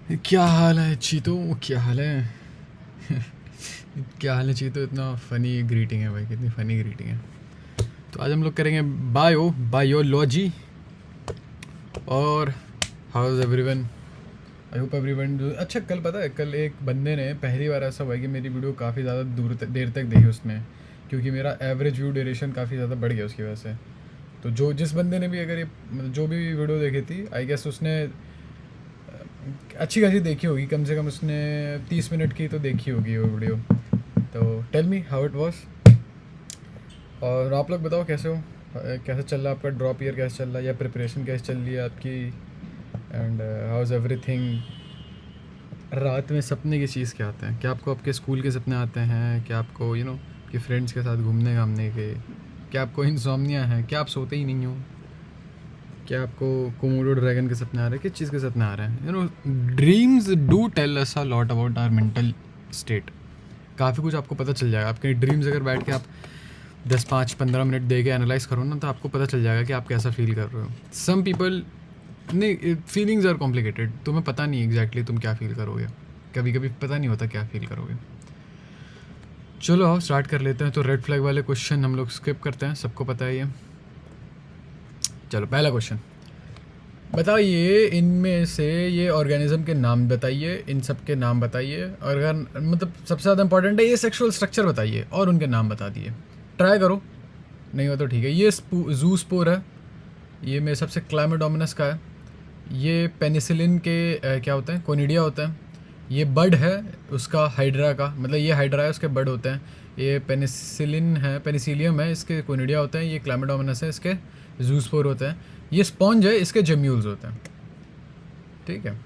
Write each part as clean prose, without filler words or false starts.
क्या हाल है चीतो? क्या हाल है? क्या हाल है चीतो? इतना फ़नी ग्रीटिंग है भाई, कितनी फ़नी ग्रीटिंग है। तो आज हम लोग करेंगे बायोलॉजी। और how is everyone? I hope everyone. अच्छा, कल पता है, कल एक बंदे ने पहली बार ऐसा हुआ कि मेरी वीडियो काफ़ी ज़्यादा देर तक देखी उसने, क्योंकि मेरा एवरेज व्यू ड्यूरेशन काफ़ी ज़्यादा बढ़ गया उसकी वजह से। तो जो जिस बंदे ने भी अगर ये मतलब जो भी वीडियो देखी थी, आई गेस उसने अच्छी खासी देखी होगी, कम से कम उसने 30 मिनट की तो देखी होगी वो वीडियो। तो tell me how it was. और आप लोग बताओ कैसे हो, कैसे चल रहा है आपका ड्रॉप ईयर, कैसे चल रहा है, या प्रिपरेशन कैसे चल रही है आपकी, एंड हाउ इज़ एवरीथिंग। रात में सपने की चीज़ क्या आते हैं? क्या आपको आपके स्कूल के सपने आते हैं? क्या आपको कि फ्रेंड्स के साथ घूमने घामने के? क्या आपको इंसोम्निया है? क्या आप सोते ही नहीं हो? क्या आपको कोमोडो ड्रैगन के सपने आ रहे हैं? किस चीज़ के सपने आ रहे हैं? Dreams do tell us a lot about our mental state. काफ़ी कुछ आपको पता चल जाएगा। आपके ड्रीम्स अगर बैठ के आप 10 5 15 मिनट दे के एनालाइज करो ना, तो आपको पता चल जाएगा कि आप कैसा फील कर रहे हो। सम पीपल, नहीं, फीलिंग्स आर कॉम्प्लिकेटेड। तुम्हें पता नहीं एग्जैक्टली तुम क्या फील करोगे। कभी कभी पता नहीं होता क्या फील करोगे। चलो आओ स्टार्ट कर लेते हैं। तो रेड फ्लैग वाले क्वेश्चन हम लोग स्किप करते हैं, सबको पता है ये। चलो पहला क्वेश्चन बताइए, इनमें से ये ऑर्गेनिज्म के नाम बताइए, इन सब के नाम बताइए, और अगर मतलब सबसे ज़्यादा इंपॉर्टेंट है ये सेक्सुअल स्ट्रक्चर बताइए और उनके नाम बता दिए। ट्राई करो, नहीं हो तो ठीक है। ये जू स्पोर है, ये मेरे सबसे क्लाइमेडोमिनस का है। ये पेनिसिलिन के क्या होते हैं, कोनिडिया होते हैं। ये बड है उसका, हाइड्रा का, मतलब ये हाइड्रा है, उसके बड होते हैं। ये पेनिसिलिन है, पेनिसिलियम है, इसके कोनिडिया होते हैं। ये क्लाइमेडोमिनस है, इसके जूस्पोर होते हैं। ये स्पॉन्ज है, इसके जेम्यूल्स होते हैं। ठीक है,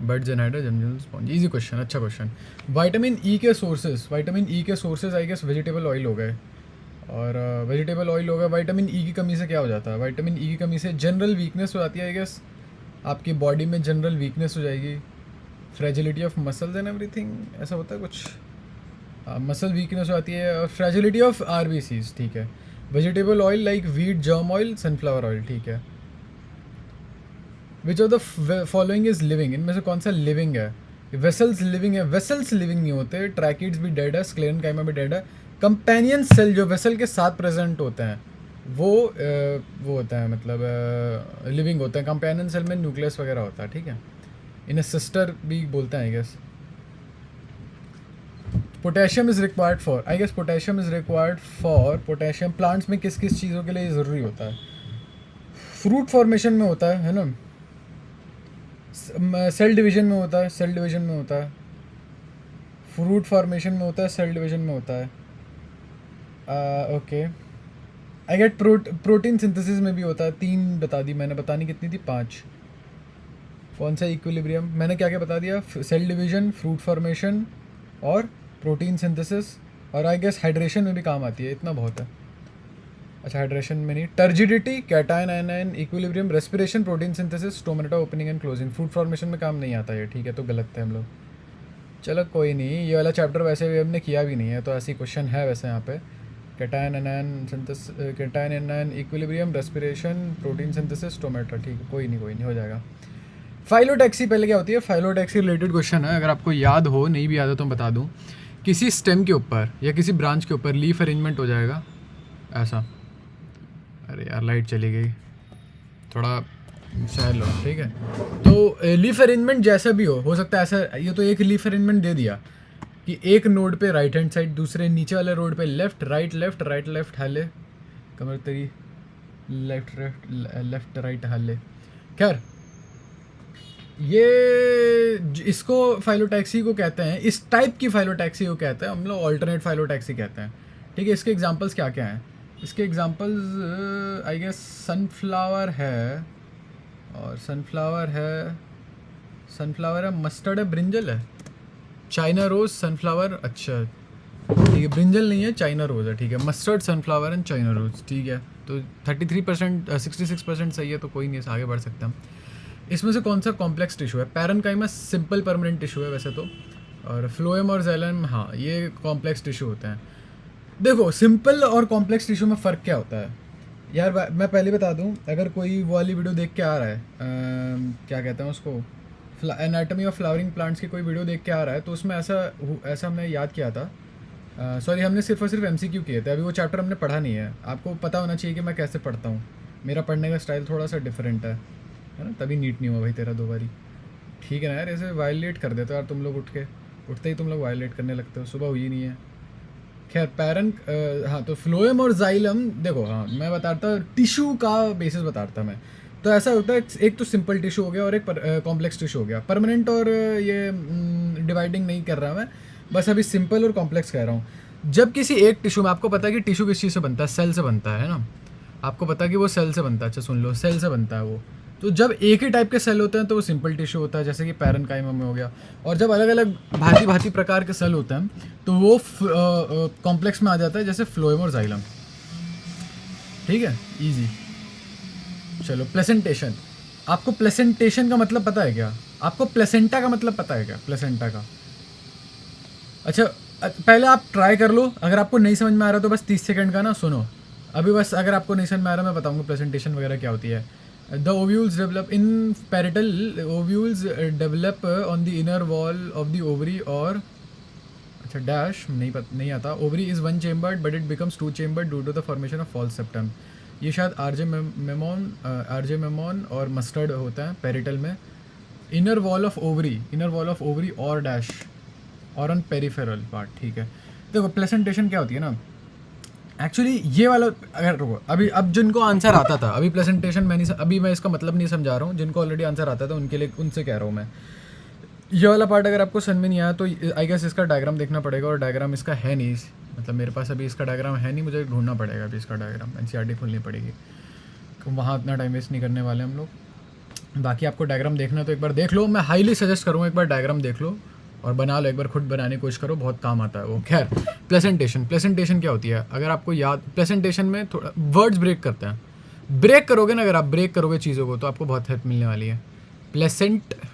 birds and hydra, gemmules, sponge. Easy question, अच्छा क्वेश्चन। विटामिन ई के सोर्सेज, विटामिन ई के sources I guess vegetable oil हो गए, और वेजिटेबल ऑयल हो गया। विटामिन ई की कमी से क्या हो जाता है? विटामिन ई की कमी से जनरल वीकनेस हो जाती है आई गेस, आपकी बॉडी में जनरल वीकनेस हो जाएगी। Fragility of muscles and everything, ऐसा होता है कुछ। मसल वीकनेस हो जाती है, और फ्रेजिलिटी ऑफ आरबीसीज। ठीक है। Vegetable oil like wheat, germ oil, sunflower oil. ठीक है। Which of the following is living, इनमें से कौन सा लिविंग है? वेसल्स लिविंग है? वेसल्स लिविंग नहीं होते। ट्रैकिड्स भी डेड है, स्क्लेरेनकाइमा भी डेड है। कंपेनियन सेल जो वेसल के साथ प्रेजेंट होते हैं वो होता है, मतलब लिविंग होते हैं। कंपेनियन सेल में न्यूक्लियस वगैरह होता है। ठीक है, इन्हें सिस्टर भी बोलते हैं I guess. Potassium is required for, I guess potassium is required for, potassium plants में किस किस चीज़ों के लिए ज़रूरी होता है? फ्रूट फॉर्मेशन में होता है ना, सेल डिवीजन में होता है, सेल डिवीजन में होता है, फ्रूट फॉर्मेशन में होता है, सेल डिवीजन में होता है। Okay, I get protein synthesis में भी होता है। 3 बता दी मैंने, बतानी कितनी थी? 5। कौन सा इक्विलिब्रियम? मैंने क्या क्या बता दिया? सेल डिवीजन, फ्रूट फॉर्मेशन, और प्रोटीन सिंथेसिस। और आई गेस हाइड्रेशन में भी काम आती है, इतना बहुत है। अच्छा, हाइड्रेशन में नहीं। Turgidity, cation anion, equilibrium, respiration, protein synthesis, stomata opening and closing. Fruit formation में काम नहीं आता है, ठीक है, तो गलत थे हम लोग। चलो कोई नहीं, ये वाला चैप्टर वैसे भी हमने किया भी नहीं है, तो ऐसी क्वेश्चन है वैसे यहाँ पे। Cation anion synthesis, cation anion, equilibrium, respiration, protein synthesis, stomata. ठीक है, कोई नहीं, हो जाएगा। फाइलोटैक्सी पहले क्या होती है? फाइलोटैक्सी रिलेटेड क्वेश्चन है, अगर आपको याद हो, नहीं भी याद हो तो मैं बता दूँ। किसी स्टेम के ऊपर या किसी ब्रांच के ऊपर लीफ अरेंजमेंट हो जाएगा ऐसा। अरे यार लाइट चली गई, थोड़ा सहल लो। ठीक है, तो लीफ अरेंजमेंट जैसा भी हो सकता है ऐसा। ये तो एक लीफ अरेंजमेंट दे दिया कि एक नोड पे राइट हैंड साइड, दूसरे नीचे वाले रोड पे left right left right left हाले, कमर तेरी, लेफ्ट लेफ्ट राइट हाले। खैर, इसको फाइलोटैक्सी को कहते हैं, इस टाइप की फाइलोटैक्सी को कहते हैं हम लोग, ऑल्टरनेट फाइलोटैक्सी कहते हैं। ठीक है, इसके एग्जांपल्स क्या क्या हैं? इसके एग्जांपल्स आई गेस सनफ्लावर है, और सनफ्लावर है, मस्टर्ड है, ब्रिंजल है, चाइना रोज़, सनफ्लावर। अच्छा ठीक है, ब्रिंजल नहीं है, चाइना रोज़ है। ठीक है, mustard, sunflower and China rose. ठीक है, तो 33%, 66% सही है, तो कोई नहीं, आगे बढ़ सकते हम। इसमें से कौन सा कॉम्प्लेक्स टिश्यू है? पैरेन्काइमा सिंपल परमानेंट टिश्यू है वैसे तो, और फ्लोएम और जेलम, हाँ, ये कॉम्प्लेक्स टिश्यू होते हैं। देखो, सिंपल और कॉम्प्लेक्स टिश्यू में फ़र्क क्या होता है यार? मैं पहले बता दूं, अगर कोई वो वाली वीडियो देख के आ रहा है, क्या कहते हैं उसको, एनाटॉमी ऑफ फ्लावरिंग प्लांट्स की कोई वीडियो देख के आ रहा है तो उसमें ऐसा हमने याद किया था, सॉरी हमने सिर्फ और सिर्फ MCQ किए थे, अभी वो चैप्टर हमने पढ़ा नहीं है। आपको पता होना चाहिए कि मैं कैसे पढ़ता हूँ, मेरा पढ़ने का स्टाइल थोड़ा सा डिफरेंट है ना, तभी नीट नहीं हुआ भाई तेरा 2 बारी। ठीक है ना यार, ऐसे वायलेट कर देते हो यार तुम लोग, उठते ही तुम लोग वायलेट करने लगते हो, सुबह हुई नहीं है। खैर पैरन, हाँ तो फ्लोएम और जाइलम देखो, हाँ मैं बताता हूँ टिश्यू का बेसिस बताता मैं। तो ऐसा होता है, एक तो सिंपल टिश्यू हो गया और एक कॉम्प्लेक्स टिश्यू हो गया। परमानेंट और ये डिवाइडिंग नहीं कर रहा मैं, बस अभी सिंपल और कॉम्प्लेक्स कह रहा हूँ। जब किसी एक टिश्यू में, आपको पता है कि टिश्यू किस चीज़ से बनता है, सेल से बनता है ना, आपको पता है कि वो सेल से बनता है। अच्छा सुन लो, सेल से बनता है वो। तो जब एक ही टाइप के सेल होते हैं तो वो सिंपल टिश्यू होता है, जैसे कि पैरेन्काइमा में हो गया। और जब अलग अलग भांति भांति प्रकार के सेल होते हैं तो वो कॉम्प्लेक्स में आ जाता है, जैसे फ्लोएम और जाइलम। ठीक है, इजी। चलो प्लेसेंटेशन, आपको प्लेसेंटेशन का मतलब पता है क्या? आपको प्लेसेंटा का मतलब पता है क्या? प्लेसेंटा का, अच्छा पहले आप ट्राई कर लो, अगर आपको नहीं समझ में आ रहा तो बस 30 सेकंड का ना सुनो अभी, बस अगर आपको नहीं समझ में आ रहा मैं बताऊंगा प्रेजेंटेशन वगैरह क्या होती है। The ovules develop in parietal, ovules develop on the inner wall of the ovary, और अच्छा डैश नहीं आता। Ovary is 1 chambered but it becomes 2 chambered due to the formation of false septum. ये शायद आरजे मेमोन और मस्टर्ड होता है parietal में। इनर वॉल ऑफ ओवरी और डैश और ऑन पेरिफेरल पार्ट। ठीक है, देखो प्लेसेंटेशन क्या होती है ना, एक्चुअली ये वाला, अगर रुको अभी, अब जिनको आंसर आता था, अभी प्लेसेंटेशन अभी मैं इसका मतलब नहीं समझा रहा हूँ, जिनको ऑलरेडी आंसर आता था उनके लिए, उनसे कह रहा हूँ मैं। ये वाला पार्ट अगर आपको समझ में नहीं आया तो आई गेस इसका डायग्राम देखना पड़ेगा, और डायग्राम इसका है नहीं, मतलब मेरे पास अभी इसका डायग्राम है नहीं, मुझे ढूंढना पड़ेगा अभी इसका डायग्राम, NCERT खोलनी पड़ेगी, तो वहाँ इतना टाइम वेस्ट नहीं करने वाले हम लोग। बाकी आपको डायग्राम देखना तो एक बार देख लो, मैं हाईली सजेस्ट करूँगा एक बार डायग्राम देख लो और बना लो, एक बार खुद बनाने की कोशिश करो, बहुत काम आता है वो। खैर प्लेसेंटेशन क्या होती है, अगर आपको याद, प्लेसेंटेशन में थोड़ा वर्ड्स ब्रेक करते हैं, ब्रेक करोगे ना, अगर आप ब्रेक करोगे चीज़ों को तो आपको बहुत हेल्प मिलने वाली है। प्लेसेंटेशन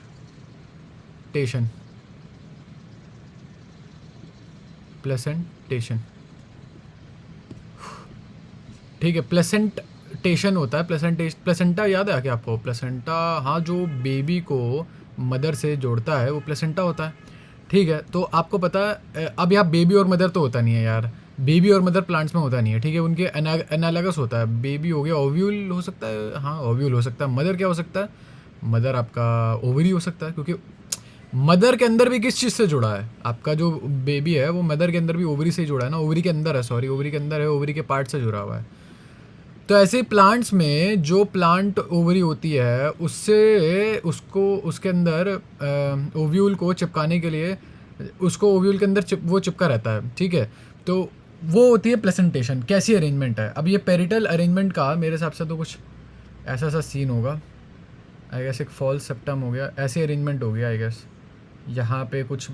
ठीक है, प्लेसेंटेशन होता है, प्लेसेंटा याद है क्या आपको? प्लेसेंटा, हाँ जो बेबी को मदर से जोड़ता है वो प्लेसेंटा होता है। ठीक है, तो आपको पता है, अब यहाँ बेबी और मदर तो होता नहीं है यार, बेबी और मदर प्लांट्स में होता नहीं है। ठीक है, उनके एनालगस होता है, बेबी हो गया ओव्यूल हो सकता है, हाँ ओव्यूल हो सकता है। मदर क्या हो सकता है? मदर आपका ओवरी हो सकता है, क्योंकि मदर के अंदर भी किस चीज़ से जुड़ा है, आपका जो बेबी है वो मदर के अंदर भी ओवरी से ही जुड़ा है ना, ओवरी के अंदर है, सॉरी ओवरी के अंदर है, ओवरी के पार्ट से जुड़ा हुआ है। तो ऐसे प्लांट्स में जो प्लांट ओवरी होती है उससे उसको उसके अंदर ओव्यूल को चिपकाने के लिए उसको ओव्यूल के अंदर वो चिपका रहता है। ठीक है, तो वो होती है प्लेसेंटेशन। कैसी अरेंजमेंट है, अब ये पेरिटल अरेंजमेंट का मेरे हिसाब से तो कुछ ऐसा सा सीन होगा, आई गेस एक फॉल्स सेप्टम हो गया, ऐसी अरेंजमेंट हो गया आई गेस। यहाँ पे कुछ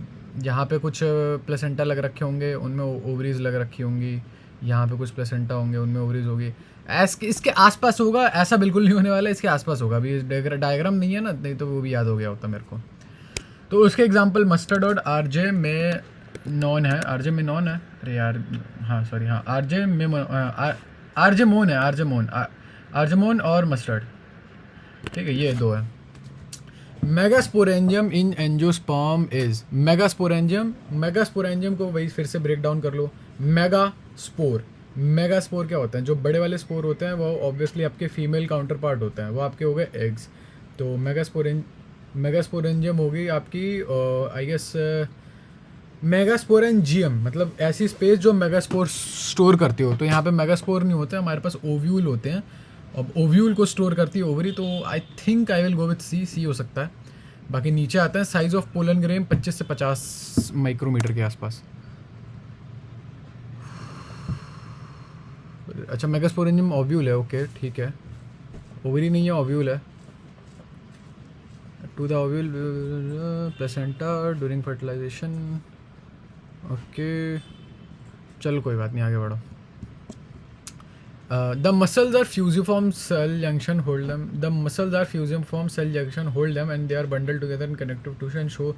प्लेसेंटा लग रखे होंगे, उनमें ओवरीज लग रखी होंगी, यहाँ पे कुछ प्लेसेंटा होंगे, उनमें ओवरीज होगी, इसके आसपास होगा, ऐसा बिल्कुल नहीं होने वाला, इसके आसपास होगा। अभी डायग्राम नहीं है ना, नहीं तो वो भी याद हो गया होता मेरे को। तो उसके एग्जांपल मस्टर्ड और आरजे में नॉन है, अरे यार हाँ सॉरी, हाँ आर्जेमोन और मस्टर्ड। ठीक है, ये 2 है। Megasporangium in angiosperm is, megasporangium को वही फिर से ब्रेक डाउन कर लो। मेगास्पोर क्या होते हैं? जो बड़े वाले स्पोर होते हैं वो ऑब्वियसली आपके फीमेल काउंटर पार्ट होते हैं, वो आपके हो गए एग्स। तो मेगास्पोरेंजियम होगी आपकी आई गेस मेगास्पोरेंजियम, मतलब ऐसी स्पेस जो मेगास्पोर स्टोर करती हो। तो यहाँ पे मेगास्पोर नहीं होते हैं, हमारे पास ओव्यूल होते हैं। अब ओव्यूल को स्टोर करती है ओवरी, तो I think I will go with C हो सकता है। बाकी नीचे आता है साइज ऑफ पोलन ग्रेन 25 से 50 माइक्रोमीटर के आसपास। अच्छा मेगास्पोरेंजियम ओव्यूल है, ओके ठीक है, ओवरी नहीं है ओव्यूल है। To the ovule placenta during fertilization, okay चलो कोई बात नहीं, आगे बढ़ो। The muscles are fusiform cell junction hold them. And they are bundled together in connective tissue and show.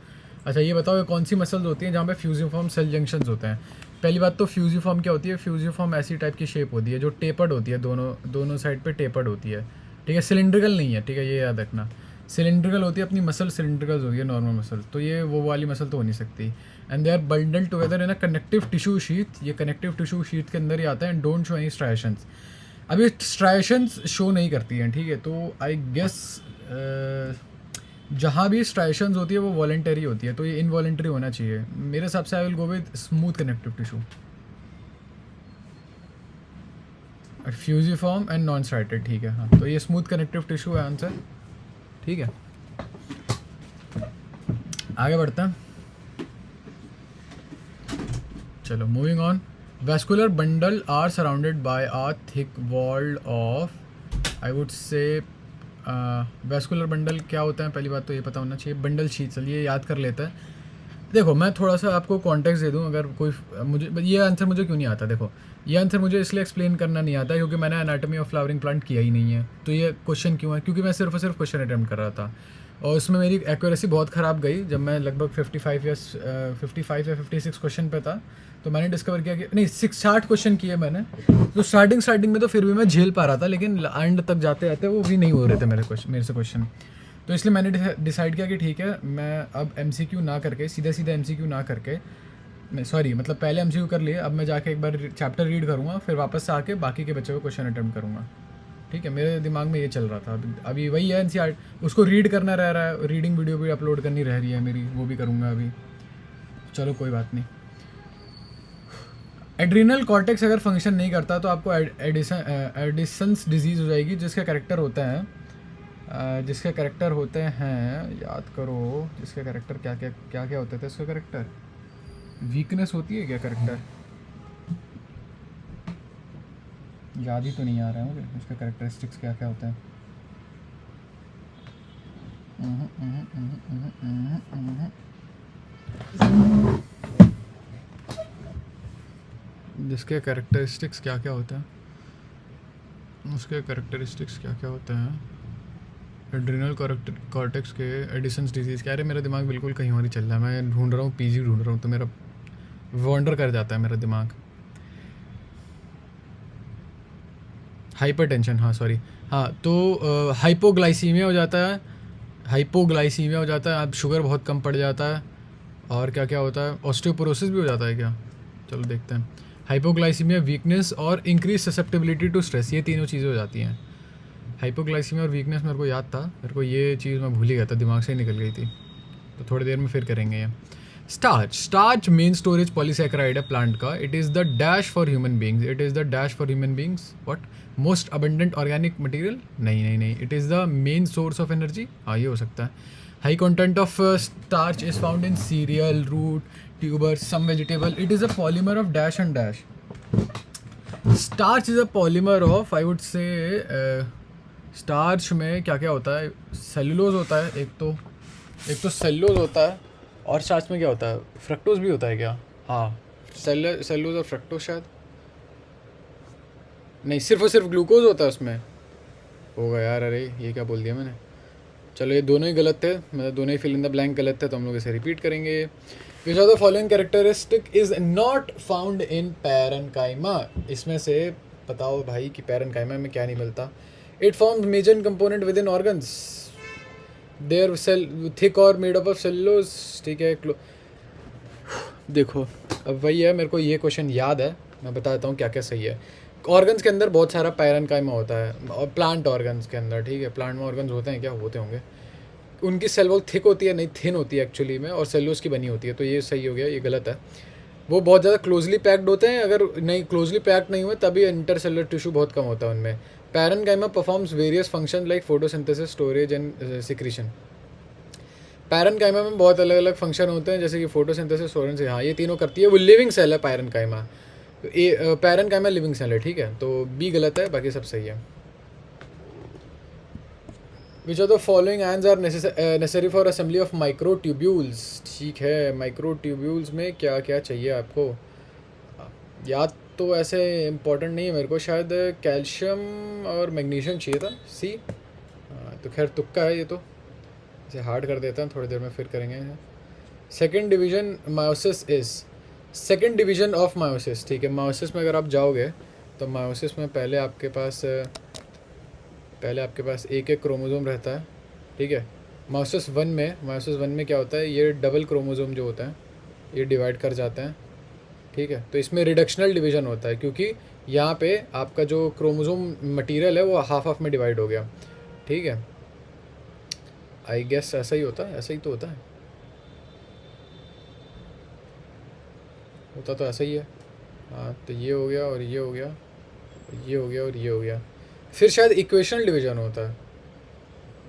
अच्छा ये बताओ, ये कौन सी मसल्स होती हैं जहाँ पे फ्यूजिफॉर्म सेल जंक्शंस होते हैं? पहली बात तो फ्यूजिफॉर्म क्या होती है? फ्यूजिफॉर्म ऐसी टाइप की शेप होती है जो टेपर्ड होती है, दोनों साइड पे टेपर्ड होती है। ठीक है, सिलिंड्रिकल नहीं है, ठीक है ये याद रखना। सिलेंड्रिकल होती है अपनी मसल, सिलेंड्रिकल होती है नॉर्मल मसल, तो ये वो वाली मसल तो हो नहीं सकती। And they are bundle together in a connective tissue sheath, ये कनेक्टिव टिश्यू शीथ के अंदर ही आता है। And don't show any striations, अब ये स्ट्राइशंस शो नहीं करती हैं, ठीक है। तो आई गेस जहाँ भी स्ट्राइशंस होती है वो वॉलेंटरी होती है, तो ये इनवॉलेंटरी होना चाहिए मेरे हिसाब से। I will go with smooth connective tissue, fusiform and non striated, ठीक है। हाँ, तो ये स्मूथ कनेक्टिव टिश्यू है आंसर, ठीक है। आगे बढ़ते हैं, चलो moving on. Vascular bundle are surrounded by a thick wall of, I would say vascular bundle क्या होता है पहली बात तो ये पता होना चाहिए। बंडल शीट, चलिए याद कर लेते हैं। देखो मैं थोड़ा सा आपको कॉन्टेक्स्ट दे दूं, अगर कोई मुझे ये आंसर मुझे क्यों नहीं आता, देखो ये आंसर मुझे इसलिए एक्सप्लेन करना नहीं आता क्योंकि मैंने एनाटॉमी ऑफ फ्लावरिंग प्लांट किया ही नहीं है। तो ये क्वेश्चन क्यों है, क्योंकि मैं सिर्फ और सिर्फ क्वेश्चन अटैम्प्ट कर रहा था और उसमें मेरी एक्यूरेसी बहुत ख़राब गई। जब मैं लगभग 55 या 56 क्वेश्चन पे था तो मैंने डिस्कवर किया कि नहीं 60 क्वेश्चन किए मैंने। तो स्टार्टिंग में तो फिर भी मैं झेल पा रहा था, लेकिन एंड तक जाते जाते वो भी नहीं हो रहे थे मेरे से क्वेश्चन। तो इसलिए मैंने डिसाइड किया कि ठीक है, मैं अब MCQ ना करके, सीधा MCQ ना करके, मैं सॉरी मतलब पहले MCQ कर लिए, अब मैं जाके एक बार चैप्टर रीड करूँगा, फिर वापस से आके बाकी के बच्चों को क्वेश्चन अटैम्प्ट करूँगा, ठीक है। मेरे दिमाग में ये चल रहा था। अभी वही है NCERT, उसको रीड करना रह रहा है, रीडिंग वीडियो भी अपलोड करनी रह रही है मेरी, वो भी करूँगा अभी। चलो कोई बात नहीं। एड्रीनल कॉर्टेक्स अगर फंक्शन नहीं करता तो आपको एडिसन्स डिजीज़ हो जाएगी, जिसके करेक्टर होते हैं याद करो, जिसके करेक्टर क्या होते थे, इसका करेक्टर वीकनेस होती है क्या, करेक्टर याद ही तो नहीं आ रहा है मुझे, उसके करेक्टरिस्टिक्स क्या क्या होते हैं। जिसके करेक्टरिस्टिक्स क्या क्या होता है, उसके करेक्टरिस्टिक्स क्या क्या होते हैं एड्रिनल कॉर्टेक्स के एडिसन्स डिजीज़। क्या, अरे मेरा दिमाग बिल्कुल कहीं और ही चल रहा है, मैं ढूंढ रहा हूँ PG ढूंढ रहा हूँ, तो मेरा वॉन्डर कर जाता है मेरा दिमाग। हाइपरटेंशन, हाँ सॉरी, हाँ तो हाइपोग्लाइसीमिया हो जाता है, अब शुगर बहुत कम पड़ जाता है। और क्या क्या होता है, ऑस्टियोपोरोसिस भी हो जाता है क्या, चलो देखते हैं। हाइपोग्लाइसीमिया, वीकनेस और इंक्रीज ससेप्टेबिलिटी टू स्ट्रेस, ये तीनों चीज़ें हो जाती हैं। हाइपोग्लाइसीमिया और वीकनेस मेरे को याद था, मेरे को ये चीज़ मैं भूल ही गया था, दिमाग से ही निकल गई थी, तो थोड़ी देर में फिर करेंगे ये। स्टार्च मेन स्टोरेज पॉलीसैकेराइड है प्लांट का। It is the dash for human beings, what most abundant organic material, नहीं, it is the main source of energy, हाँ ये हो सकता है। High content of starch is found in cereal, root, tubers, some vegetable. It is a polymer of dash and dash. Starch is a polymer of, I would say starch में क्या क्या होता है, सेलुलोज होता है एक तो सेलुलोज होता है, और स्टार्च में क्या होता है, फ्रक्टोज भी होता है क्या, हाँ सेलुलोज और फ्रक्टोज शायद नहीं, सिर्फ और सिर्फ ग्लूकोज होता है उसमें, होगा यार, अरे ये क्या बोल दिया मैंने। चलो ये दोनों ही गलत थे, मतलब दोनों ही फिल इन द ब्लैंक गलत थे, तो हम लोग इसे रिपीट करेंगे। विच of the following characteristic is not found in parenchyma, इसमें से बताओ भाई कि पैरेन्काइमा में क्या नहीं मिलता। It forms major component within organs, their cell thick और मेड अप ऑफ सेलुलोज, ठीक है। देखो अब वही है, मेरे को ये क्वेश्चन याद है, मैं बताता हूँ क्या क्या सही है। ऑर्गन्स के अंदर बहुत सारा पैरेन्काइमा होता है, और प्लांट ऑर्गन्स के अंदर, ठीक है, प्लांट में ऑर्गन्स होते हैं क्या, होते होंगे। उनकी सेल वॉल थिक होती है, नहीं थिन होती है एक्चुअली में, और सेलुलोज की बनी होती है, तो ये सही हो गया, ये गलत है। वो बहुत ज़्यादा क्लोजली पैक्ड होते हैं, अगर नहीं क्लोजली पैक्ड नहीं हुए तभी इंटरसेलुलर टिश्यू बहुत कम होता है उनमें। Parenchyma performs various function like photosynthesis, storage and secretion. Parenchyma में बहुत अलग अलग फंक्शन होते हैं, जैसे कि फोटोसिंथेसिस, स्टोरेज, हाँ ये तीनों करती है। वो लिविंग सेल है पैरेन्काइमा, पैरेन्काइमा लिविंग सेल है, ठीक है, तो बी गलत है, बाकी सब सही है। Which of the following ends are necessary for assembly of microtubules, ठीक है, माइक्रोट्यूब्यूल्स में क्या क्या चाहिए आपको, याद तो ऐसे इम्पोर्टेंट नहीं है मेरे को, शायद कैल्शियम और मैग्नीशियम चाहिए था, सी, तो खैर तुक्का है ये, तो इसे हार्ड कर देता हूँ, थोड़ी देर में फिर करेंगे। सेकेंड डिवीजन ऑफ मायोसिस, ठीक है। मायोसिस में अगर आप जाओगे तो मायोसिस में पहले आपके पास एक क्रोमोसोम रहता है, ठीक है, मायोसिस वन में क्या होता है, ये डबल क्रोमोसोम जो होता है ये डिवाइड कर जाते हैं, ठीक है। तो इसमें रिडक्शनल डिवीजन होता है क्योंकि यहाँ पे आपका जो क्रोमोसोम मटेरियल है वो हाफ हाफ में डिवाइड हो गया, ठीक है। आई गेस ऐसा ही होता है, ऐसा ही तो होता है, होता तो ऐसा ही है। हाँ तो ये हो गया और ये हो गया, ये हो गया और ये हो गया, फिर शायद इक्वेशनल डिवीजन होता है।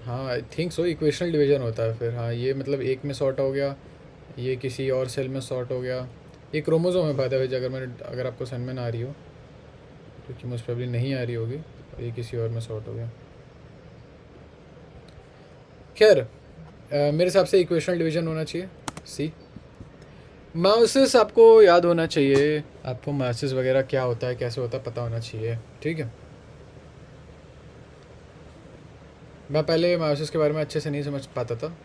हाँ I think so, equational division होता है फिर। हाँ ये मतलब एक में सॉर्ट हो गया, ये किसी और सेल में सॉर्ट हो गया। ये क्रोमोसोम है बाय द वे, अगर आपको समझ में ना आ रही हो, क्योंकि मोस्ट प्रोबेबली नहीं आ रही होगी, और ये किसी और में सॉर्ट हो गया। खैर मेरे हिसाब से इक्वेशनल डिवीजन होना चाहिए। सी मायोसिस आपको याद होना चाहिए, आपको मायोसिस वगैरह क्या होता है, कैसे होता है, पता होना चाहिए, ठीक है। मैं पहले मायोसिस के बारे में अच्छे से नहीं समझ पाता था,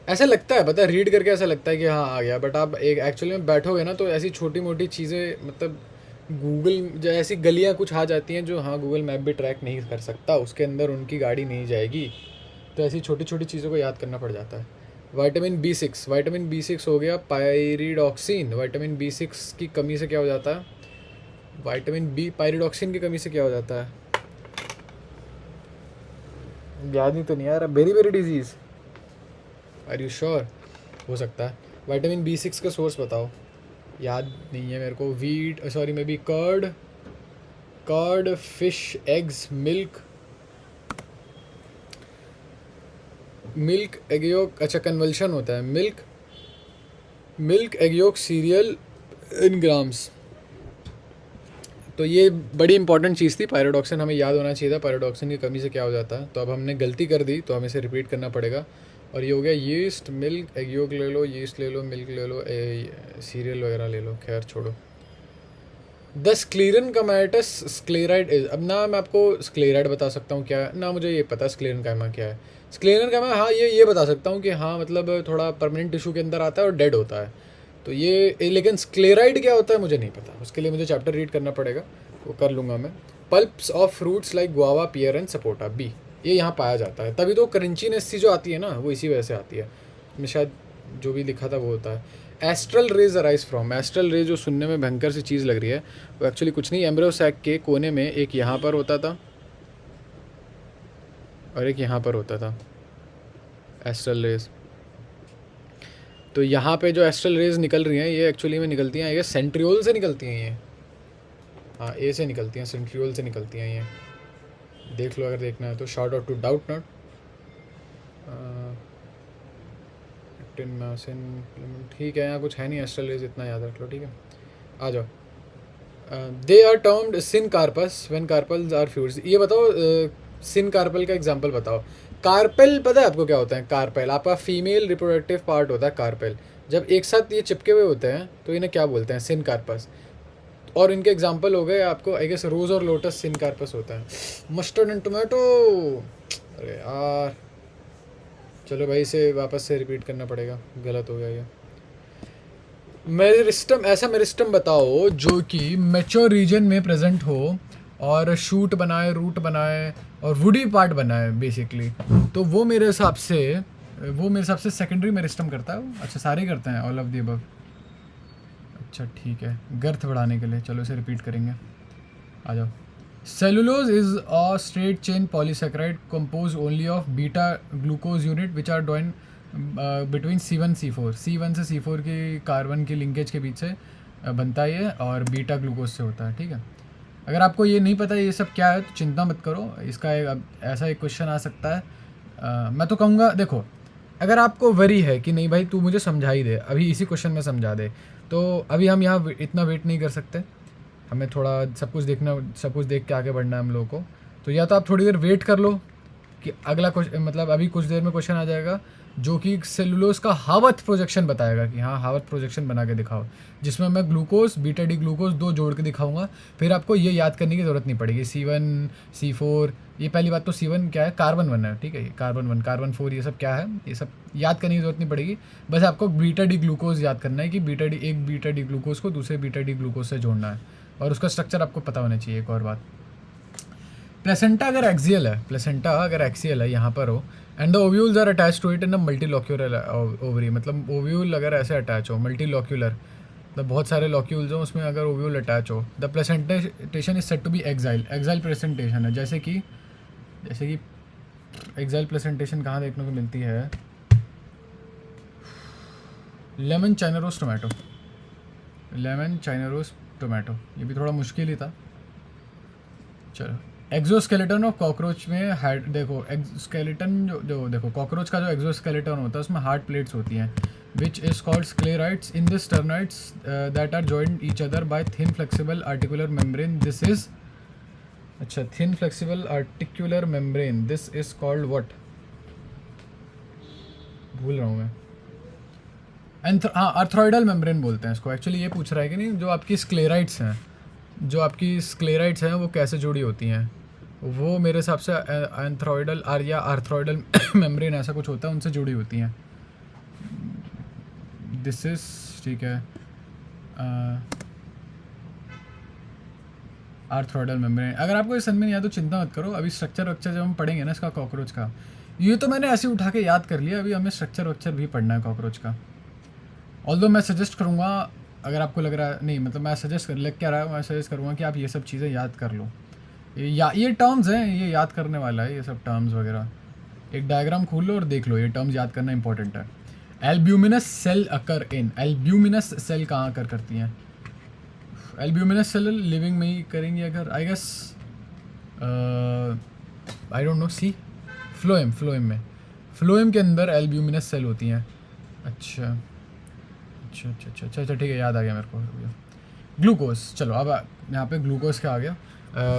ऐसा लगता है, पता है, रीड करके ऐसा लगता है कि हाँ आ गया, बट आप एक एक्चुअली में बैठोगे ना तो ऐसी छोटी मोटी चीज़ें, मतलब गूगल जो ऐसी गलियाँ कुछ आ जाती हैं जो हाँ गूगल मैप भी ट्रैक नहीं कर सकता, उसके अंदर उनकी गाड़ी नहीं जाएगी, तो ऐसी छोटी छोटी चीज़ों को याद करना पड़ जाता है। वाइटामिन बी सिक्स हो गया पायरिडॉक्सिन। वाइटामिन बी सिक्स की कमी से क्या हो जाता है, पायरिडॉक्सिन की कमी से क्या हो जाता है, याद ही तो नहीं आ रहा। Berry disease, are you sure? हो सकता है। विटामिन बी सिक्स का सोर्स बताओ, याद नहीं है मेरे को। Wheat, sorry maybe curd, fish, eggs, milk egg yolk, अच्छा कन्वल्शन होता है, milk egg yolk cereal in grams. तो ये बड़ी इंपॉर्टेंट चीज़ थी, पायरोडॉक्सिन हमें याद होना चाहिए था, पायरोडॉक्सिन की कमी से क्या हो जाता है। तो अब हमने गलती कर दी तो हमें इसे रिपीट करना पड़ेगा। और ये हो गया यीस्ट, मिल्क, एग योक ले लो, यीस्ट ले लो, मिल्क ले लो, सीरियल वगैरह ले लो, खैर छोड़ो। द स्क्लेरनकाइमाटस स्क्लेराइड इज, अब ना मैं आपको स्क्लेराइड बता सकता हूँ क्या है ना, मुझे ये पता स्क्लेरनकाइमा क्या है। स्क्लेरनकाइमा हाँ ये बता सकता हूँ कि हाँ मतलब थोड़ा परमानेंट टिश्यू के अंदर आता है और डेड होता है, तो ये, लेकिन स्क्लेराइड क्या होता है मुझे नहीं पता, उसके लिए मुझे चैप्टर रीड करना पड़ेगा, वो कर लूँगा मैं। Pulps of fruits like guava, pear and sapota, B, ये यहाँ पाया जाता है, तभी तो क्रंचीनेस सी जो आती है ना वो इसी वजह से आती है। मैं शायद जो भी लिखा था वो होता है। Astral rays arise from, astral rays जो सुनने में भयंकर सी चीज़ लग रही है, वो एक्चुअली कुछ नहीं, एम्ब्रियो सैक के कोने में एक यहाँ पर होता था और एक यहाँ पर होता था एस्ट्रल रेज। तो यहाँ पे जो एस्ट्रल रेज निकल रही हैं ये एक्चुअली में निकलती हैं, ये सेंट्रियोल से निकलती हैं, ये हाँ ए से निकलती हैं, सेंट्रियोल से निकलती हैं, ये देख लो अगर देखना है तो। Short out to doubt not, ठीक है, यहाँ कुछ है नहीं, एस्ट्रल रेज इतना याद रख लो, ठीक है। आ जाओ। They are termed syncarpous when carpels are fuse, ये बताओ सिन कार्पल का एग्जांपल बताओ। कार्पेल पता है आपको क्या होता है? कार्पेल आपका फीमेल रिप्रोडक्टिव पार्ट होता है कार्पेल, जब एक साथ ये चिपके हुए होते हैं तो इन्हें क्या बोलते हैं? सिन कार्पस। और इनके एग्जांपल हो गए आपको आई गेस रोज़ और लोटस सिन कार्पस होता है। मस्टर्ड एंड टोमेटो, अरे यार चलो भाई इसे वापस से रिपीट करना पड़ेगा, गलत हो गया ये। मेरिस्टम, ऐसा मेरिस्टम बताओ जो कि मैच्योर रीजन में प्रेजेंट हो और शूट बनाए, रूट बनाए और वुडी पार्ट बनाए बेसिकली, तो वो मेरे हिसाब से सेकेंडरी मेरिस्टम करता है। अच्छा सारे करते हैं, ऑल ऑफ द अबव। अच्छा ठीक है, गर्थ बढ़ाने के लिए, चलो इसे रिपीट करेंगे, आ जाओ। Cellulose is a straight chain polysaccharide compose only of beta glucose unit which are join between C1 से C4 की कार्बन की लिंकेज के बीच से बनता है ये, और बीटा ग्लूकोज से होता है, ठीक है। अगर आपको ये नहीं पता ये सब क्या है तो चिंता मत करो, इसका ऐसा एक क्वेश्चन आ सकता है। मैं तो कहूँगा देखो, अगर आपको वरी है कि नहीं भाई तू मुझे समझा ही दे, अभी इसी क्वेश्चन में समझा दे, तो अभी हम यहाँ इतना वेट नहीं कर सकते, हमें थोड़ा सब कुछ देख के आगे बढ़ना है हम लोगों को। तो या तो आप थोड़ी देर वेट कर लो कि अगला क्वेश्चन, मतलब अभी कुछ देर में क्वेश्चन आ जाएगा जो कि सेलुलोज का हावर्थ प्रोजेक्शन बताएगा कि हाँ हावर्थ प्रोजेक्शन बना के दिखाओ, जिसमें मैं ग्लूकोज, बीटा डी ग्लूकोज 2 जोड़ के दिखाऊंगा। फिर आपको ये याद करने की ज़रूरत नहीं पड़ेगी C1 C4, ये पहली बात तो C1 क्या है, कार्बन 1 है, ठीक है, कार्बन 1 कार्बन 4 ये सब क्या है, ये सब याद करने की ज़रूरत नहीं पड़ेगी। बस आपको बीटा डी ग्लूकोज याद करना है कि एक बीटा डी ग्लूकोज को दूसरे बीटा डी ग्लूकोज से जोड़ना है, और उसका स्ट्रक्चर आपको पता होना चाहिए। एक और बात, प्लेसेंटा अगर एक्सियल है यहाँ पर हो, and the ovules are attach to it in a multilocular ovary, मतलब ओव्यूल अगर ऐसे अटैच हो मल्टीलॉक्यूलर, मतलब बहुत सारे लॉक्यूल्स हो उसमें अगर ओव्यूल अटैच हो, the placentation is said to be axile, axile presentation है। जैसे कि एक्साइल प्रेजेंटेशन कहाँ देखने को मिलती है, lemon china rose tomato, lemon china rose tomato, ये भी थोड़ा मुश्किल ही था। चलो, एक्जोस्केलेटन ऑफ कॉकरोच में हार्ट, देखो एक्सोस्केलेटन जो देखो कॉकरोच का जो एक्जोस्केलेटन होता है उसमें हार्ट प्लेट्स होती हैं, which is called sclerites. In this sternites that are joined each other by thin flexible articular membrane, this is, अच्छा thin flexible articular membrane, this is called what, भूल रहा हूँ मैं। हाँ, आर्थ्रॉइडल मेम्ब्रेन बोलते हैं इसको। एक्चुअली ये पूछ रहा है कि नहीं, जो आपकी स्क्लेराइट्स हैं, जो आपकी स्क्लेराइट्स हैं वो कैसे जुड़ी होती हैं, वो मेरे हिसाब से एंथ्रॉइडल या आर्थ्रॉइडल मेम्ब्रेन ऐसा कुछ होता है, उनसे जुड़ी होती हैं। दिस इज, ठीक है, आर्थ्रॉइडल मेम्ब्रेन। अगर आपको ये समझ में नहीं आया तो चिंता मत करो, अभी स्ट्रक्चर वक्चर जब हम पढ़ेंगे ना इसका कॉकरोच का, ये तो मैंने ऐसे उठा के याद कर लिया, अभी हमें स्ट्रक्चर वक्चर भी पढ़ना है कॉकरोच का। ऑल्दो मैं सजेस्ट करूँगा, अगर आपको लग रहा है नहीं, मतलब मैं सजेस्ट लग क्या रहा है, मैं सजेस्ट करूँगा कि आप ये सब चीज़ें याद कर लो। ये टर्म्स हैं, ये याद करने वाला है, ये सब टर्म्स वगैरह। एक डायग्राम खोल लो और देख लो, ये टर्म्स याद करना इंपॉर्टेंट है। एल्ब्यूमिनस सेल अकर इन, एल्ब्यूमिनस सेल कहाँ अकर करती हैं, एल्ब्यूमिनस सेल लिविंग में ही करेंगी अगर, I guess, I don't know, C phloem, phloem के अंदर एल्ब्यूमिनस सेल होती हैं। अच्छा, ठीक है, याद आ गया मेरे को। ग्लूकोज, चलो अब यहाँ पे ग्लूकोज क्या आ गया।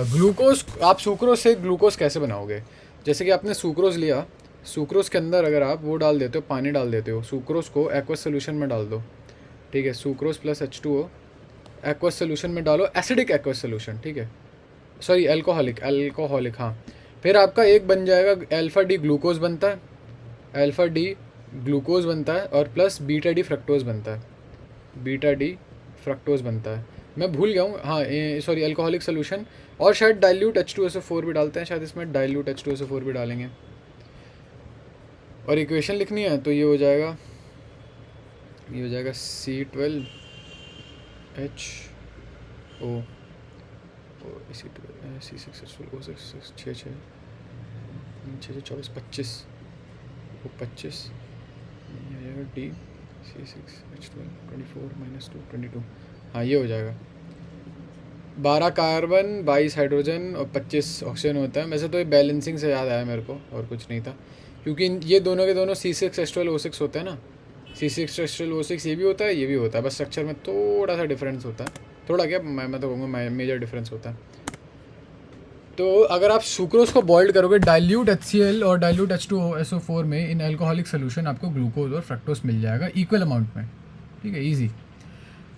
ग्लूकोज, आप सुक्रोज से ग्लूकोज कैसे बनाओगे, जैसे कि आपने सुक्रोज लिया, सुक्रोज के अंदर अगर आप वो डाल देते हो, पानी डाल देते हो, सुक्रोज को एक्वस सोल्यूशन में डाल दो, ठीक है, sucrose plus H2O aqueous solution में डालो, एसिडिक एक्वस सोल्यूशन, ठीक है, सॉरी एल्कोहलिक, हाँ, फिर आपका एक बन जाएगा अल्फा डी ग्लूकोज बनता है, अल्फा डी ग्लूकोज बनता है, और प्लस बीटा डी फ्रक्टोज बनता है, बीटा डी फ्रक्टोज बनता है। मैं भूल गया हूँ, हाँ सॉरी अल्कोहलिक सोल्यूशन, और शायद डाइल्यूट H2SO4 भी डालते हैं, शायद इसमें डाइल्यूट H2SO4 भी डालेंगे। और इक्वेशन लिखनी है तो ये हो जाएगा C12H O C6H12O6 6 24 25 वो 25 D C6H12 24 -2 22, हाँ ये हो जाएगा। 12 कार्बन 22 हाइड्रोजन और 25 ऑक्सीजन होता है। वैसे तो ये बैलेंसिंग से याद आया मेरे को, और कुछ नहीं था, क्योंकि ये दोनों के दोनों C6H12O6 होते हैं ना, C6H12O6 ये भी होता है, ये भी होता है, बस स्ट्रक्चर में थोड़ा सा डिफरेंस होता है, थोड़ा क्या मैं तो कहूँगा मेजर डिफरेंस होता है। तो अगर आप सुक्रोज को बॉइल्ड करोगे डाइल्यूट HCl और डाइल्यूट H2SO4 में, इन अल्कोहलिक सोल्यूशन आपको ग्लूकोज और फ्रक्टोज मिल जाएगा इक्वल अमाउंट में, ठीक है, इजी।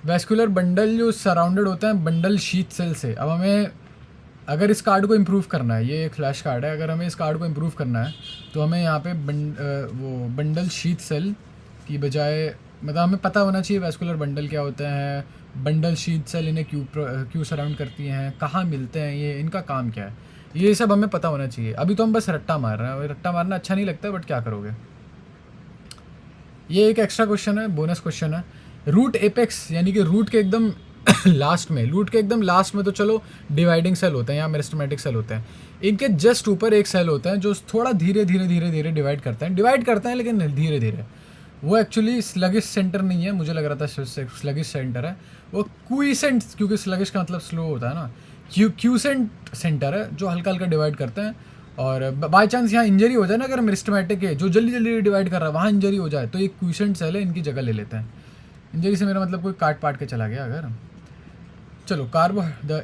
वैस्कुलर बंडल जो सराउंडेड होता है बंडल शीथ सेल से। अब हमें अगर इस कार्ड को इम्प्रूव करना है, ये एक फ्लैश कार्ड है, अगर हमें इस कार्ड को इम्प्रूव करना है तो हमें यहाँ पे वो बंडल शीथ सेल की बजाय, मतलब हमें पता होना चाहिए वैस्कुलर बंडल क्या होते हैं, बंडल शीथ सेल इन्हें क्यों सराउंड करती हैं, कहाँ मिलते हैं ये, इनका काम क्या है, ये सब हमें पता होना चाहिए। अभी तो हम बस रट्टा मार रहे हैं, रट्टा मारना अच्छा नहीं लगता, बट क्या करोगे। ये एक एक्स्ट्रा क्वेश्चन है, बोनस क्वेश्चन है। रूट एपेक्स यानी कि रूट के एकदम लास्ट में, तो चलो डिवाइडिंग सेल होते हैं या मेरिस्टेमेटिक सेल होते हैं, इनके जस्ट ऊपर एक सेल होता है जो थोड़ा धीरे धीरे डिवाइड करते हैं लेकिन धीरे धीरे। वो एक्चुअली स्लगिश सेंटर नहीं है, मुझे लग रहा था स्लगिश सेंटर है, वो क्यूसेंट, क्योंकि स्लगिश का मतलब स्लो होता है ना, क्यूसेंट सेंटर है जो हल्का हल्का डिवाइड करते हैं। और बाय चांस यहाँ इंजरी हो जाए ना, अगर मेरिस्टेमेटिक है जो जल्दी जल्दी डिवाइड कर रहा है वहाँ इंजरी हो जाए तो ये क्यूसेंट सेल है, इनकी जगह ले लेते हैं। इंजरी से मेरा मतलब कोई काट पाट के चला गया अगर। चलो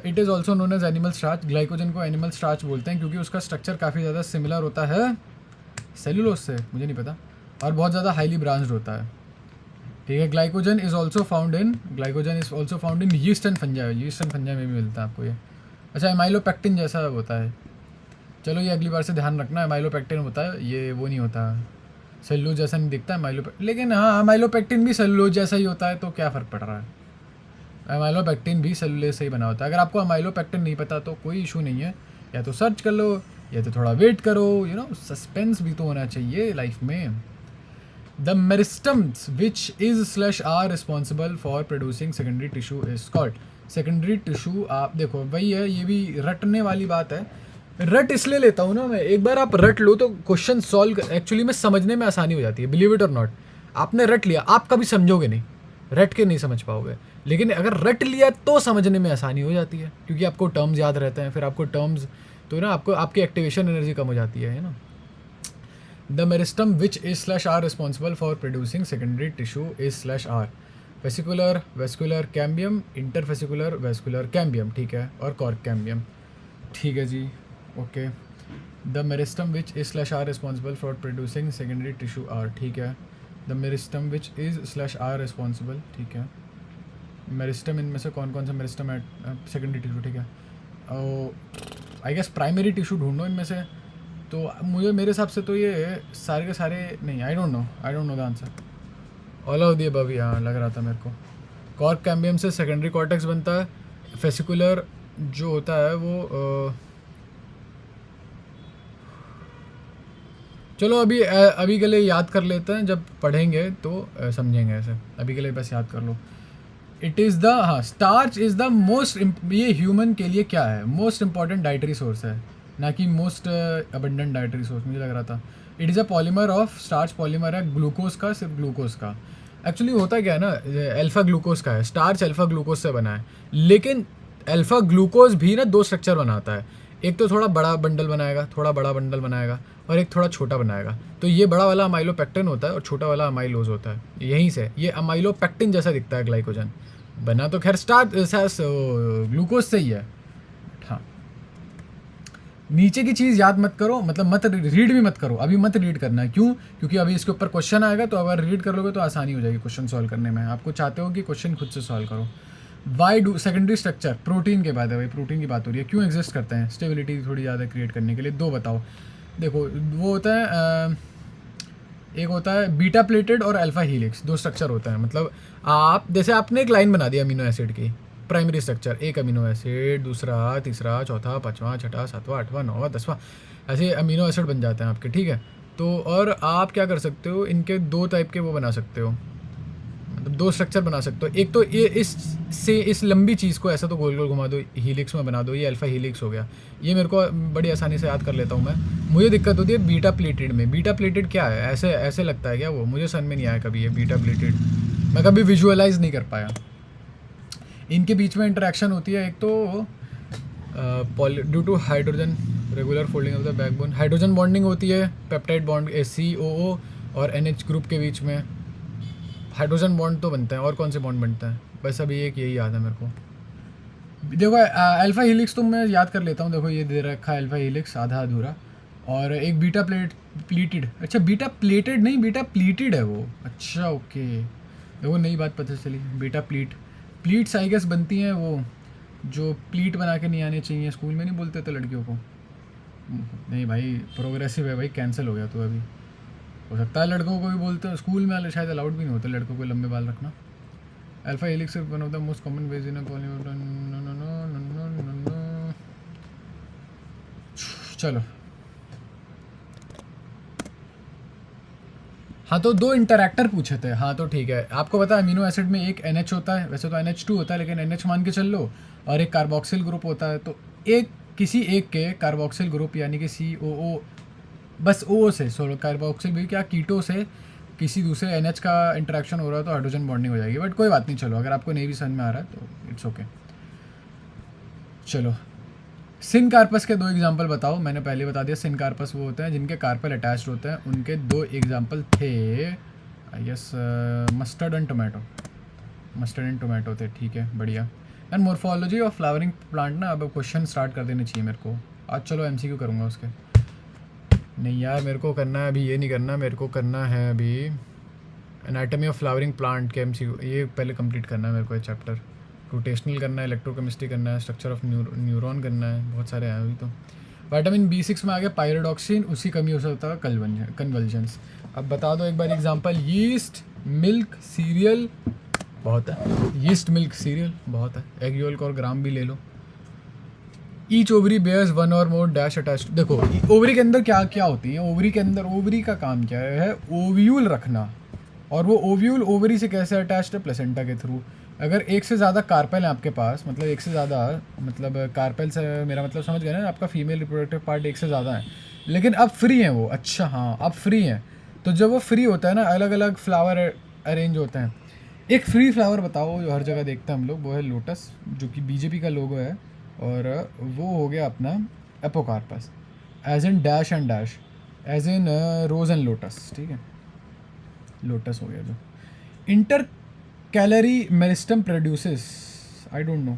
it is also known as animal starch. Glycogen को एनिमल स्टार्च बोलते हैं क्योंकि उसका स्ट्रक्चर काफ़ी ज़्यादा सिमिलर होता है सेलुलोज से, मुझे नहीं पता, और बहुत ज़्यादा हाईली ब्रांच्ड होता है, ठीक है। Glycogen is also found in yeast and fungi में भी मिलता है आपको ये। अच्छा, एमाइलोपेक्टिन जैसा होता है, चलो ये अगली बार से ध्यान रखना, एमाइलोपेक्टिन होता है, ये वो नहीं होता, सेलुलोज जैसा नहीं दिखता लेकिन हाँ एमाइलोपेक्टिन भी सेलुलोज जैसा ही होता है, तो क्या फ़र्क पड़ रहा है, एमाइलोपेक्टिन भी सेलुलोज से ही बना होता है। अगर आपको एमाइलोपेक्टिन नहीं पता तो कोई इशू नहीं है, या तो सर्च कर लो या तो थोड़ा वेट करो, यू नो, सस्पेंस भी तो होना चाहिए लाइफ में। The meristems which is slash are responsible for producing secondary tissue is called. Secondary tissue, आप देखो वही है, ये भी रटने वाली बात है। रट इसलिए लेता हूँ ना मैं, एक बार आप रट लो तो क्वेश्चन सॉल्व एक्चुअली में समझने में आसानी हो जाती है, बिलीव इट और नॉट। आपने रट लिया, आप कभी समझोगे नहीं, रट के नहीं समझ पाओगे, लेकिन अगर रट लिया तो समझने में आसानी हो जाती है, क्योंकि आपको टर्म्स याद रहते हैं, फिर आपको टर्म्स तो ना आपको आपकी एक्टिवेशन एनर्जी कम हो जाती है ना। The meristem which is slash are responsible for producing secondary tissue is slash are vesicular vascular cambium, interfascicular vascular cambium, ठीक है, और कॉर्क कैम्बियम, ठीक है जी, okay. The meristem which is slash are responsible for producing secondary tissue are, ठीक है। The meristem which is slash are responsible, ठीक है। मेरिस्टम, इनमें से कौन कौन सा मेरिस्टम है? सेकेंडरी टिश्यू, ठीक है। आई गेस प्राइमरी टिश्यू ढूंढो इनमें से, तो मुझे मेरे हिसाब से तो ये सारे के सारे नहीं, आई don't know the answer. All of the above, यहाँ लग रहा था मेरे को। कॉर्क कैम्बियम से सेकेंडरी कॉर्टेक्स बनता है। फेसिकुलर जो होता है वो चलो अभी के लिए याद कर लेते हैं, जब पढ़ेंगे तो समझेंगे ऐसे, अभी के लिए बस याद कर लो। इट इज़ द, हाँ, स्टार्च इज़ द मोस्ट, ये ह्यूमन के लिए क्या है, मोस्ट इंपॉर्टेंट डाइटरी सोर्स है, ना कि मोस्ट अबंडेंट डाइटरी सोर्स, मुझे लग रहा था। It is a polymer of, starch polymer है ग्लूकोज का, सिर्फ ग्लूकोज का। एक्चुअली होता क्या है ना, अल्फा ग्लूकोज का है, स्टार्च अल्फा ग्लूकोज से बना है, लेकिन अल्फा ग्लूकोज भी ना दो स्ट्रक्चर बनाता है, एक तो थोड़ा बड़ा बंडल बनाएगा, थोड़ा बड़ा बंडल बनाएगा, और एक थोड़ा छोटा बनाएगा। तो ये बड़ा वाला अमाइलोपेक्टिन होता है और छोटा वाला अमाइलोज होता है, यहीं से ये अमाइलोपेक्टिन जैसा दिखता है ग्लाइकोजन, बना तो खैर स्टार्च ग्लूकोज से ही है। हाँ, नीचे की चीज़ याद मत करो, मतलब मत रीड भी मत करो, अभी मत रीड करना है। क्यों? क्योंकि अभी इसके ऊपर क्वेश्चन आएगा, तो अगर रीड कर लोगे तो आसानी हो जाएगी क्वेश्चन सॉल्व करने में। आपको चाहते हो कि क्वेश्चन खुद से सॉल्व करो। Why do secondary structure, protein के बाद है भाई, प्रोटीन की बात हो रही है, क्यों एग्जिस्ट करते हैं? स्टेबिलिटी थोड़ी ज़्यादा क्रिएट करने के लिए। दो बताओ, देखो वो होता है एक होता है बीटा प्लेटेड और अल्फा हीलिक्स, दो स्ट्रक्चर होता है। मतलब आप जैसे आपने एक लाइन बना दी अमीनो एसिड की, प्राइमरी स्ट्रक्चर, एक अमीनो एसिड, दूसरा, तीसरा, चौथा, पाँचवा, छठा, सातवां, आठवां, नौवां, दसवां, ऐसे अमीनो एसिड बन जाते हैं आपके, ठीक है। तो और आप क्या कर सकते हो, इनके दो टाइप के वो बना सकते हो, मतलब दो स्ट्रक्चर बना सकते हो। एक तो ये इस लंबी चीज़ को ऐसा तो गोल गोल घुमा दो, हीलिक्स में बना दो, ये अल्फा हीलिक्स हो गया। ये मेरे को बड़ी आसानी से याद कर लेता हूँ मैं। मुझे दिक्कत होती है बीटा प्लेटेड में। बीटा प्लेटेड क्या है, ऐसे ऐसे लगता है क्या वो? मुझे समझ में नहीं आया कभी ये बीटा प्लेटेड, मैं कभी विजुअलाइज नहीं कर पाया। इनके बीच में इंटरेक्शन होती है, एक तो due to hydrogen regular folding of the backbone, hydrogen bonding होती है, पेप्टाइड बॉन्ड COO और NH ग्रुप के बीच में हाइड्रोजन बॉन्ड तो बनता है। और कौन से बॉन्ड बनता है? बस अभी एक यही याद है मेरे को। देखो अल्फा हीलिक्स तो मैं याद कर लेता हूँ, देखो ये दे रखा है अल्फा हीलिक्स आधा अधूरा, और एक बीटा प्लीटेड, अच्छा बीटा प्लेटेड नहीं, बीटा प्लीटेड है वो, अच्छा ओके, देखो नई बात पता चली। बीटा प्लीट्स आई गेस बनती हैं वो जो प्लीट बना के नहीं आने चाहिए, स्कूल में नहीं बोलते थे लड़कियों को। नहीं भाई प्रोग्रेसिव है भाई, कैंसिल हो गया तो अभी। हो सकता है लड़कों को भी बोलते हैं, स्कूल में शायद अलाउड भी नहीं होता लड़कों को लंबे बाल रखना। Alpha helix one of the most common ways in चलो हाँ, तो दो इंटरैक्टर पूछे थे। हाँ तो ठीक है, आपको पता है अमीनो एसिड में एक NH होता है, वैसे तो NH2 होता है लेकिन NH मान के चल लो, और एक कार्बोक्सिल ग्रुप होता है। तो एक किसी एक के कार्बोक्सिल ग्रुप यानी कि COO, बस O से, सोलो कार्बोक्सिल भी क्या, कीटो से किसी दूसरे NH का इंटरेक्शन हो रहा है तो हाइड्रोजन बॉन्डिंग हो जाएगी। बट कोई बात नहीं, चलो अगर आपको नहीं भी समझ में आ रहा है तो इट्स ओके। चलो सिन कार्पस के दो एग्जांपल बताओ। मैंने पहले बता दिया, सिन कार्पस वो होते हैं जिनके कार्पल अटैच्ड होते हैं, उनके दो एग्जांपल थे I guess mustard and tomato थे, ठीक है बढ़िया। And morphology of flowering plant ना, अब क्वेश्चन स्टार्ट कर देने चाहिए मेरे को आज। चलो MCQ करूँगा उसके, नहीं यार मेरे को करना है अभी, ये नहीं करना, मेरे को करना है अभी एनाटॉमी ऑफ फ्लावरिंग प्लांट के MCQ, ये पहले कंप्लीट करना है मेरे को ये चैप्टर। रोटेशनल करना है, इलेक्ट्रोकेमिस्ट्री करना है, स्ट्रक्चर ऑफ न्यूरॉन करना है, बहुत सारे हैं अभी तो। विटामिन B6 में आ गया पायरोडॉक्सिन, उसकी कमी हो सकता है कन्वल्जन्स। अब बता दो एक बार एग्जांपल। यीस्ट मिल्क सीरियल बहुत है, यीस्ट मिल्क सीरियल बहुत है, एग योल्क और ग्राम भी ले लो। ईच ओवरी बेयर्स वन और मोर डैश अटैच। देखो ओवरी के अंदर क्या क्या होती है, ओवरी के अंदर ओवरी का काम क्या है, ओव्यूल रखना। और वो ओव्यूल ओवरी से कैसे अटैच्ड है, प्लेसेंटा के थ्रू। अगर एक से ज़्यादा कार्पेल है आपके पास, मतलब एक से ज़्यादा, मतलब कार्पेल से मेरा मतलब समझ गए ना, आपका फीमेल रिप्रोडक्टिव पार्ट एक से ज़्यादा है, लेकिन अब फ्री हैं वो। अच्छा हाँ, अब फ्री हैं। तो जब वो फ्री होता है ना, अलग अलग फ्लावर अरेंज होते हैं। एक फ्री फ्लावर बताओ जो हर जगह देखते हैं हम लोग, वो है लोटस, जो कि बीजेपी का लोगो है। और वो हो गया अपना apocarpous, as in dash and dash, as in rose and lotus, ठीक है। लोटस हो गया जो। Intercalary meristem produces, I don't know.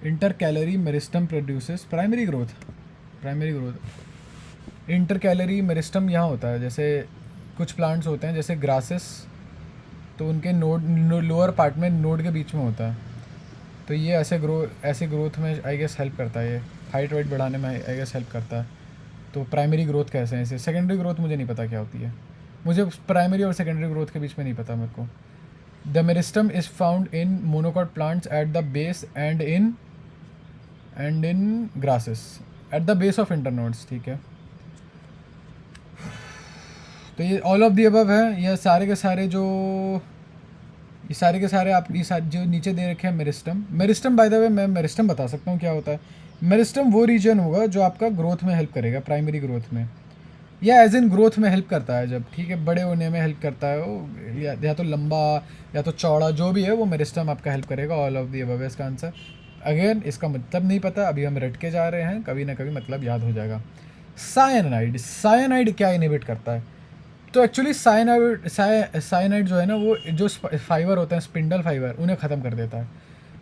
Intercalary meristem produces primary growth, primary growth. Intercalary meristem यहाँ होता है, जैसे कुछ प्लांट्स होते हैं जैसे ग्रासेस, तो उनके नोड लोअर पार्ट में नोड के बीच में होता है। तो ये ऐसे ग्रोथ में आई गेस हेल्प करता है, ये हाइट वाइट बढ़ाने में आई गेस हेल्प करता है। तो प्राइमरी ग्रोथ कैसे है इसे, सेकेंडरी ग्रोथ मुझे नहीं पता क्या होती है, मुझे प्राइमरी और सेकेंडरी ग्रोथ के बीच में नहीं पता मेरे को। The meristem is found in monocot plants at the base and in grasses at the base of internodes, ठीक है। तो ये ऑल ऑफ दी अबव है, ये सारे के सारे जो, ये सारे के सारे आप ये जो नीचे दे रखे हैं meristem. Meristem by the way मैं मेरिस्टम बता सकता हूँ क्या होता है। मेरिस्टम वो रीजन होगा जो आपका ग्रोथ में हेल्प करेगा, प्राइमरी ग्रोथ में, या एज इन ग्रोथ में हेल्प करता है जब, ठीक है, बड़े होने में हेल्प करता है वो, या तो लंबा या तो चौड़ा, जो भी है वो मेरिस्टम आपका हेल्प करेगा। ऑल ऑफ दी अबव है इसका आंसर। अगेन इसका मतलब नहीं पता, अभी हम रट के जा रहे हैं, कभी ना कभी मतलब याद हो जाएगा। साइनाइड, साइनाइड क्या इनहिबिट करता है? तो एक्चुअली साइनाइड जो है ना, वो जो फाइबर होते हैं स्पिंडल फाइबर, उन्हें ख़त्म कर देता है।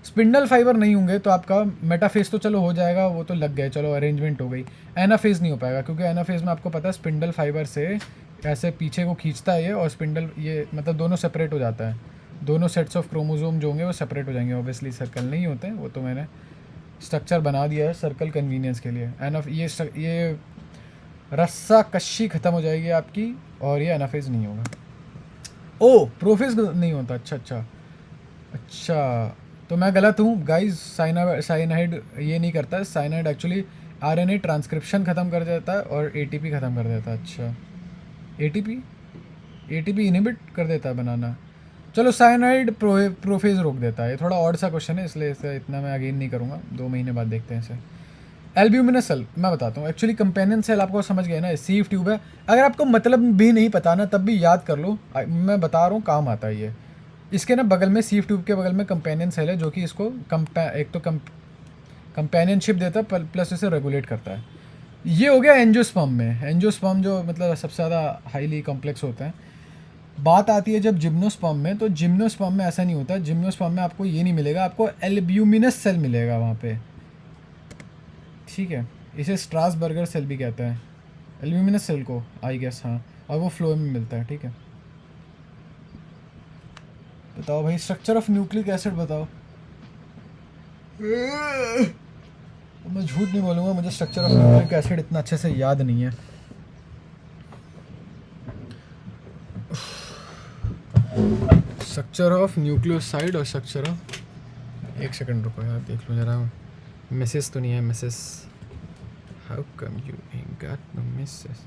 स्पिंडल फाइबर नहीं होंगे तो आपका मेटाफेज तो चलो हो जाएगा, वो तो लग गए, चलो अरेंजमेंट हो गई। एनाफेज नहीं हो पाएगा, क्योंकि एनाफेज में आपको पता है स्पिंडल फाइबर से ऐसे पीछे को खींचता है ये, और स्पिंडल ये मतलब दोनों सेपरेट हो जाता है, दोनों सेट्स ऑफ क्रोमोसोम जो होंगे वो सेपरेट हो जाएंगे। ऑब्वियसली सर्कल नहीं होते हैं, वो तो मैंने स्ट्रक्चर बना दिया है सर्कल कन्वीनियंस के लिए। ये रस्सा कशी ख़त्म हो जाएगी आपकी, और ये एनाफेज नहीं होगा। ओ प्रोफेज नहीं होता, अच्छा अच्छा अच्छा, तो मैं गलत हूँ गाइस। साइनाइड ये नहीं करता है, साइनाइड एक्चुअली आरएनए ट्रांसक्रिप्शन ख़त्म कर देता है और एटीपी ख़त्म कर देता है। अच्छा, एटीपी इनहिबिट कर देता है बनाना। चलो साइनाइड प्रोफेज रोक देता है। ये थोड़ा ऑड सा क्वेश्चन है, इसलिए इसे इतना मैं अगेन नहीं करूँगा, 2 महीने बाद देखते हैं इसे। एल्ब्यूमिनस सेल मैं बताता हूँ, एक्चुअली कंपेनियन सेल आपको समझ गए ना, सीव ट्यूब है। अगर आपको मतलब भी नहीं पता ना, तब भी याद कर लो, मैं बता रहा हूँ काम आता है ये। इसके ना बगल में, सीव ट्यूब के बगल में कंपेनियन सेल है, जो कि इसको एक तो कंपेनियनशिप देता है, प्लस इसे रेगुलेट करता है। ये हो गया एंजियोस्पर्म में। एंजियोस्पर्म जो मतलब सबसे ज़्यादा हाईली कॉम्प्लेक्स होता है। बात आती है जब जिम्नोस्पर्म में, तो जिम्नोस्पर्म में ऐसा नहीं होता। जिम्नोस्पर्म में आपको ये नहीं मिलेगा, आपको एल्ब्यूमिनस सेल मिलेगा वहाँ पे, ठीक है। इसे स्ट्रासबर्गर सेल भी कहते हैं, एल्ब्यूमिनस सेल को, आई गेस, हाँ। और वो फ्लोएम में मिलता है, ठीक है। बताओ भाई, स्ट्रक्चर ऑफ न्यूक्लिक एसिड बताओ। मैं झूठ नहीं बोलूँगा, मुझे स्ट्रक्चर ऑफ न्यूक्लिक एसिड इतना अच्छे से याद नहीं है। स्ट्रक्चर ऑफ न्यूक्लियोसाइड और स्ट्रक्चर ऑफ, एक सेकंड रुको यार, देख लो जरा, मैसेज तो नहीं है, message. How come you ain't got no message?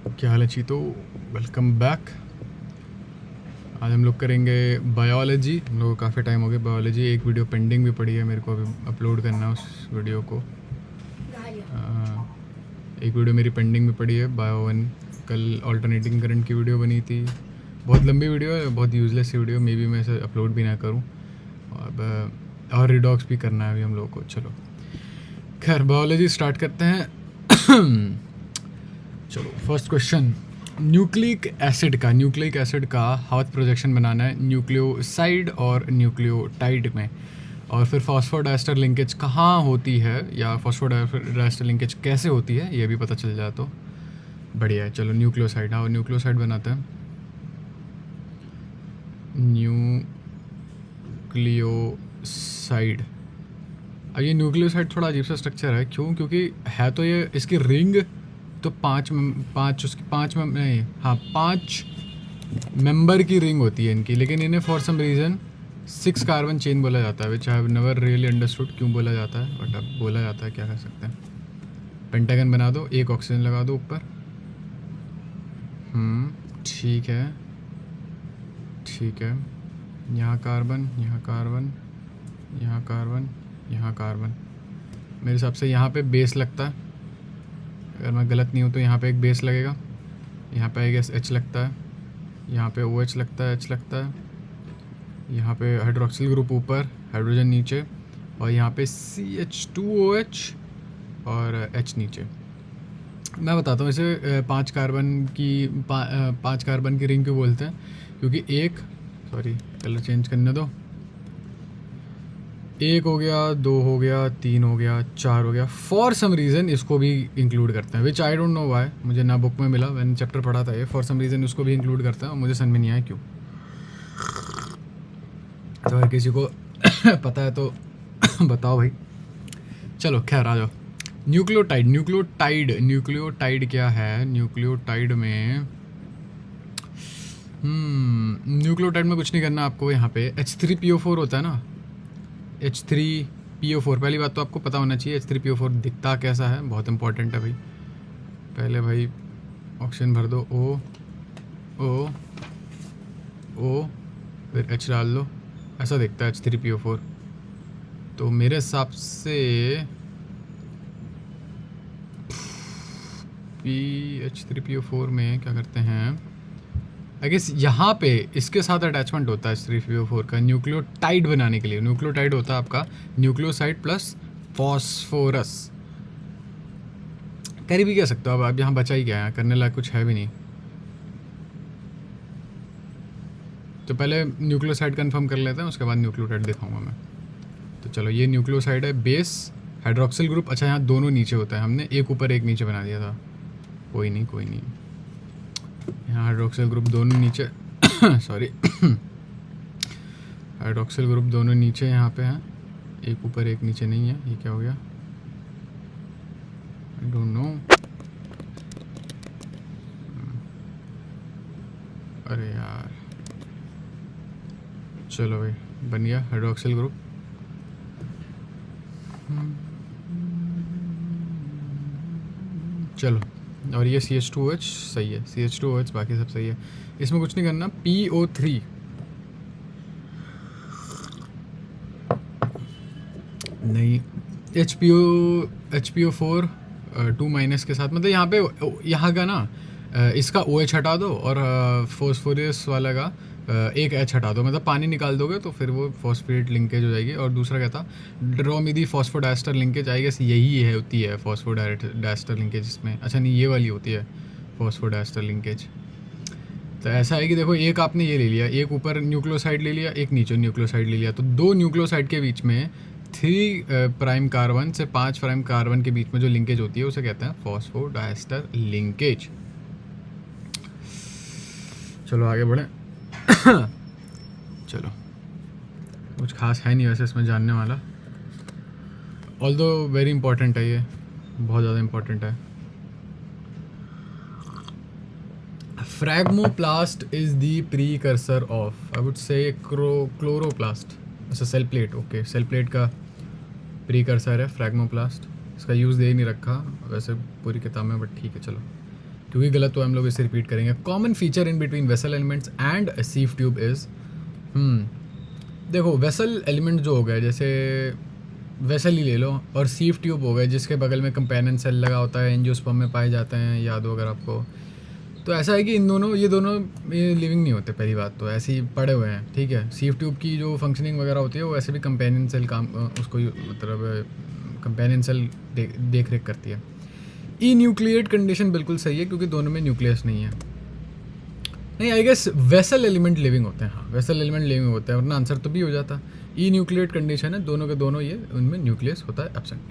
क्या हाल है चीतो, वेलकम बैक। आज हम लोग करेंगे बायोलॉजी। हम लोग को काफ़ी टाइम हो गया बायोलॉजी, एक वीडियो पेंडिंग भी पड़ी है, मेरे को अभी अपलोड करना है उस वीडियो को। एक वीडियो मेरी पेंडिंग भी पड़ी है, बायो 1। कल ऑल्टरनेटिंग करंट की वीडियो बनी थी, बहुत लंबी वीडियो है, बहुत यूजलेस वीडियो, मे बी मैं इसे अपलोड भी ना करूँ। और रिडॉक्स भी करना है अभी हम लोगों को। चलो खैर, बायोलॉजी स्टार्ट करते हैं। चलो फर्स्ट क्वेश्चन, न्यूक्लिक एसिड का हाउस प्रोजेक्शन बनाना है न्यूक्लियोसाइड और न्यूक्लियोटाइड में। और फिर फॉस्फोडाइस्टर लिंकेज कहाँ होती है, या फॉस्फोडाइस्टर लिंकेज कैसे होती है, ये भी पता चल जाए तो बढ़िया है। चलो न्यूक्लियोसाइड, हाँ न्यूक्लियोसाइड बनाते हैं। न्यूक्लियोसाइड, अब ये न्यूक्लियोसाइड थोड़ा अजीब सा स्ट्रक्चर है, क्यों? क्योंकि है तो ये, इसकी रिंग तो 5 मेंबर की रिंग होती है इनकी, लेकिन इन्हें for some reason 6 carbon chain बोला जाता है, which I have never really understood क्यों बोला जाता है, बट अब बोला जाता है, क्या कर सकते हैं। पेंटागन बना दो, एक ऑक्सीजन लगा दो ऊपर। ठीक है ठीक है, यहाँ कार्बन, यहाँ कार्बन, यहाँ कार्बन, यहाँ कार्बन। मेरे हिसाब से यहाँ पे बेस लगता है, अगर मैं गलत नहीं हूँ तो यहाँ पे एक बेस लगेगा। यहाँ पे आई गेस H लगता है, यहाँ पे OH लगता है, H लगता है, यहाँ पे हाइड्रोक्सिल ग्रुप ऊपर, हाइड्रोजन नीचे, और यहाँ पे CH2OH और H नीचे। मैं बताता हूँ इसे 5 कार्बन की रिंग क्यों बोलते हैं, क्योंकि एक, सॉरी कलर चेंज करने दो, 1 हो गया, 2 हो गया, 3 हो गया, 4 हो गया, फॉर सम रीज़न इसको भी इंक्लूड करते हैं, विच आई डोंट नो व्हाई, मुझे ना बुक में मिला, मैंने चैप्टर पढ़ा था ये, फॉर सम रीज़न उसको भी इंक्लूड करते हैं और मुझे समझ में नहीं आया क्यों। तो अगर किसी को पता है तो बताओ भाई। चलो खैर आ जाओ। न्यूक्लियोटाइड क्या है? न्यूक्लियोटाइड में कुछ नहीं करना आपको। यहाँ पे H3PO4 होता है ना, H3PO4। पहली बात तो आपको पता होना चाहिए H3PO4 दिखता कैसा है, बहुत इंपॉर्टेंट है भाई। पहले भाई ऑक्सीजन भर दो, O फिर H डाल दो, ऐसा दिखता है H3PO4। तो मेरे हिसाब से H3PO4 में क्या करते हैं, आई गेस यहाँ पे इसके साथ अटैचमेंट होता है H3PO4 का न्यूक्लियोटाइड बनाने के लिए। न्यूक्लियोटाइड होता है आपका न्यूक्लियोसाइड प्लस फॉस्फोरस। कर भी कह सकते हो अब यहाँ बचा ही क्या है, करने लायक कुछ है भी नहीं। तो पहले न्यूक्लियोसाइड कंफर्म कर लेते हैं, उसके बाद न्यूक्लियोटाइड दिखाऊंगा मैं। तो चलो ये न्यूक्लियोसाइड है, बेस हाइड्रोक्सिल ग्रुप। अच्छा यहाँ दोनों नीचे होता है, हमने एक ऊपर एक नीचे बना दिया था, कोई नहीं। यहाँ हाइड्रोक्सिल ग्रुप दोनों नीचे सॉरी हाइड्रोक्सिल ग्रुप दोनों नीचे यहाँ पे हैं, एक ऊपर एक नीचे नहीं है। ये क्या हो गया, आई डोंट नो। अरे यार चलो भाई बन गया हाइड्रोक्सिल ग्रुप। चलो, और ये CH2OH सही है, CH2OH बाकी सब सही है, इसमें कुछ नहीं करना। PO3 नहीं, HPO4 2 माइनस के साथ, मतलब यहाँ पे यहाँ का ना इसका OH हटा दो और फॉस्फोरस वाला का एक H हटा दो, मतलब पानी निकाल दोगे तो फिर वो फॉस्फेट लिंकेज हो जाएगी। और दूसरा क्या था, ड्रोमिदी फॉस्फोडाइस्टर लिंकेज, आई गेस यही है होती है फॉस्फोडाइस्टर लिंकेज इसमें। अच्छा नहीं, ये वाली होती है फॉस्फोडाइस्टर लिंकेज। तो ऐसा है कि देखो, एक आपने ये ले लिया, एक ऊपर न्यूक्लियोसाइड ले लिया, एक नीचे न्यूक्लियोसाइड ले लिया, तो 2 न्यूक्लियोसाइड के बीच में 3 प्राइम कार्बन से 5 प्राइम कार्बन के बीच में जो लिंकेज होती है उसे कहते हैं फॉस्फोडाइस्टर लिंकेज। चलो आगे बढ़े। चलो, कुछ खास है नहीं वैसे इसमें जानने वाला, ऑल्दो वेरी इंपॉर्टेंट है, ये बहुत ज़्यादा इंपॉर्टेंट है। Phragmoplast is the precursor of, I would say chloroplast. अच्छा cell plate, okay, cell plate का प्रीकर्सर है फ्रैगमोप्लास्ट। इसका यूज़ दे ही नहीं रखा वैसे पूरी किताब में, बट ठीक है चलो, क्योंकि गलत तो हम लोग इसे रिपीट करेंगे। Common feature in between vessel elements and sieve tube is, देखो वेसल एलिमेंट जो हो गए, जैसे वेसल ही ले लो, और सीव ट्यूब हो गए जिसके बगल में कंपेनियन सेल लगा होता है, एंजियोस्पर्म में पाए जाते हैं, याद हो अगर आपको। तो ऐसा है कि ये दोनों लिविंग नहीं होते, पहली बात तो ऐसे ही पड़े हुए हैं, ठीक है। सीव ट्यूब की जो फंक्शनिंग वगैरह होती है वो ऐसे भी कंपेनियन सेल काम उसको मतलब कंपेनियन सेल देख रेख करती है। ई न्यूक्लिएट कंडीशन बिल्कुल सही है, क्योंकि दोनों में न्यूक्लियस नहीं है। नहीं, I guess vessel element living होते हैं, हाँ वेसल एलिमेंट लिविंग होते हैं, वरना आंसर तो भी हो जाता। ई न्यूक्लिएट कंडीशन है, दोनों के दोनों ये, उनमें न्यूक्लियस होता है एब्सेंट।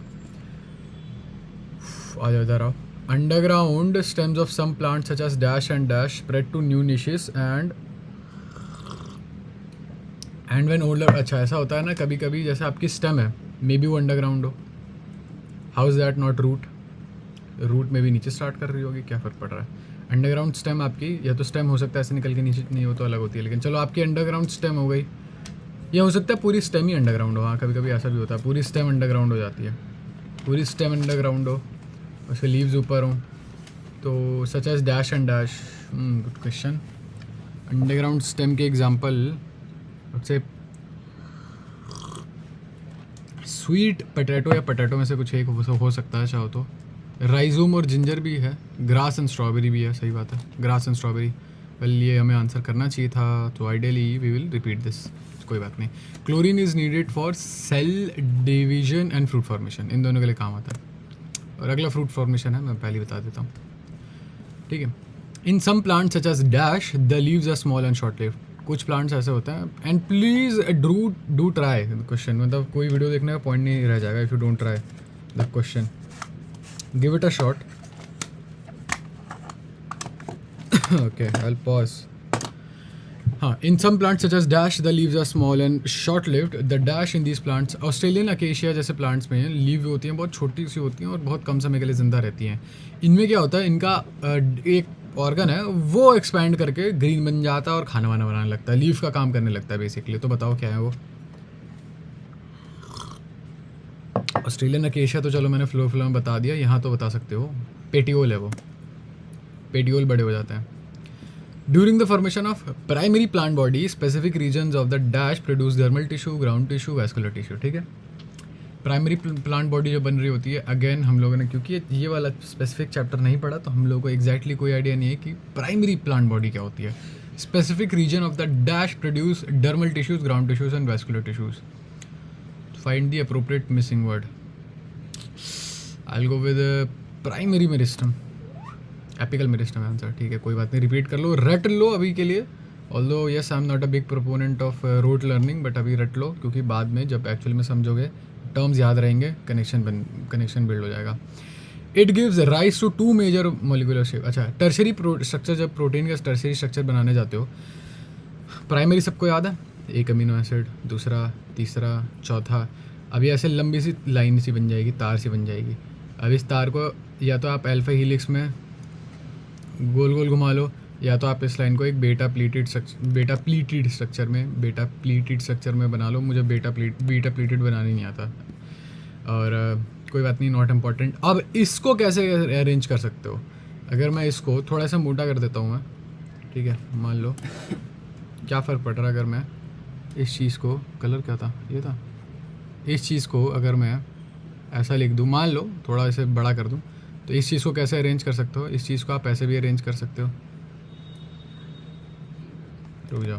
आ जाओ इधर आओ। Underground stems of some plant such as dash and dash spread to new niches and when older. अच्छा ऐसा होता है ना कभी कभी, जैसे आपकी स्टेम है, मे बी वो अंडरग्राउंड हो, how is that not root? Root में भी नीचे स्टार्ट कर रही होगी, क्या फ़र्क पड़ रहा है। अंडरग्राउंड स्टेम आपकी, या तो स्टेम हो सकता है ऐसे निकल के नीचे, नहीं हो तो अलग होती है, लेकिन चलो आपकी अंडरग्राउंड स्टेम हो गई, ये हो सकता है पूरी स्टेम ही अंडरग्राउंड हो, हाँ कभी कभी ऐसा भी होता है, पूरी स्टेम अंडरग्राउंड हो जाती है, पूरी स्टेम अंडरग्राउंड हो, उसके लीव्स ऊपर हों, तो such as dash and dash. Good question. Underground stem के एग्जांपल से स्वीट पोटैटो या पोटैटो में से कुछ एक हो सकता है चाहो तो। राइजोम और जिंजर भी है, ग्रास एंड स्ट्रॉबेरी भी है, सही बात है, ग्रास एंड स्ट्रॉबेरी। वेल ये हमें आंसर करना चाहिए था, तो ideally we will repeat this, कोई बात नहीं। Chlorine is needed for cell division and fruit formation, इन दोनों के लिए काम आता है। और अगला फ्रूट फॉर्मेशन है, मैं पहले बता देता हूँ, ठीक है। In some plants such as dash the leaves are small and short lived, कुछ प्लांट्स ऐसे होते हैं। And please do try question, मतलब कोई वीडियो देखने का पॉइंट नहीं रह जाएगा if you don't try the question, give it a shot. okay, I'll pause. हाँ, in some plants such as dash the leaves are small and short lived. The dash in these plants, Australian acacia जैसे plants में leave होती हैं बहुत छोटी सी होती हैं और बहुत कम समय के लिए ज़िंदा रहती हैं। इनमें क्या होता है, इनका एक ऑर्गन है वो एक्सपैंड करके ग्रीन बन जाता है और खाना वाना बनाने लगता है, लीव का काम करने लगता है बेसिकली। तो बताओ क्या है वो। ऑस्ट्रेलियन अकेशिया तो चलो मैंने फ्लो में बता दिया, यहाँ तो बता सकते हो, पेटियोल है वो, पेटियोल बड़े हो जाते हैं। During the formation of primary plant body, specific regions of the dash produce dermal tissue, ground tissue, vascular tissue, ठीक है। प्राइमरी प्लांट बॉडी जो बन रही होती है, अगेन हम लोगों ने क्योंकि ये वाला स्पेसिफिक चैप्टर नहीं पढ़ा तो हम लोगों को एग्जैक्टली कोई आइडिया नहीं है कि प्राइमरी प्लांट बॉडी क्या होती है। Specific region of the dash produce dermal tissues, ground tissues and vascular tissues. Find the appropriate missing word. I will go with primary meristem, apical meristem answer, ठीक है, कोई बात नहीं, रिपीट कर लो, रट लो अभी के लिए। Although yes I am not a big proponent of rote learning, but अभी रट लो क्योंकि बाद में जब एक्चुअली में समझोगे टर्म्स याद रहेंगे, कनेक्शन बिल्ड हो जाएगा। It gives rise to two major molecular shape. अच्छा, टर्शरी स्ट्रक्चर, जब प्रोटीन का टर्शरी स्ट्रक्चर बनाने जाते हो, प्राइमरी सबको याद है, एक अमीनो एसिड, दूसरा, तीसरा, चौथा, अभी ऐसे लंबी सी लाइन सी बन जाएगी, तार सी बन जाएगी। अब इस तार को या तो आप अल्फा हीलिक्स में गोल गोल घुमा लो, या तो आप इस लाइन को एक बेटा प्लीटेड स्ट्रक्चर में बना लो। मुझे बेटा प्लीटेड बनाने नहीं आता, और कोई बात नहीं, नॉट इम्पॉर्टेंट। अब इसको कैसे अरेंज कर सकते हो, अगर मैं इसको थोड़ा सा मोटा कर देता हूँ मैं, ठीक है, मान लो, क्या फ़र्क पड़ रहा है अगर मैं इस चीज़ को, कलर क्या था, ये था, इस चीज़ को अगर मैं ऐसा लिख दूँ, मान लो थोड़ा इसे बड़ा कर दूँ, तो इस चीज़ को कैसे अरेंज कर सकते हो, इस चीज़ को आप ऐसे भी अरेंज कर सकते हो। रुक जाओ,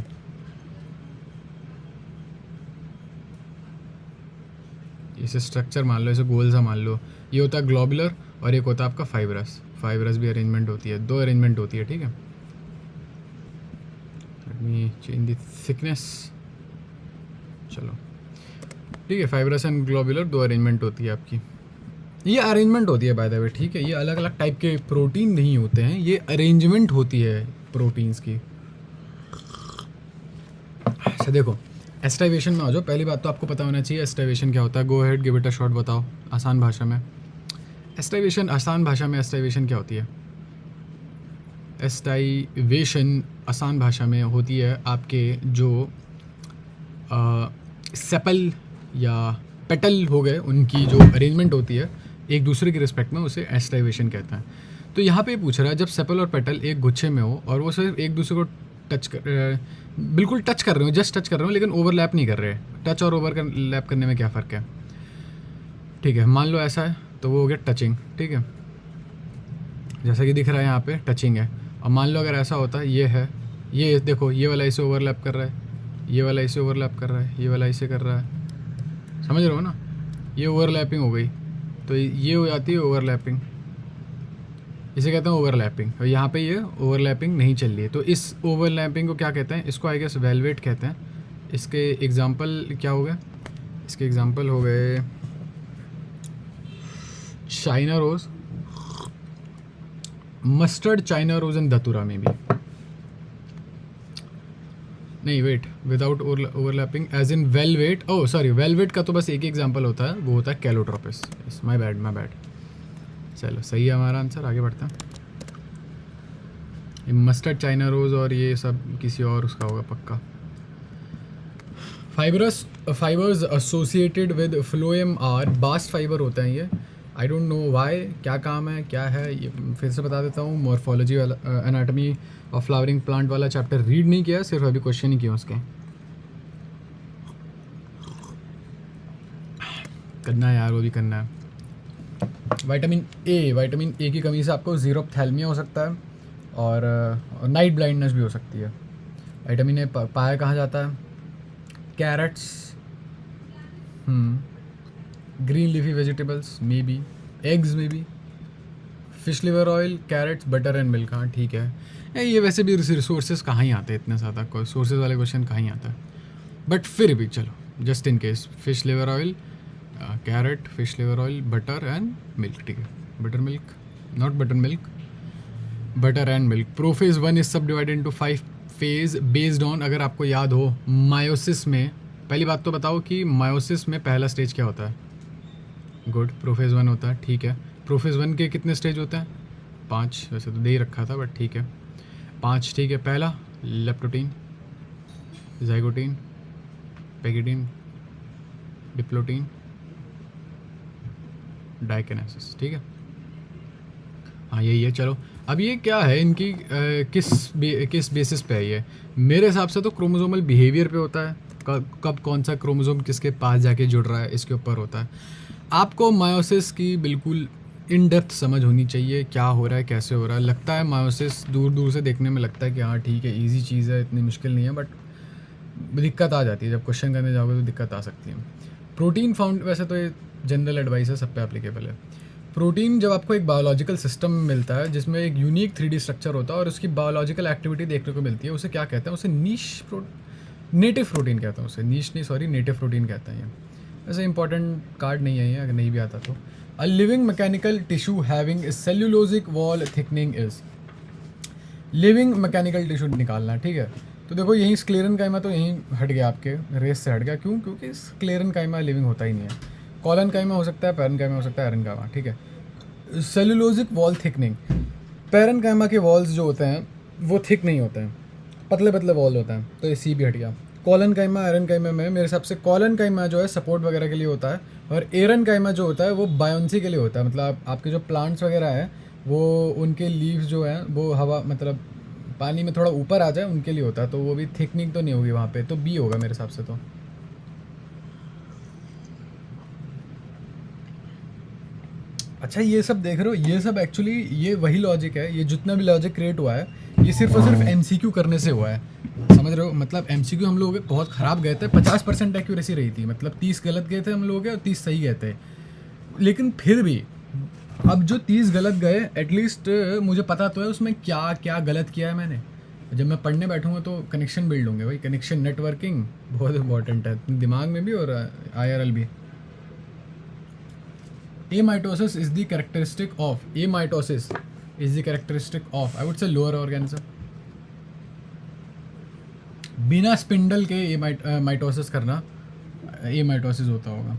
इसे स्ट्रक्चर मान लो, इसे गोल सा मान लो, ये होता है ग्लोबुलर और एक होता है आपका फाइब्रस भी अरेंजमेंट होती है, दो अरेंजमेंट होती है, ठीक है। Let me change the thickness, चलो ठीक है, फाइब्रस एंड ग्लोबुलर दो अरेंजमेंट होती है आपकी, ये अरेंजमेंट होती है बाय द वे, ठीक है। ये अलग अलग टाइप के प्रोटीन नहीं होते हैं, ये अरेंजमेंट होती है प्रोटीन्स की। अच्छा देखो, एस्टाइवेशन में आ जाओ। पहली बात तो आपको पता होना चाहिए एस्टाइवेशन क्या होता है। Go ahead, give it a shot, बताओ आसान भाषा में। एस्टाइवेशन, आसान भाषा में एस्टाइवेशन क्या होती है? एस्टाइवेशन आसान भाषा में होती है आपके जो सेपल या पेटल हो गए, उनकी जो अरेंजमेंट होती है एक दूसरे के रिस्पेक्ट में, उसे एस्टाइवेशन कहते हैं। तो यहाँ पे पूछ रहा है, जब सेपल और पेटल एक गुच्छे में हो और वो सिर्फ एक दूसरे को बिल्कुल टच कर रहे हो, जस्ट टच कर रहे हो, लेकिन ओवरलैप नहीं कर रहे। टच और ओवरलैप करने में क्या फ़र्क है? ठीक है, मान लो ऐसा है तो वो हो गया टचिंग, ठीक है, जैसा कि दिख रहा है यहाँ पे टचिंग है। और मान लो अगर ऐसा होता है, ये है, ये देखो, ये वाला इसे ओवरलैप कर रहा है, ये वाला इसे ओवरलैप कर रहा है, ये वाला इसे कर रहा है, समझ रहे हो ना? ये ओवरलैपिंग हो गई, तो ये हो जाती है ओवरलैपिंग, इसे कहते हैं ओवरलैपिंग। और यहाँ पे ये ओवरलैपिंग नहीं चल रही है, तो इस ओवरलैपिंग को क्या कहते हैं? इसको आई गेस वेलवेट कहते हैं। इसके एग्जांपल क्या हो गए? इसके एग्जांपल हो गए china rose, mustard china rose and dhatura में भी नहीं, wait, without overlapping as in velvet, oh sorry, velvet का तो बस एक ही एग्जांपल होता है, वो होता है कैलोट्रोपिस। My bad. चलो सही है हमारा आंसर, आगे बढ़ते हैं। ये मस्टर्ड चाइना रोज़ और ये सब किसी और उसका होगा पक्का। Fibres associated with phloem are bast fibre होते हैं ये. आई डोंट नो वाई, क्या काम है क्या है ये फिर से बता देता हूँ. मॉर्फोलॉजी वाला एनाटॉमी ऑफ फ्लावरिंग प्लांट वाला चैप्टर रीड नहीं किया, सिर्फ अभी क्वेश्चन ही किया उसके. करना है यार, वो भी करना है. विटामिन ए की कमी से आपको ज़ीरोप्थैल्मिया हो सकता है और नाइट ब्लाइंडनेस भी हो सकती है. विटामिन ए पाया कहाँ जाता है? Carrots, green leafy vegetables, maybe eggs, maybe fish liver oil, carrots, butter and milk. हाँ ठीक है. ये वैसे भी रिसोर्सेज कहाँ ही आते हैं इतने ज़्यादा, कोई सोर्सेज वाले क्वेश्चन कहाँ ही आता है. बट फिर भी चलो just in case, fish liver oil, carrot, fish liver oil, butter and milk. ठीक है, butter milk, not butter milk, butter and milk. Prophase 1 is subdivided into 5 phase based on, अगर आपको याद हो मायोसिस में, पहली बात तो बताओ कि मायोसिस में पहला स्टेज क्या होता है? गुड, प्रोफेज 1 होता है. ठीक है, प्रोफेज 1 के कितने स्टेज होते हैं? 5, वैसे तो दे ही रखा था बट ठीक है 5. ठीक है, पहला लेप्टोटीन, जाइगोटीन, पेगिडीन, डिप्लोटीन, डाइकेनेसिस. ठीक है, हाँ यही है. चलो अब ये क्या है इनकी किस बेसिस पे है ये? मेरे हिसाब से तो क्रोमोसोमल बिहेवियर पे होता है. कब कौन सा क्रोमोसोम किसके पास जाके जुड़ रहा है इसके ऊपर होता है. आपको मायोसिस की बिल्कुल इन डेप्थ समझ होनी चाहिए, क्या हो रहा है कैसे हो रहा है. लगता है मायोसिस दूर दूर से देखने में लगता है कि हाँ ठीक है ईजी चीज़ है, इतनी मुश्किल नहीं है, बट दिक्कत आ जाती है जब क्वेश्चन करने जाओगे तो दिक्कत आ सकती है. प्रोटीन फाउंड, वैसे तो ये जनरल एडवाइस है, सब पे एप्लीकेबल है. प्रोटीन जब आपको एक बायोलॉजिकल सिस्टम में मिलता है जिसमें एक यूनिक 3D स्ट्रक्चर होता है और उसकी बायोलॉजिकल एक्टिविटी देखने को मिलती है, उसे क्या कहते हैं? उसे नेटिव प्रोटीन कहते हैं. उसे नीश नहीं, सॉरी, नेटिव प्रोटीन कहते हैं. ये वैसे इंपॉर्टेंट कार्ड नहीं है ये, अगर नहीं भी आता तो. A living mechanical tissue having cellulosic wall thickening is. Living mechanical tissue निकालना, ठीक है. तो देखो यहीं स्क्लेरन काइमा तो यहीं हट गया, आपके रेस से हट गया. क्यों? क्योंकि स्क्लेरन काइमा लिविंग होता ही नहीं है. कॉलन काइमा हो सकता है, पैरन काइमा हो सकता है, एरन काइमा. ठीक है. सेल्यूलोजिक वॉल थिकनिंग, पैरन काइमा के वॉल्स जो होते हैं वो थिक नहीं होते हैं, पतले पतले वॉल होते हैं, तो ये सी भी हट गया. कॉलन काइमा, एरन काइमा में मेरे हिसाब से कॉलन काइमा जो है सपोर्ट वगैरह के लिए होता है और एरन काइमा जो होता है वो बायोन्सी के लिए होता है. मतलब आपके जो प्लांट्स वगैरह हैं वो उनके लीव्स जो हैं वो हवा, मतलब पानी में थोड़ा ऊपर आ जाए उनके लिए होता है, तो वो भी थिकनिंग तो नहीं होगी वहाँ पे, तो बी होगा मेरे हिसाब से. तो अच्छा ये सब देख रहे हो, ये सब एक्चुअली ये वही लॉजिक है, ये जितना भी लॉजिक क्रिएट हुआ है ये सिर्फ और सिर्फ एमसीक्यू करने से हुआ है. समझ रहे हो? मतलब एमसीक्यू हम लोग बहुत ख़राब गए थे, 50% एक्यूरेसी रही थी, मतलब 30 गलत गए थे हम लोग और 30 सही गए थे. लेकिन फिर भी अब जो 30 गलत गए, एटलीस्ट मुझे पता तो है उसमें क्या क्या गलत किया है मैंने. जब मैं पढ़ने बैठूंगा तो कनेक्शन बिल्ड होंगे भाई. कनेक्शन नेटवर्किंग बहुत इंपॉर्टेंट है दिमाग में भी और IRL भी. Amitosis is the characteristic of, amitosis is the characteristic of, I would say lower organism. बिना स्पिंडल के माइटोसिस करना एमाइटोसिस होता होगा.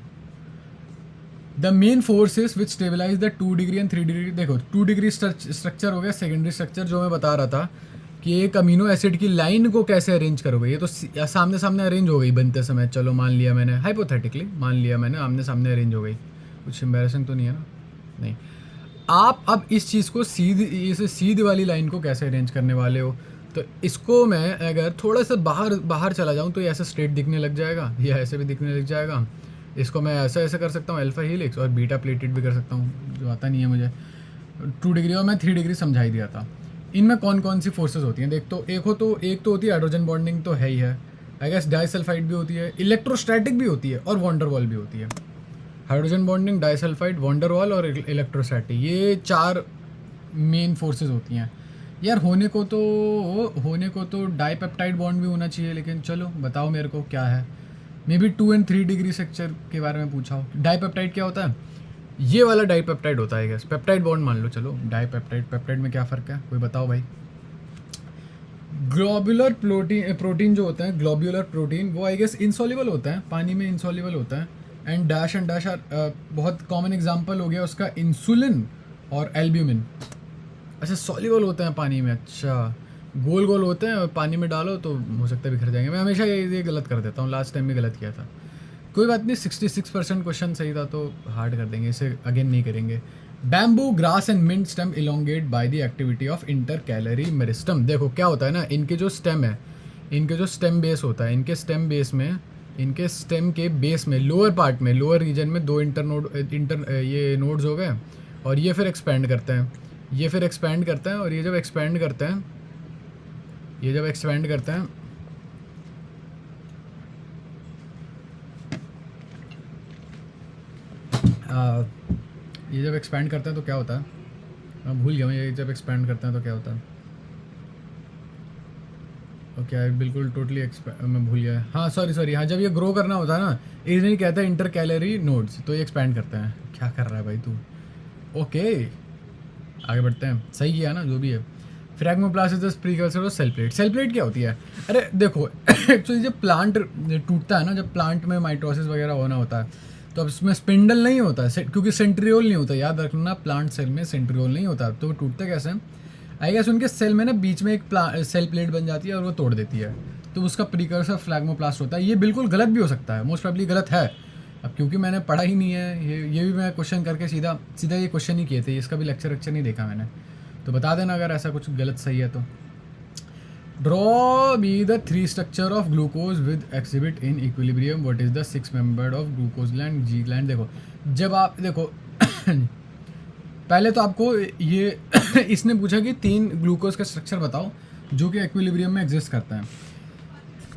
The main forces which stabilise the 2 degree and 3 degree. देखो 2 डिग्री स्ट्रक्चर हो गया, सेकेंडरी स्ट्रक्चर जो मैं बता रहा था कि एक अमीनो एसिड की लाइन को कैसे अरेंज करोगे. ये तो सामने सामने अरेंज हो गई बनते समय, चलो मान लिया मैंने, हाइपोथेटिकली मान लिया मैंने, आमने सामने अरेंज हो गई. कुछ एम्बैरेसिंग तो नहीं है ना? नहीं. आप अब इस चीज़ को सीधी वाली लाइन को कैसे अरेंज करने वाले हो? तो इसको मैं अगर थोड़ा सा बाहर चला जाऊँ तो ये ऐसा स्ट्रेट दिखने लग जाएगा, या ऐसे भी दिखने लग जाएगा. इसको मैं ऐसे कर सकता हूँ, अल्फा हीलिक्स, और बीटा प्लेटेड भी कर सकता हूँ, जो आता नहीं है मुझे. 2 डिग्री और मैं 3 डिग्री समझा ही दिया था. इनमें कौन कौन सी फोर्सेस होती हैं? देख, तो एक तो होती है हाइड्रोजन बॉन्डिंग, तो है ही है. आई गेस डाइसल्फाइड भी होती है, इलेक्ट्रोस्टैटिक भी होती है और वॉन्डरवॉल भी होती है. हाइड्रोजन बॉन्डिंग, डाइसल्फाइड, वॉन्डरवॉल और इलेक्ट्रोस्टैटिक, ये 4 मेन फोर्सेस होती हैं यार. होने को तो डाइपेप्टाइड बॉन्ड भी होना चाहिए, लेकिन चलो बताओ मेरे को क्या है. मे बी 2 और 3 डिग्री स्ट्रक्चर के बारे में पूछा हो. डाइपेप्टाइड क्या होता है? ये वाला डाइपेप्टाइड होता है. पेप्टाइड बॉन्ड मान लो, चलो डाइपेप्टाइड पेप्टाइड में क्या फ़र्क है, कोई बताओ भाई. ग्लोब्यूलर प्रोटीन जो होता है, ग्लोब्यूलर प्रोटीन, वो आई गेस इनसॉल्युबल होता है, पानी में इनसॉल्युबल होता है. एंड डैश आर बहुत कॉमन एग्जांपल हो गया उसका, इंसुलिन और एल्ब्यूमिन. अच्छा, सॉल्युबल होते हैं पानी में. अच्छा, गोल गोल होते हैं और पानी में डालो तो हो सकता है बिखर जाएंगे। मैं हमेशा ये गलत कर देता हूँ, लास्ट टाइम भी गलत किया था। कोई बात नहीं, 66% क्वेश्चन सही था तो हार्ड कर देंगे, इसे अगेन नहीं करेंगे। Bamboo grass and mint stem elongate by the activity of intercalary meristem. देखो क्या होता है ना, इनके जो स्टेम है, इनके जो स्टेम बेस होता है, इनके स्टेम बेस में, इनके स्टेम के बेस में लोअर पार्ट में, लोअर रीजन में दो ये नोड्स हो गए, और ये फिर एक्सपैंड करते हैं, ये फिर एक्सपैंड करते हैं, और ये जब एक्सपैंड करते हैं, ये जब एक्सपैंड करते हैं, ये जब एक्सपैंड करते हैं तो क्या होता है, मैं भूल गया हूँ, ये जब एक्सपैंड करते हैं तो क्या होता है, ओके बिल्कुल टोटली मैं भूल गया। हाँ सॉरी, हाँ जब ये ग्रो करना होता है ना, इसलिए कहता है इंटर कैलरी नोड्स, तो ये एक्सपैंड करते हैं। क्या कर रहा है भाई तू? ओके आगे बढ़ते हैं, सही किया ना जो भी है। Phragmoplast is the precursor of cell plate. Cell plate क्या होती है? अरे देखो एक्चुअली जब प्लांट टूटता है ना, जब प्लांट में माइटोसिस वगैरह होना होता है, तो अब इसमें स्पिंडल नहीं होता है, क्योंकि सेंट्रियोल नहीं होता, याद रखना प्लांट सेल में सेंट्रियोल नहीं होता। तो वो टूटते कैसे हैं? आई गेस उनके सेल में ना बीच में एक सेल प्लेट बन जाती है और वो तोड़ देती है, तो उसका प्रीकर्सर फ्लैग्मोप्लास्ट होता है। ये बिल्कुल गलत भी हो सकता है, मोस्ट प्रॉब्ली गलत है। अब क्योंकि मैंने पढ़ा ही नहीं है, ये भी मैं क्वेश्चन करके सीधा सीधा ये क्वेश्चन ही किए थे, इसका भी लेक्चर नहीं देखा मैंने, तो बता देना अगर ऐसा कुछ गलत सही है तो। Draw be the 3 structure of glucose with exhibit in equilibrium, what is the 6 membered of glucose gland G gland. देखो जब आप देखो पहले तो आपको ये इसने पूछा कि 3 ग्लूकोज का स्ट्रक्चर बताओ जो कि इक्विलिब्रियम में एग्जिस्ट करता है,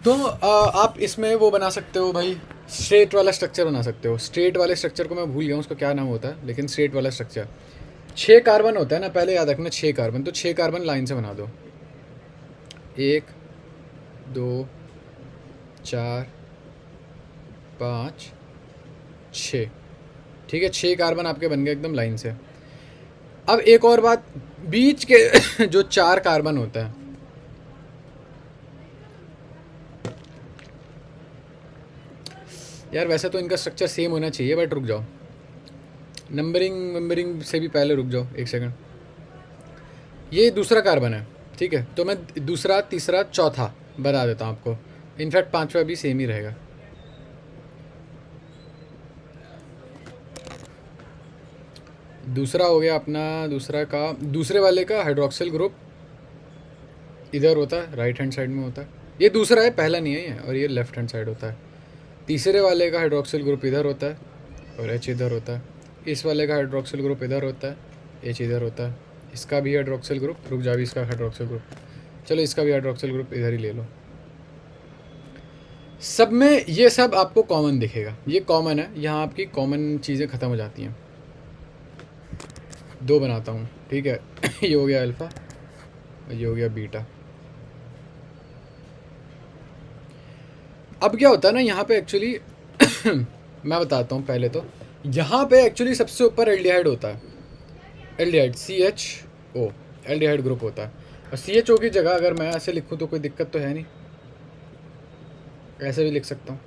तो आप इसमें वो बना सकते हो भाई, स्ट्रेट वाला स्ट्रक्चर बना सकते हो। स्ट्रेट वाले स्ट्रक्चर को मैं भूल गया हूँ उसका क्या नाम होता है, लेकिन स्ट्रेट वाला स्ट्रक्चर 6 कार्बन होता है ना, पहले याद रखना 6 कार्बन, तो 6 कार्बन लाइन से बना दो, 1 2 4 5 6, ठीक है, 6 कार्बन आपके बन गए एकदम लाइन से। अब एक और बात, बीच के जो 4 कार्बन होता है, यार वैसे तो इनका स्ट्रक्चर सेम होना चाहिए, बट रुक जाओ, नंबरिंग से भी पहले रुक जाओ एक सेकंड। ये दूसरा कार्बन है, ठीक है, तो मैं दूसरा तीसरा चौथा बता देता हूँ आपको, इनफैक्ट 5वां भी सेम ही रहेगा। दूसरा हो गया अपना, दूसरे वाले का हाइड्रोक्सिल ग्रुप इधर होता है, राइट हैंड साइड में होता है, ये दूसरा है, पहला नहीं है ये, और ये लेफ्ट हैंड साइड होता है। तीसरे वाले का हाइड्रोक्सिल ग्रुप इधर होता है और एच इधर होता है। इस वाले का हाइड्रोक्सिल ग्रुप इधर होता है, एच इधर होता है। इसका भी हाइड्रोक्सिल ग्रुप, रुक जा भी, इसका हाइड्रोक्सिल ग्रुप, चलो इसका भी हाइड्रोक्सिल ग्रुप इधर ही ले लो। सब में ये सब आपको कॉमन दिखेगा, ये कॉमन है, यहाँ आपकी कॉमन चीज़ें ख़त्म हो जाती हैं। 2 बनाता हूँ, ठीक है ये हो गया अल्फ़ा, ये हो गया बीटा। अब क्या होता है ना यहाँ पे एक्चुअली मैं बताता हूँ पहले तो, यहाँ पे एक्चुअली सबसे ऊपर एल्डिहाइड होता है, एल्डिहाइड CHO एल्डिहाइड ग्रुप होता है, और CHO की जगह अगर मैं ऐसे लिखूँ तो कोई दिक्कत तो है नहीं, ऐसे भी लिख सकता हूँ,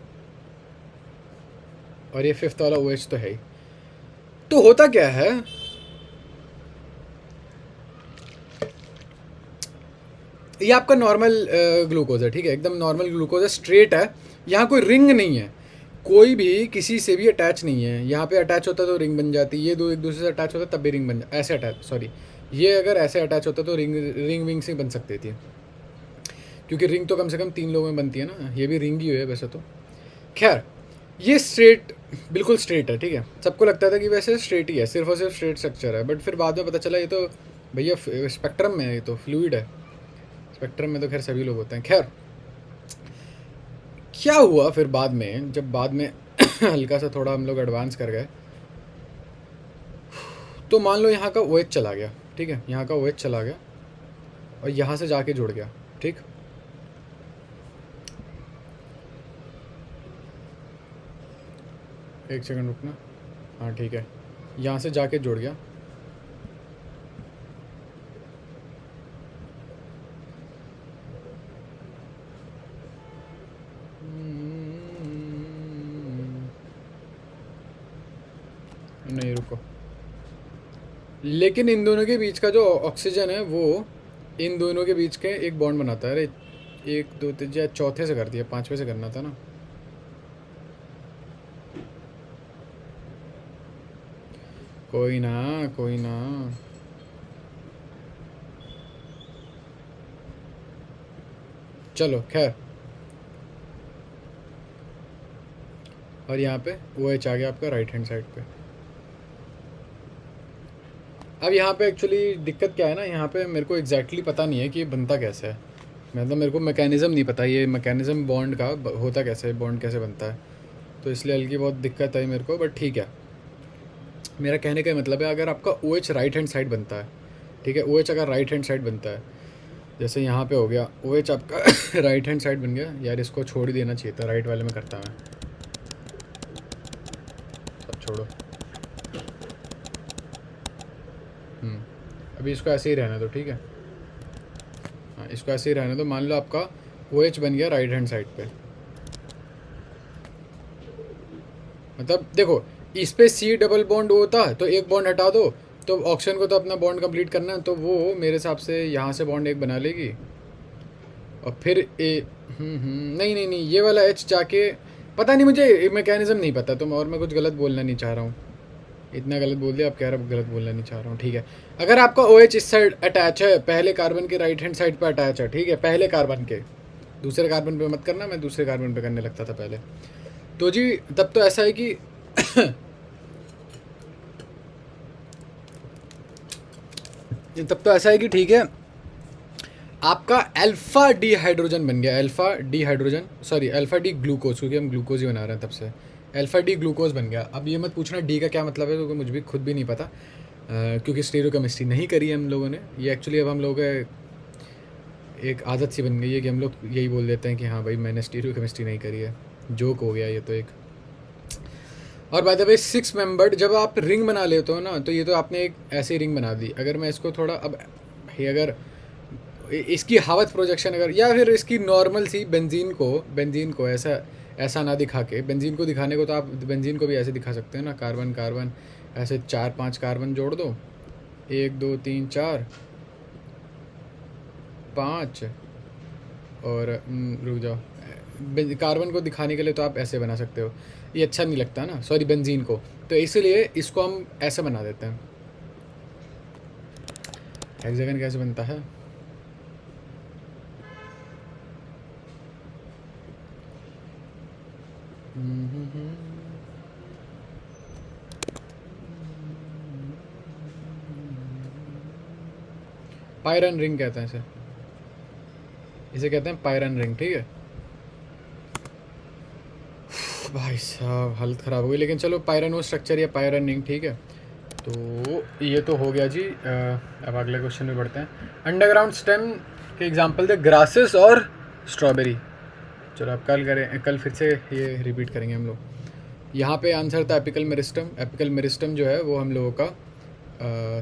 और ये 5th वाला OH तो है ही। तो होता क्या है, ये आपका नॉर्मल ग्लूकोज है, ठीक है, एकदम नॉर्मल ग्लूकोज है, स्ट्रेट है, यहाँ कोई रिंग नहीं है, कोई भी किसी से भी अटैच नहीं है। यहाँ पे अटैच होता तो रिंग बन जाती, ये दो एक दूसरे से अटैच होता तब भी रिंग बन जा, ऐसे अटैच, सॉरी, ये अगर ऐसे अटैच होता तो रिंग विंग से बन सकती थी, क्योंकि रिंग तो कम से कम 3 लोगों में बनती है ना, ये भी रिंग ही है वैसे तो। खैर ये स्ट्रेट, बिल्कुल स्ट्रेट है, ठीक है, सबको लगता था कि वैसे स्ट्रेट ही है, सिर्फ और सिर्फ स्ट्रेट स्ट्रक्चर है, बट फिर बाद में पता चला ये तो भैया स्पेक्ट्रम में है, ये तो फ्लूइड है। स्पेक्ट्रम में तो खैर सभी लोग होते हैं। खैर क्या हुआ फिर बाद में, जब बाद में हल्का सा थोड़ा हम लोग एडवांस कर गए, तो मान लो यहाँ का OH चला गया, ठीक है, यहाँ का OH चला गया और यहाँ से जाके जुड़ गया, ठीक, एक सेकंड रुकना, हाँ ठीक है, यहाँ से जाके जुड़ गया, नहीं रुको, लेकिन इन दोनों के बीच का जो ऑक्सीजन है वो इन दोनों के बीच के एक बॉन्ड बनाता है। अरे 1 2 3 या चौथे से कर दिया, 5वें से करना था ना। कोई ना कोई ना। चलो खैर, और यहाँ पे वो OH आ गया आपका राइट हैंड साइड पे। अब यहाँ पे एक्चुअली दिक्कत क्या है ना, यहाँ पे मेरे को एग्जैक्टली पता नहीं है कि ये बनता कैसे है। मतलब मेरे को मैकेनिज़्म नहीं पता, ये मैकेनिज़्म बॉन्ड का होता कैसे है, बॉन्ड कैसे बनता है। तो इसलिए हल्की बहुत दिक्कत आई मेरे को, बट ठीक है। मेरा कहने का मतलब है, अगर आपका OH राइट हैंड साइड बनता है, ठीक है, OH अगर राइट हैंड साइड बनता है, जैसे यहाँ पे हो गया OH आपका राइट हैंड साइड बन गया। यार इसको छोड़ ही देना चाहिए था, राइट वाले में करता मैं। सब छोड़ो, अभी इसको ऐसे ही रहने दो, ठीक है। हाँ, इसको ऐसे ही रहने दो। मान लो आपका OH बन गया राइट हैंड साइड पे। मतलब देखो, इस पे C डबल बॉन्ड होता है तो एक बॉन्ड हटा दो, तो ऑक्सीजन को तो अपना बॉन्ड कंप्लीट करना है, तो वो मेरे हिसाब से यहाँ से बॉन्ड एक बना लेगी। और फिर नहीं नहीं नहीं, ये वाला H जाके, पता नहीं, मुझे मैकेनिज्म नहीं पता, तो और मैं कुछ गलत बोलना नहीं चाह रहा हूँ। इतना गलत बोल दिया, आप कह रहे हो गलत बोलना नहीं चाह रहा हूँ, ठीक है। अगर आपका OH इस साइड अटैच है, पहले कार्बन के राइट हैंड साइड पे अटैच है, ठीक है, पहले कार्बन के, दूसरे कार्बन पे मत करना, मैं दूसरे कार्बन पे करने लगता था पहले। तो जी तब तो ऐसा है कि तब तो ऐसा है कि ठीक है, आपका अल्फा डी हाइड्रोजन बन गया, alpha D hydrogen, sorry alpha D glucose, क्योंकि हम ग्लूकोज ही बना रहे हैं तब से। अल्फा डी ग्लूकोज बन गया। अब ये मत पूछना डी का क्या मतलब है, क्योंकि मुझे भी खुद भी नहीं पता, क्योंकि स्टीरियोकेमिस्ट्री नहीं करी है हम लोगों ने। ये एक्चुअली अब हम लोगों का एक आदत सी बन गई है कि हम लोग यही बोल देते हैं कि हाँ भाई मैंने स्टीरियोकेमिस्ट्री नहीं करी है। जोक हो गया ये तो एक। और बाय द वे 6 मेंबर्ड जब आप रिंग बना लेते हो ना, तो ये तो आपने एक ऐसी रिंग बना दी। अगर मैं इसको थोड़ा अब अगर इसकी हावत प्रोजेक्शन अगर, या फिर इसकी नॉर्मल सी बेंजीन को ऐसा ना दिखा के, बेंजीन को दिखाने को तो आप बेंजीन को भी ऐसे दिखा सकते हैं ना, कार्बन कार्बन ऐसे 4-5 कार्बन जोड़ दो, 1 2 3 4 5, और रुक जाओ, कार्बन को दिखाने के लिए तो आप ऐसे बना सकते हो, ये अच्छा नहीं लगता ना, सॉरी बेंजीन को, तो इसीलिए इसको हम ऐसे बना देते हैं। हेक्सागन कैसे बनता है? पायरन रिंग कहते हैं इसे कहते हैं पायरन रिंग, ठीक है। भाई साहब हालत ख़राब हो गई, लेकिन चलो पायरन वो स्ट्रक्चर या पायरन रिंग, ठीक है। तो ये तो हो गया जी। अब अगले क्वेश्चन में बढ़ते हैं। अंडरग्राउंड स्टेम के एग्जांपल थे ग्रासेस और स्ट्रॉबेरी। चलो अब कल फिर से ये रिपीट करेंगे हम लोग। यहाँ पे आंसर था एपिकल मेरिस्टम। एपिकल मेरिस्टम जो है वो हम लोगों का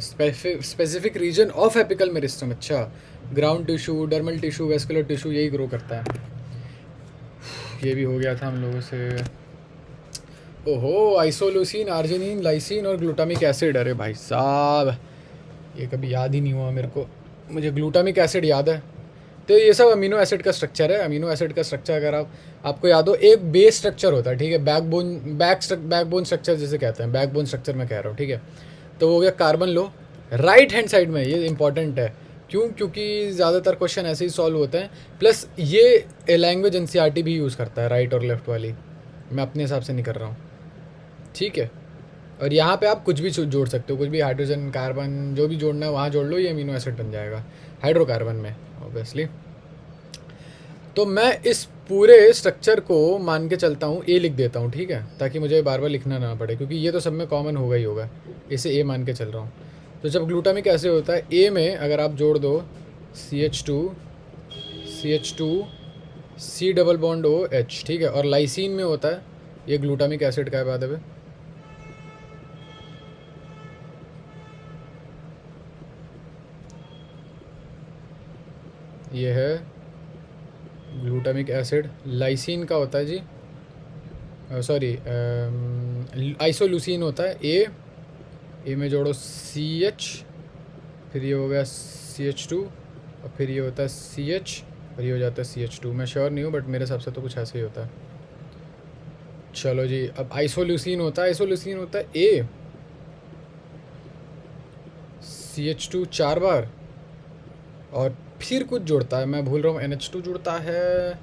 specific region of apical meristem, अच्छा, ground tissue, dermal tissue, vascular tissue, यही ग्रो करता है। ये भी हो गया था हम लोगों से। ओहो, आइसोल्यूसिन, आर्जिनिन, लाइसिन और ग्लूटामिक एसिड। अरे भाई साहब ये कभी याद ही नहीं हुआ मेरे को। मुझे ग्लूटामिक एसिड याद है। तो ये सब अमीनो एसिड का स्ट्रक्चर है। अमीनो एसिड का स्ट्रक्चर अगर आपको याद हो, एक बेस स्ट्रक्चर होता है, ठीक है, बैकबोन स्ट्रक्चर जिसे कहते हैं, बैकबोन स्ट्रक्चर मैं कह रहा हूँ, ठीक है। तो वो हो गया कार्बन लो राइट हैंड साइड में, ये इंपॉर्टेंट है। क्यों? क्योंकि ज़्यादातर क्वेश्चन ऐसे ही सॉल्व होते हैं, प्लस ये लैंग्वेज NCERT भी यूज़ करता है, राइट और लेफ्ट वाली, मैं अपने हिसाब से नहीं कर रहा हूँ, ठीक है। और यहाँ पे आप कुछ भी जोड़ सकते हो, कुछ भी हाइड्रोजन, कार्बन, जो भी जोड़ना है वहाँ जोड़ लो, ये अमीनो एसिड बन जाएगा हाइड्रोकार्बन में ऑब्वियसली। तो मैं इस पूरे स्ट्रक्चर को मान के चलता हूँ ए लिख देता हूँ, ठीक है, ताकि मुझे बार बार लिखना ना पड़े, क्योंकि ये तो सब में कॉमन होगा ही होगा। इसे ए मान के चल रहा हूँ। तो जब ग्लूटामिक ऐसे होता है, ए में अगर आप जोड़ दो CH2 C double bond OH, ठीक है, और लाइसिन में होता है, ये ग्लूटामिक एसिड का है बाद में, ये है ग्लूटामिक एसिड। लाइसिन का होता है जी, सॉरी आइसोल्यूसिन होता है, ए में जोड़ो CH, फिर ये हो गया CH2, और फिर ये होता है CH और ये हो जाता है CH2। मैं श्योर नहीं हूँ बट मेरे हिसाब से तो कुछ ऐसे ही होता है। चलो जी, अब आइसोल्यूसिन होता है A, CH2 4 बार और फिर कुछ जुड़ता है, मैं भूल रहा हूँ, NH2 जुड़ता है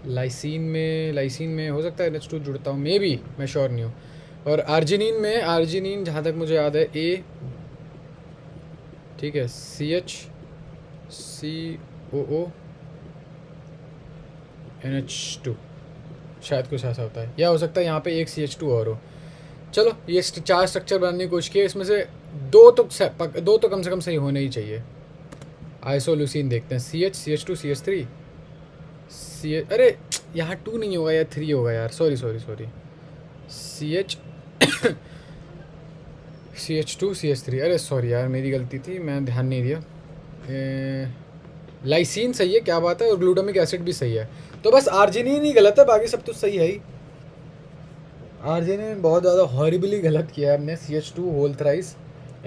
लाइसिन में हो सकता है NH2 जुड़ता हूँ, मे बी, मैं श्योर नहीं हूँ। और आर्जिनिन जहाँ तक मुझे याद है A, ठीक है, CHCOO NH2, शायद कुछ ऐसा होता है, या हो सकता है यहाँ पे एक CH2 और हो। चलो ये 4 स्ट्रक्चर बनाने की कोशिश की, इसमें से दो तो कम से कम सही होने ही चाहिए। आइसोल्यूसिन देखते हैं, CH, CH2, CH3, अरे यहाँ 2 नहीं होगा यार, 3 होगा यार, सॉरी CH CH2 CH3, अरे सॉरी यार मेरी गलती थी, मैं ध्यान नहीं दिया। लाइसिन सही है, क्या बात है, और ग्लूटामिक एसिड भी सही है, तो बस आर्जिनिन ही गलत है, बाकी सब तो सही है ही। आर्जिनिन बहुत ज़्यादा हॉरिबली गलत किया है हमने, CH2 होल थ्राइस,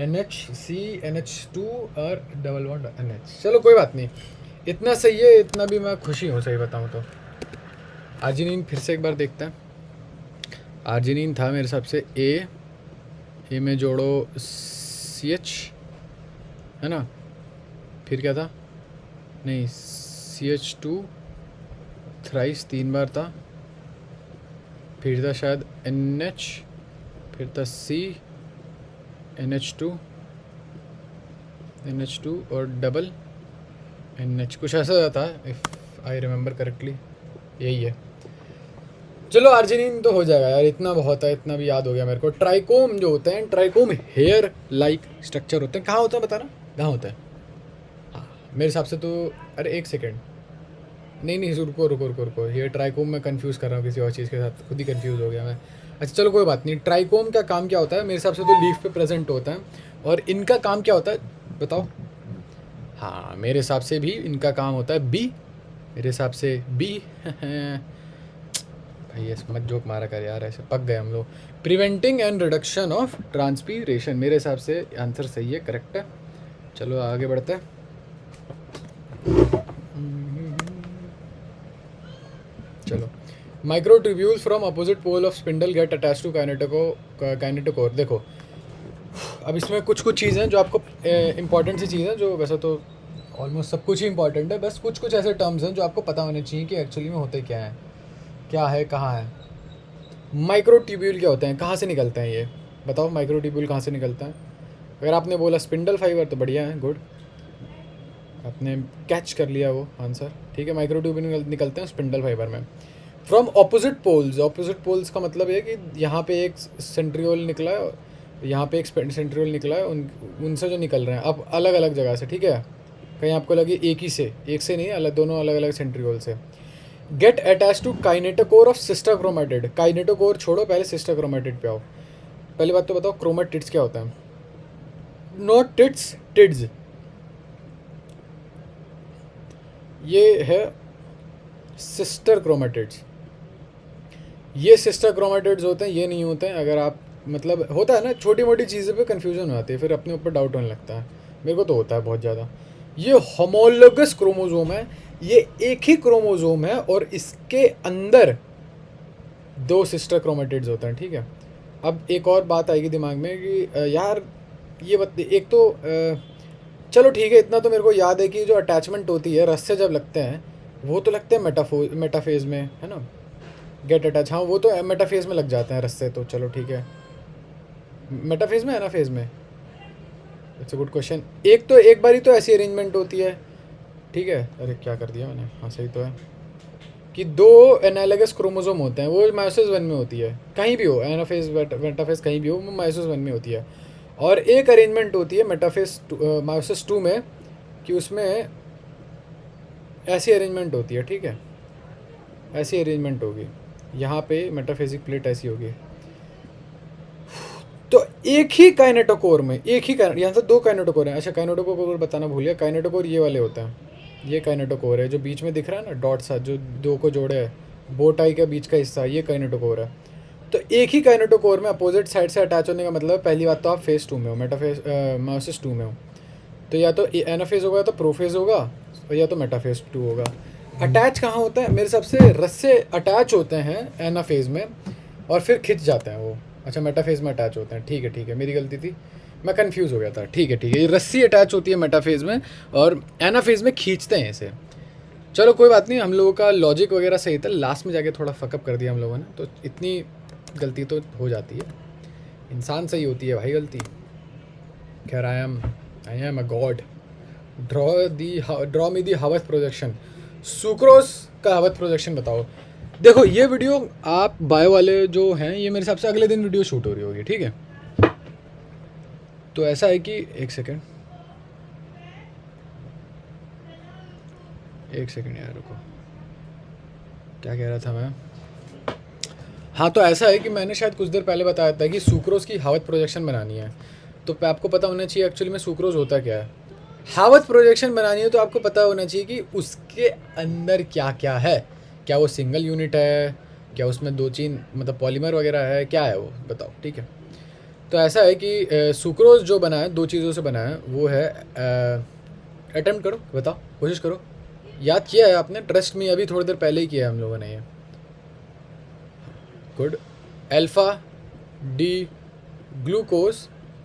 NH2 और डबल बॉन्ड NH। चलो कोई बात नहीं, इतना सही है, इतना भी मैं खुशी हूँ सही बताऊँ तो। आर्जिनिन फिर से एक बार देखते हैं। आर्जिनिन था मेरे हिसाब से ए में जोड़ो CH, है ना, फिर क्या था, नहीं CH2 थ्राइस 3 बार था, फिर था शायद NH, फिर था NH2 और डबल NH, कुछ ऐसा था इफ़ आई रिमेंबर करेक्टली, यही है। चलो आर्जिनिन तो हो जाएगा यार, इतना बहुत है, इतना भी याद हो गया मेरे को। ट्राइकोम जो होते हैं, ट्राइकोम हेयर लाइक स्ट्रक्चर होते हैं, कहाँ होता है बताना, कहाँ होता है? हाँ मेरे हिसाब से तो, अरे एक सेकेंड, नहीं रुको, ये ट्राइकोम में कंफ्यूज कर रहा हूँ किसी और चीज़ के साथ, खुद ही कंफ्यूज हो गया मैं। अच्छा चलो कोई बात नहीं, ट्राइकोम का काम क्या होता है, मेरे हिसाब से तो लीफ पे प्रेजेंट होता है, और इनका काम क्या होता है बताओ? हाँ मेरे हिसाब से भी इनका काम होता है बी, मेरे हिसाब से बी भाई ये मत जोक मारा कर यार, ऐसे पक गए हम लोग। Preventing and reduction of transpiration, मेरे हिसाब से आंसर सही है, करेक्ट है। चलो आगे बढ़ते हैं। चलो, microtubules from opposite pole of spindle get attach to kinetochore. देखो अब इसमें कुछ चीज़ें जो आपको इंपॉर्टेंट सी चीज़ें, जो वैसे तो ऑलमोस्ट सब कुछ ही इंपॉर्टेंट है, बस कुछ ऐसे टर्म्स हैं जो आपको पता होने चाहिए कि एक्चुअली में होते क्या है, कहाँ है। माइक्रोट्यूब्यूल क्या होते हैं, कहाँ से निकलते हैं ये बताओ, माइक्रोट्यूब्यूल कहाँ से निकलता है? अगर आपने बोला स्पिंडल फाइबर तो बढ़िया है, गुड, आपने कैच कर लिया वो आंसर, ठीक है। माइक्रोट्यूब्यूल निकलते हैं स्पिंडल फाइबर में फ्रॉम ऑपोजिट पोल्स का मतलब है कि यहाँ पे एक सेंट्रियोल निकला है, यहाँ पे एक सेंट्रियोल निकला है, उनसे जो निकल रहे हैं अब अलग अलग जगह से, ठीक है, कहीं आपको लगे एक से नहीं, अलग, दोनों अलग अलग सेंट्रियोल से। Get attach to kinetochore of sister chromatid, kinetochore छोड़ो, पहले सिस्टर क्रोमेटिड पे आओ। पहली बात तो बताओ क्रोमेटिड्स क्या होता है? नॉट टिड्स, टिड्स, ये है सिस्टर क्रोमेटिड्स, ये सिस्टर क्रोमेटिड्स होते हैं, ये नहीं होते हैं। अगर आप मतलब होता है ना, छोटी मोटी चीज़ों पे कंफ्यूजन हो जाती है, फिर अपने ऊपर डाउट होने लगता है, मेरे को तो होता है बहुत ज़्यादा। ये होमोलोगस क्रोमोसोम है, ये एक ही क्रोमोसोम है और इसके अंदर 2 सिस्टर क्रोमेटिड्स होते हैं, ठीक है। अब एक और बात आएगी दिमाग में कि यार ये एक तो चलो ठीक है, इतना तो मेरे को याद है कि जो अटैचमेंट होती है रस्से जब लगते हैं वो तो लगते हैं मेटाफेज में, है ना, गेट अटैच, हाँ वो तो मेटाफेज में लग जाते हैं रस्से, तो चलो ठीक है, मेटाफेज में है ना, फेज में, इट्स अ गुड क्वेश्चन। एक बारी तो ऐसी अरेंजमेंट होती है, ठीक है, अरे क्या कर दिया मैंने, हाँ सही तो है, कि 2 एनालॉगस क्रोमोसोम होते हैं, वो मायोसिस 1 में होती है, कहीं भी हो, एनाफेज मेटाफेज कहीं भी हो, वो मायोसिस 1 में होती है। और एक अरेंजमेंट होती है मायोसिस 2 में, कि उसमें ऐसी अरेंजमेंट होती है, ठीक है, ऐसी अरेंजमेंट होगी, यहाँ पे मेटाफेजिक प्लेट ऐसी होगी, तो एक ही काइनेटोकोर में, यहाँ से 2 काइनेटोकोर हैं। अच्छा काइनेटोकोर बताना भूल गया, काइनेटोकोर ये वाले होते हैं, ये काइनेटोकोर है जो बीच में दिख रहा है ना डॉट सा, जो 2 को जोड़े है, बोटाई का बीच का हिस्सा, ये काइनेटोकोर है। तो एक ही काइनेटोकोर में अपोजिट साइड से अटैच होने का मतलब, पहली बात तो आप फेज 2 में हो, मेटाफेज मायोसिस 2 में हो, तो या तो एनाफेज होगा या तो प्रोफेज होगा और या तो मेटाफेज 2 होगा। अटैच कहाँ होता है? मेरे हिसाब से रस्से अटैच होते हैं एनाफेज में और फिर खिंच जाते हैं वो। अच्छा, मेटाफेज में अटैच होते हैं, ठीक है, मेरी गलती थी, मैं कंफ्यूज हो गया था। ठीक है, ये रस्सी अटैच होती है मेटाफेज में और एनाफेज में खींचते हैं इसे। चलो कोई बात नहीं, हम लोगों का लॉजिक वगैरह सही था, लास्ट में जाके थोड़ा फकअप कर दिया हम लोगों ने, तो इतनी गलती तो हो जाती है, इंसान से ही होती है भाई गलती। खैर I am a god. Draw me the Haworth projection. Sucrose का हवथ प्रोजेक्शन बताओ। देखो ये वीडियो आप बायो वाले जो हैं, ये मेरे हिसाब से अगले दिन वीडियो शूट हो रही होगी, ठीक है। तो ऐसा है कि एक सेकेंड यार रुको, क्या कह रहा था मैं? हाँ, तो ऐसा है कि मैंने शायद कुछ देर पहले बताया था कि सुक्रोज की हावत प्रोजेक्शन बनानी है, तो आपको पता होना चाहिए एक्चुअली में सुक्रोज होता क्या है। हावत प्रोजेक्शन बनानी है तो आपको पता होना चाहिए कि उसके अंदर क्या क्या है, क्या वो सिंगल यूनिट है, क्या उसमें 2-3 मतलब पॉलीमर वगैरह है, क्या है वो बताओ, ठीक है। तो ऐसा है कि सुक्रोज जो बना है 2 चीज़ों से बना है, वो है अटेम्प्ट करो, बताओ, कोशिश करो, याद किया है आपने, ट्रस्ट में अभी थोड़ी देर पहले ही किया है हम लोगों ने ये। गुड। अल्फ़ा डी ग्लूकोज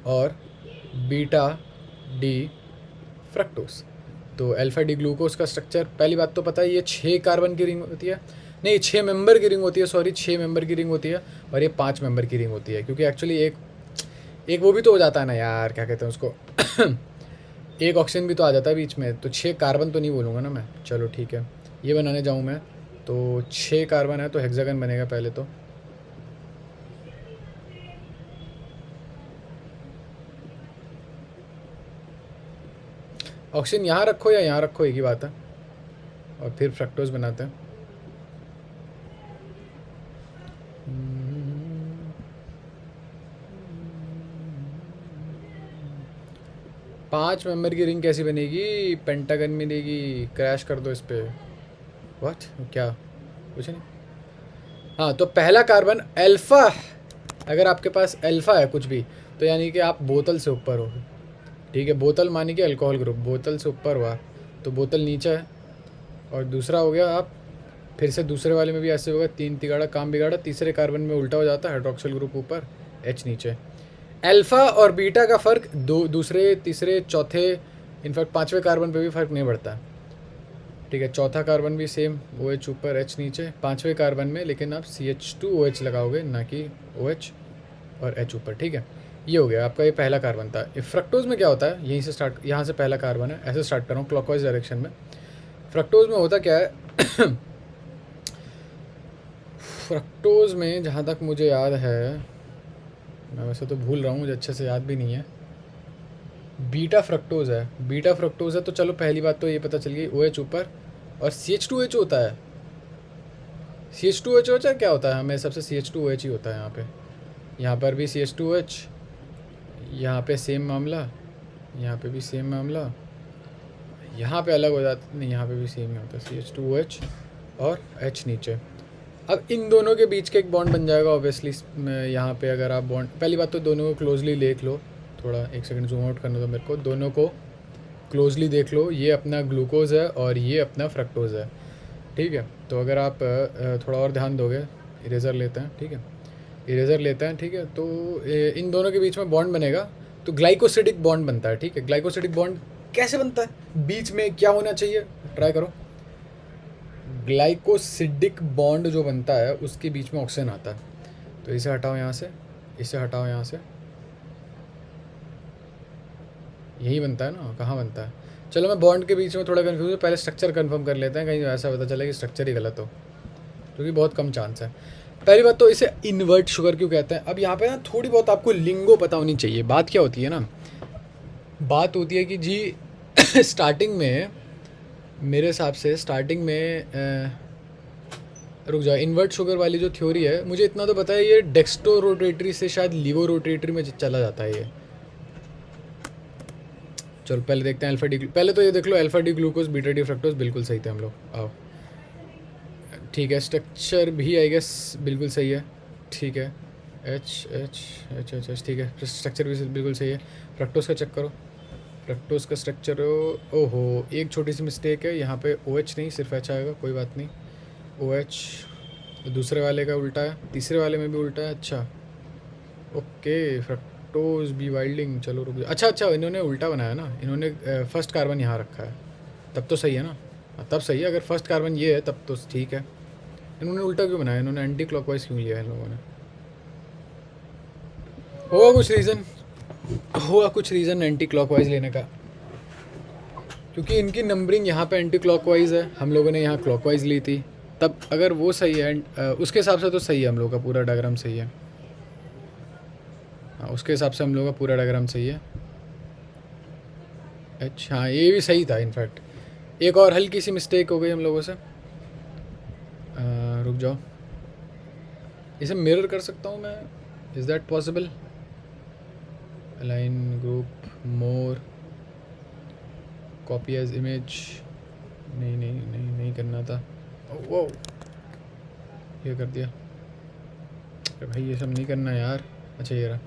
और बीटा डी फ्रक्टोज। तो अल्फ़ा डी ग्लूकोज का स्ट्रक्चर, पहली बात तो पता है, ये 6 कार्बन की रिंग होती है, नहीं 6 मेंबर की रिंग होती है, सॉरी 6 मेंबर की रिंग होती है, और ये 5 मेंबर की रिंग होती है, क्योंकि एक्चुअली एक वो भी तो हो जाता है ना यार, क्या कहते हैं उसको एक ऑक्सीजन भी तो आ जाता है बीच में, तो 6 कार्बन तो नहीं बोलूँगा ना मैं। चलो ठीक है, ये बनाने जाऊँ मैं, तो 6 कार्बन है तो हेक्सागन बनेगा पहले तो। ऑक्सीजन यहाँ रखो या यहाँ रखो, एक ही बात है, और फिर फ्रक्टोज बनाते हैं। पाँच मेंबर की रिंग कैसी बनेगी? पेंटागन मिलेगी, क्रैश कर दो इस पर। व्हाट? क्या? कुछ नहीं। हाँ, तो पहला कार्बन अल्फ़ा, अगर आपके पास अल्फ़ा है कुछ भी, तो यानी कि आप बोतल से ऊपर हो, ठीक है। बोतल मानी कि अल्कोहल ग्रुप, बोतल से ऊपर हुआ तो बोतल नीचे है, और दूसरा हो गया आप फिर से दूसरे वाले में भी ऐसे होगा, 3 तिगाड़ा काम बिगाड़ा, तीसरे कार्बन में उल्टा हो जाता है, हाइड्रोक्सिल ग्रुप ऊपर, H नीचे। अल्फ़ा और बीटा का फ़र्क दूसरे तीसरे चौथे इनफैक्ट 5वें कार्बन पे भी फ़र्क नहीं पड़ता, ठीक है। चौथा कार्बन भी सेम, OH ऊपर H नीचे, 5वें कार्बन में लेकिन आप CH2OH लगाओगे, ना कि OH और H ऊपर, ठीक है। ये हो गया आपका, ये पहला कार्बन था। फ्रक्टोज में क्या होता है, यहीं से स्टार्ट, यहाँ से पहला कार्बन है, ऐसे स्टार्ट कर रहा हूँ क्लॉकवाइज डायरेक्शन में। फ्रक्टोज में होता क्या है फ्रक्टोज में जहाँ तक मुझे याद है, मैं वैसे तो भूल रहा हूँ, मुझे अच्छे से याद भी नहीं है, बीटा फ्रक्टोज है। बीटा फ्रक्टोज है तो चलो पहली बात तो ये पता चल गई, OH ऊपर और CH2H होता है। CH2H होता है, क्या होता है? हमें सबसे CH2OH ही होता है यहाँ पे, यहाँ पर भी CH2OH, यहाँ पे सेम मामला, यहाँ पे भी सेम मामला, यहाँ पे अलग हो जाता नहीं, यहाँ पे भी सेम ही होता है, CH2OH और H नीचे। अब इन दोनों के बीच के एक बॉन्ड बन जाएगा ऑब्वियसली। यहाँ पे अगर आप बॉन्ड, पहली बात तो दोनों को क्लोजली देख लो, थोड़ा एक सेकंड जूम आउट करना था मेरे को, दोनों को क्लोजली देख लो, ये अपना ग्लूकोज है और ये अपना फ्रक्टोज है, ठीक है। तो अगर आप थोड़ा और ध्यान दोगे, इरेज़र लेते हैं, ठीक है, इरेज़र लेते हैं, ठीक है। तो इन दोनों के बीच में बॉन्ड बनेगा, तो ग्लाइकोसिडिक बॉन्ड बनता है, ठीक है। ग्लाइकोसिडिक बॉन्ड कैसे बनता है? बीच में क्या होना चाहिए, ट्राई करो। ग्लाइकोसिडिक बॉन्ड जो बनता है उसके बीच में ऑक्सीजन आता है, तो इसे हटाओ यहाँ से, इसे हटाओ यहाँ से, यही बनता है ना, कहाँ बनता है? चलो मैं बॉन्ड के बीच में थोड़ा कंफ्यूज हूँ, पहले स्ट्रक्चर कंफर्म कर लेते हैं, कहीं ऐसा पता चला कि स्ट्रक्चर ही गलत हो, क्योंकि बहुत कम चांस है। पहली बात तो इसे इन्वर्ट शुगर क्यों कहते हैं? अब यहाँ पे ना थोड़ी बहुत आपको लिंगो पता होनी चाहिए। बात क्या होती है ना, बात होती है कि जी स्टार्टिंग में, मेरे हिसाब से स्टार्टिंग में रुक जाओ, इन्वर्ट शुगर वाली जो थ्योरी है, मुझे इतना तो पता है ये डेक्स्टो रोटेटरी से शायद लीवो रोटेटरी में चला जाता है ये। चलो पहले देखते हैं अल्फा डी, पहले तो ये देख लो, alpha D glucose beta D fructose, बिल्कुल सही थे हम लोग। आओ ठीक है, स्ट्रक्चर भी आई गेस बिल्कुल सही है, ठीक है। H H H H H, ठीक है, स्ट्रक्चर भी बिल्कुल सही है। फ्रक्टोज का चेक करो, फ्रक्टोज का स्ट्रक्चर, ओहो एक छोटी सी मिस्टेक है यहाँ पे, ओ एच नहीं सिर्फ एच आएगा, कोई बात नहीं। ओ एच दूसरे वाले का उल्टा है, तीसरे वाले में भी उल्टा है, अच्छा ओके। फ्रक्टोज बी वाइल्डिंग, चलो रुक जाओ। अच्छा अच्छा, इन्होंने उल्टा बनाया ना, इन्होंने फर्स्ट कार्बन यहाँ रखा है, तब तो सही है ना। तब सही है, अगर फर्स्ट कार्बन ये है तब तो ठीक है। इन्होंने उल्टा क्यों बनाया, इन्होंने एंटी क्लॉकवाइज क्यों लिया इन लोगों ने? होगा कुछ रीज़न, हुआ कुछ रीज़न एंटी क्लॉकवाइज लेने का, क्योंकि इनकी नंबरिंग यहाँ पे एंटी क्लॉकवाइज है, हम लोगों ने यहाँ क्लॉकवाइज ली थी। तब अगर वो सही है उसके हिसाब से तो सही है, हम लोग का पूरा डायग्राम सही है। हाँ उसके हिसाब से हम लोग का पूरा डायग्राम सही है। अच्छा हाँ ये भी सही था इनफैक्ट, एक और हल्की सी मिस्टेक हो गई हम लोगों से। रुक जाओ, इसे मिरर कर सकता हूँ मैं, is that possible? Align group more copy as image, नहीं नहीं नहीं नहीं करना था, वो ये कर दिया। अरे भाई ये सब नहीं करना यार। अच्छा ये रहा,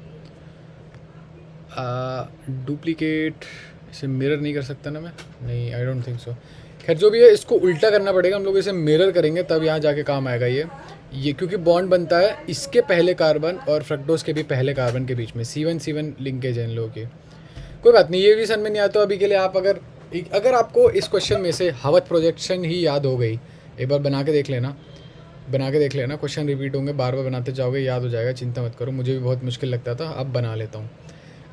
डुप्लीकेट, इसे मिरर नहीं कर सकता ना मैं, नहीं आई डोंट थिंक सो। खैर जो भी है, इसको उल्टा करना पड़ेगा, हम लोग इसे मिरर करेंगे तब यहाँ जाके काम आएगा ये क्योंकि बॉन्ड बनता है इसके पहले कार्बन और फ्रक्टोज के भी पहले कार्बन के बीच में, C1C1 लिंकेज है इन लोगों की। कोई बात नहीं, ये भी समझ में नहीं आता अभी के लिए। आप अगर आपको इस क्वेश्चन में से हवत प्रोजेक्शन ही याद हो गई, एक बार बना के देख लेना, क्वेश्चन रिपीट होंगे, बार बार बनाते जाओगे, याद हो जाएगा, चिंता मत करो। मुझे भी बहुत मुश्किल लगता था, अब बना लेता हूँ।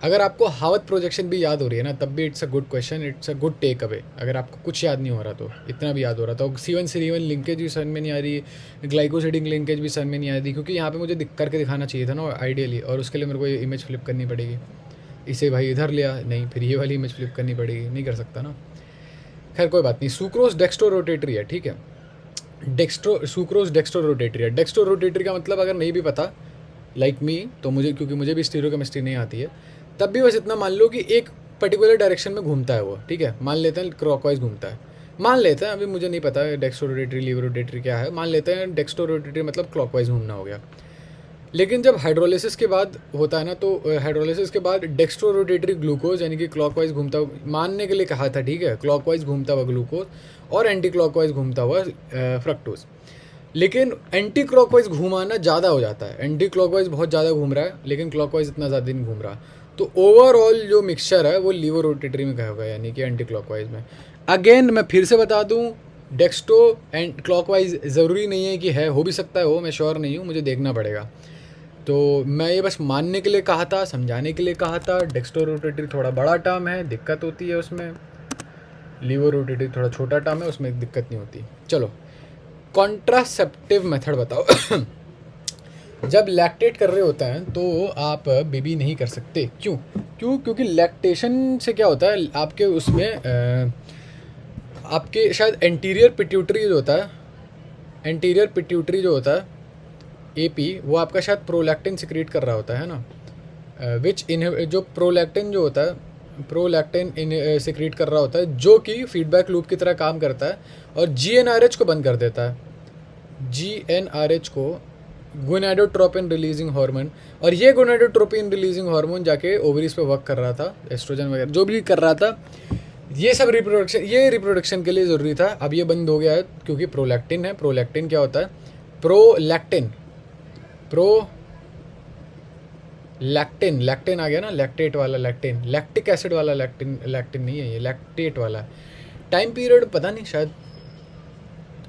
अगर आपको हावत प्रोजेक्शन भी याद हो रही है ना, तब भी it's a good question, it's a good takeaway. अगर आपको कुछ याद नहीं हो रहा तो इतना भी याद हो रहा था, C1C1 लिंकेज भी समझ में नहीं आ रही, ग्लाइकोसिडिक लिंकेज भी समझ में नहीं आ रही, क्योंकि यहाँ पे मुझे करके दिखाना चाहिए था ना आइडियली, और उसके लिए मेरे को ये इमेज फ्लिप करनी पड़ेगी। इसे भाई इधर लिया, नहीं फिर ये वाली इमेज फ्लिप करनी पड़ेगी, नहीं कर सकता ना। खैर कोई बात नहीं, सुक्रोज डेक्स्ट्रो रोटेटरी है, ठीक है। सुक्रोज डेक्स्ट्रो रोटेटरी है। डेक्स्ट्रो रोटेटरी का मतलब अगर नहीं भी पता लाइक मी तो मुझे, क्योंकि मुझे भी स्टीरियोकेमिस्ट्री नहीं आती है, तब भी बस इतना मान लो कि एक पर्टिकुलर डायरेक्शन में घूमता है वो, ठीक है। मान लेते हैं क्लॉकवाइज घूमता है, मान लेते हैं, अभी मुझे नहीं पता है डेक्स्ट्रो रोटेटरी लीवर रोटेटरी क्या है, मान लेते हैं डेक्स्ट्रो रोटेटरी मतलब क्लॉकवाइज घूमना हो गया। लेकिन जब हाइड्रोलिसिस के बाद होता है ना, तो हाइड्रोलिसिस के बाद डेक्स्ट्रो रोटेटरी ग्लूकोज यानी कि क्लॉकवाइज घूमता हुआ, मानने के लिए कहा था, ठीक है, क्लॉकवाइज घूमता हुआ ग्लूकोज और एंटी क्लॉकवाइज घूमता हुआ फ्रक्टोज। लेकिन एंटी क्लॉकवाइज घुमाना ज़्यादा हो जाता है, एंटी क्लॉकवाइज बहुत ज़्यादा घूम रहा है, लेकिन क्लॉकवाइज इतना ज़्यादा नहीं घूम रहा, तो ओवरऑल जो मिक्सचर है वो लीवर रोटेटरी में कहोगा, यानी कि एंटी क्लॉकवाइज में। अगेन मैं फिर से बता दूं, डेक्स्ट्रो एंड क्लॉकवाइज ज़रूरी नहीं है कि है, हो भी सकता है हो, मैं श्योर नहीं हूँ, मुझे देखना पड़ेगा। तो मैं ये बस मानने के लिए कहा था, समझाने के लिए कहा था। डेक्स्ट्रो रोटेटरी थोड़ा बड़ा टर्म है, दिक्कत होती है उसमें, लीवर रोटेटरी थोड़ा छोटा टर्म है, उसमें दिक्कत नहीं होती। चलो कॉन्ट्रासेप्टिव मेथड बताओ। जब लैक्टेट कर रहे होते हैं तो आप बेबी नहीं कर सकते, क्योंकि लैक्टेशन से क्या होता है, आपके उसमें आपके शायद एंटीरियर पिट्यूटरी जो होता है AP, वो आपका शायद प्रोलैक्टिन सिक्रीट कर रहा होता है ना, जो प्रोलैक्टिन जो होता है, सिक्रीट कर रहा होता है, जो कि फीडबैक लूप की तरह काम करता है और GnRH को बंद कर देता है, GnRH को, गोनाडोट्रोपिन रिलीजिंग हार्मोन। और ये गोनाडोट्रोपिन रिलीजिंग हार्मोन जाके ओवरीज पे वर्क कर रहा था, एस्ट्रोजन वगैरह जो भी कर रहा था, ये सब रिप्रोडक्शन के लिए ज़रूरी था। अब ये बंद हो गया है क्योंकि प्रोलैक्टिन है। प्रोलैक्टिन क्या होता है? लैक्टेन आ गया ना, लैक्टेट वाला लैक्टेन, लैक्टिक एसिड वाला लैक्टिन नहीं है ये, लैक्टेट वाला। टाइम पीरियड पता नहीं, शायद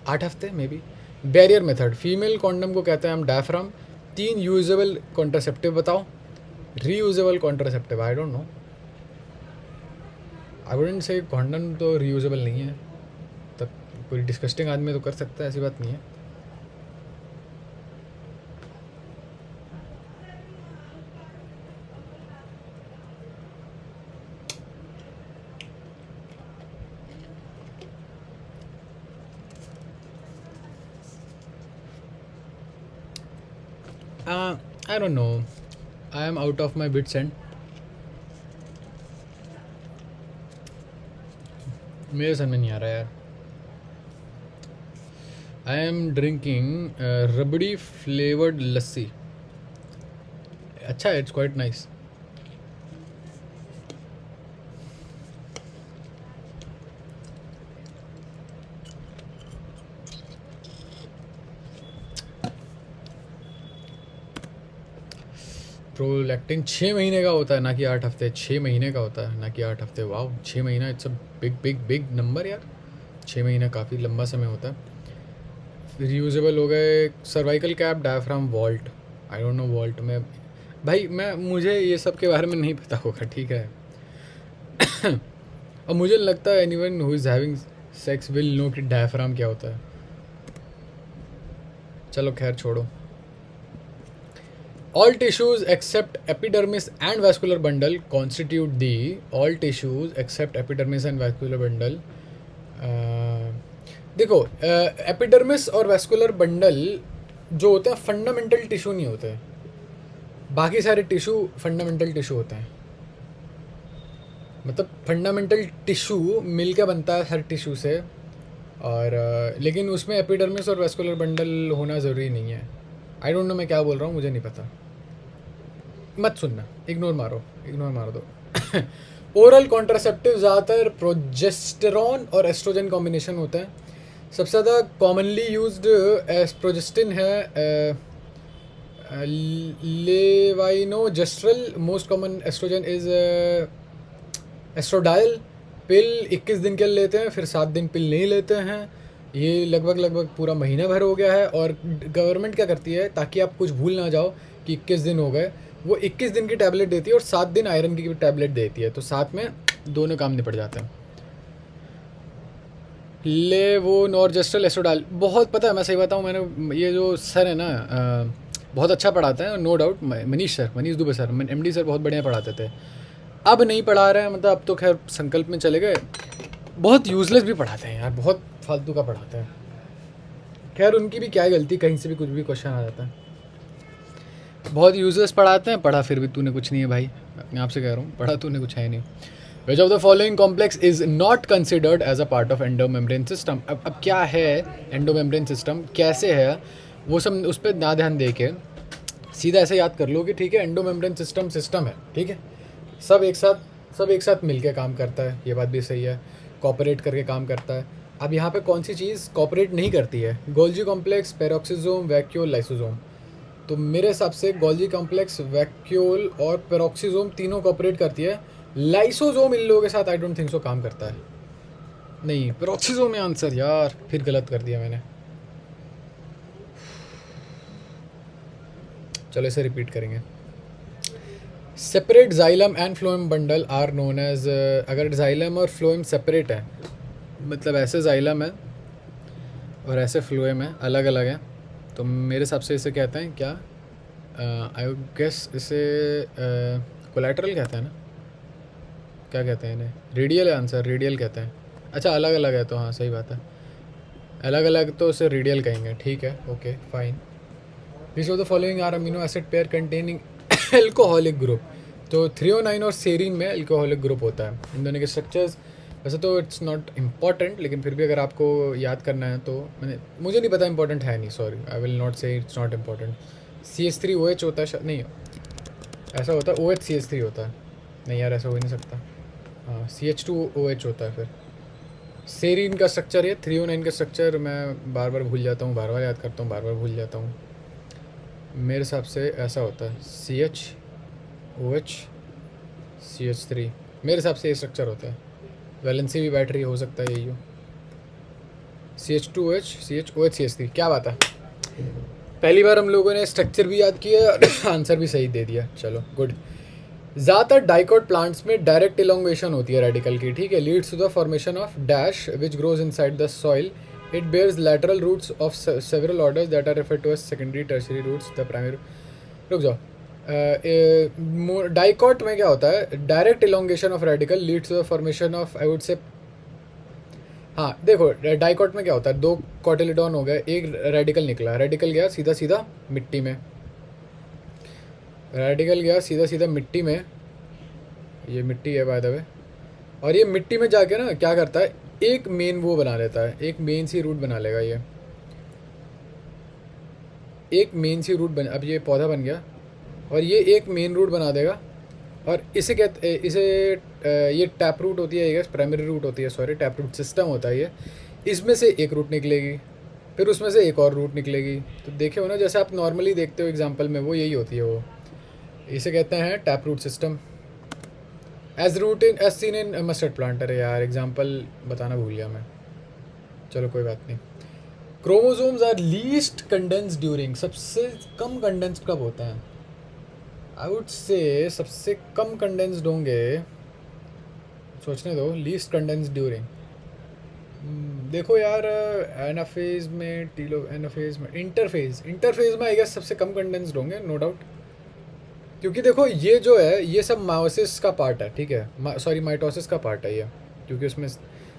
8 हफ्ते may be. Barrier method, female condom को कहते हैं हम डायफ्राम। 3 यूजेबल कॉन्ट्रासेप्टिव बताओ। Reusable contraceptive I don't no, I wouldn't say condom तो रीयूजेबल नहीं है, तब कोई डिस्कस्टिंग आदमी तो कर सकता है, ऐसी बात नहीं है। I don't know. I am out of my wits end. मेरे समझ में नहीं आ रहा यार। I am drinking rabri flavoured lassi. अच्छा है, इट्स क्वाइट नाइस। प्रोलैक्टिन 6 महीने का होता है ना कि 8 हफ्ते, 6 महीने का होता है ना कि 8 हफ्ते। वाह, 6 महीना, it's a big big big number यार। 6 महीना काफ़ी लंबा समय होता है। रियूजेबल हो गए, cervical cap, diaphragm, vault. I don't know vault में भाई, मुझे ये सब के बारे में नहीं पता होगा, ठीक है। और मुझे लगता है anyone who is having sex will know कि डायफ्राम क्या होता है। चलो खैर छोड़ो। All tissues except epidermis and vascular bundle constitute the all tissues except epidermis and vascular bundle। देखो, एपिडर्मिस और वैस्कुलर बंडल जो होते हैं फंडामेंटल टिश्यू नहीं होते हैं। बाकी सारे टिश्यू फंडामेंटल टिश्यू होते हैं। मतलब फंडामेंटल टिश्यू मिल के बनता है हर टिश्यू से, और लेकिन उसमें एपिडर्मिस और वैस्कुलर बंडल होना ज़रूरी नहीं है। आई डोंट नो मैं क्या बोल रहा हूँ, मुझे नहीं पता, मत सुनना, इग्नोर मार दो। ओरल कॉन्ट्रासेप्टिव ज़्यादातर प्रोजेस्टेरॉन और एस्ट्रोजन कॉम्बिनेशन होता है। सबसे ज़्यादा कॉमनली यूज्ड प्रोजेस्टिन है, levonorgestrel. Most common oestrogen is oestradiol. Pill 21 दिन के लिए लेते हैं, फिर 7 दिन पिल नहीं लेते हैं। ये लगभग पूरा महीना भर हो गया है। और गवर्नमेंट क्या करती है, ताकि आप कुछ भूल ना जाओ कि 21 दिन हो गए, वो 21 दिन की टैबलेट देती है और 7 दिन आयरन की टैबलेट देती है, तो साथ में दोनों काम निपट जाते हैं। लेवोनोर्जेस्ट्रल एस्ट्रोडाइल बहुत पता है, मैं सही बताऊँ, मैंने ये जो सर है ना बहुत अच्छा पढ़ाते हैं, no doubt, Manish Dubey sir, MD sir बहुत बढ़िया पढ़ाते थे। अब नहीं पढ़ा रहे हैं, मतलब अब तो खैर संकल्प में चले गए। बहुत यूजलेस भी पढ़ाते हैं यार, बहुत फालतू का पढ़ाते हैं। खैर उनकी भी क्या गलती, कहीं से भी कुछ भी क्वेश्चन आ जाता है। बहुत यूजलेस पढ़ाते हैं, पढ़ा फिर भी तूने कुछ नहीं है भाई, अपने आप से कह रहा हूँ, पढ़ा तूने कुछ है नहीं। Which of the following complex is not considered as a part of endomembrane system. अब क्या है एंडोमेम्ब्रेन सिस्टम, कैसे है वो सब, उस पर ना ध्यान दे के सीधा ऐसे याद कर लो कि ठीक है, एंडोमेम्ब्रेन सिस्टम है, ठीक है, सब एक साथ मिलके काम करता है, ये बात भी सही है, कॉपरेट करके काम करता है। अब यहाँ पे कौन सी चीज़ कॉपरेट नहीं करती है, Golgi complex, peroxisome, vacuole, lysosome. तो मेरे हिसाब से गोल्जी कॉम्प्लेक्स, वैक्यूल और पेरोक्सिसोम तीनों कॉपरेट करती है। लाइसोसोम इन लोगों के साथ आई डोंट थिंक सो काम करता है। नहीं, पेरोक्सिसोम है आंसर यार, फिर गलत कर दिया मैंने। चलो इसे रिपीट करेंगे। Separate xylem and phloem bundle are known as, अगर जाइलम और फ्लोएम सेपरेट है, मतलब ऐसे जाइलम है और ऐसे फ्लोएम है, अलग अलग है, तो मेरे हिसाब से इसे कहते हैं क्या, आई गेस इसे कोलैटरल कहते हैं ना, क्या कहते हैं इन्हें, रेडियल है आंसर, रेडियल कहते हैं। अच्छा अलग अलग है तो हाँ सही बात है, अलग अलग तो उसे रेडियल कहेंगे, ठीक है, okay fine. Which of the following are amino acid pair containing alcoholic group. तो थ्रियोनाइन और सेरीन में एल्कोहलिक ग्रुप होता है। इन दोनों के स्ट्रक्चर्स वैसे तो इट्स नॉट इम्पॉर्टेंट, लेकिन फिर भी अगर आपको याद करना है तो मुझे नहीं पता, इंपॉर्टेंट है नहीं, सॉरी, आई विल नॉट से इट्स नॉट इम्पॉर्टेंट। CH3OH होता है, नहीं ऐसा होता है, OH CH3 होता है, नहीं यार ऐसा हो ही नहीं सकता, हाँ CH2OH होता है। फिर सेरीन का स्ट्रक्चर है, थ्रियोनाइन का स्ट्रक्चर मैं बार बार भूल जाता हूँ, बार बार याद करता हूँ, बार बार भूल जाता हूँ। मेरे हिसाब से ऐसा होता है, CH OH CH3, मेरे हिसाब से ये स्ट्रक्चर होता है। वैलेंसी भी बैटरी हो सकता है, यही हो, CH2OH CH OH CH3, क्या बात है, पहली बार हम लोगों ने स्ट्रक्चर भी याद किया और आंसर भी सही दे दिया, चलो गुड। ज़्यादातर डाइकोट प्लांट्स में डायरेक्ट इलोंगेशन होती है रेडिकल की, ठीक है, leads to the formation of dash which grows inside the soil. It bears lateral roots of several orders that are referred to as secondary tertiary roots. The primary, रुक जाओ, dicot में क्या होता है, direct elongation of radicle leads to the formation of, I would say, हाँ देखो dicot में क्या होता है, 2 कॉटिलिडॉन हो गए, एक रेडिकल निकला, रेडिकल गया सीधा सीधा मिट्टी में, रेडिकल गया सीधा सीधा मिट्टी में, ये मिट्टी है बाय द वे, और ये मिट्टी में जाके ना क्या करता है, एक मेन वो बना लेता है, एक मेन सी रूट बना लेगा, ये एक मेन सी रूट बन, अब ये पौधा बन गया और ये एक मेन रूट बना देगा, और इसे कहते, इसे ये टैप रूट होती है, ये प्राइमरी रूट होती है, सॉरी टैप रूट सिस्टम होता है ये, इसमें से एक रूट निकलेगी, फिर उसमें से एक और रूट निकलेगी। तो देखे हो ना, जैसे आप नॉर्मली देखते हो एग्जांपल में, वो यही होती है वो, इसे कहते हैं tap root system. As seen in mustard plant. अरे यार एग्जाम्पल बताना भूल गया मैं, चलो कोई बात नहीं। Chromosomes are least condense during, सबसे कम कंडेंस कब होता है? आई वुड से सबसे कम कंडेंस्ड होंगे, सोचने दो, लीस्ट कंडेंस ड्यूरिंग। देखो यार एनाफेज में, टीलो एनाफेज में, इंटरफेज में आई गेस सबसे कम कंडेंस्ड होंगे, नो डाउट। क्योंकि देखो ये जो है ये सब मायोसिस का पार्ट है, ठीक है, सॉरी माइटोसिस का पार्ट है ये, क्योंकि उसमें,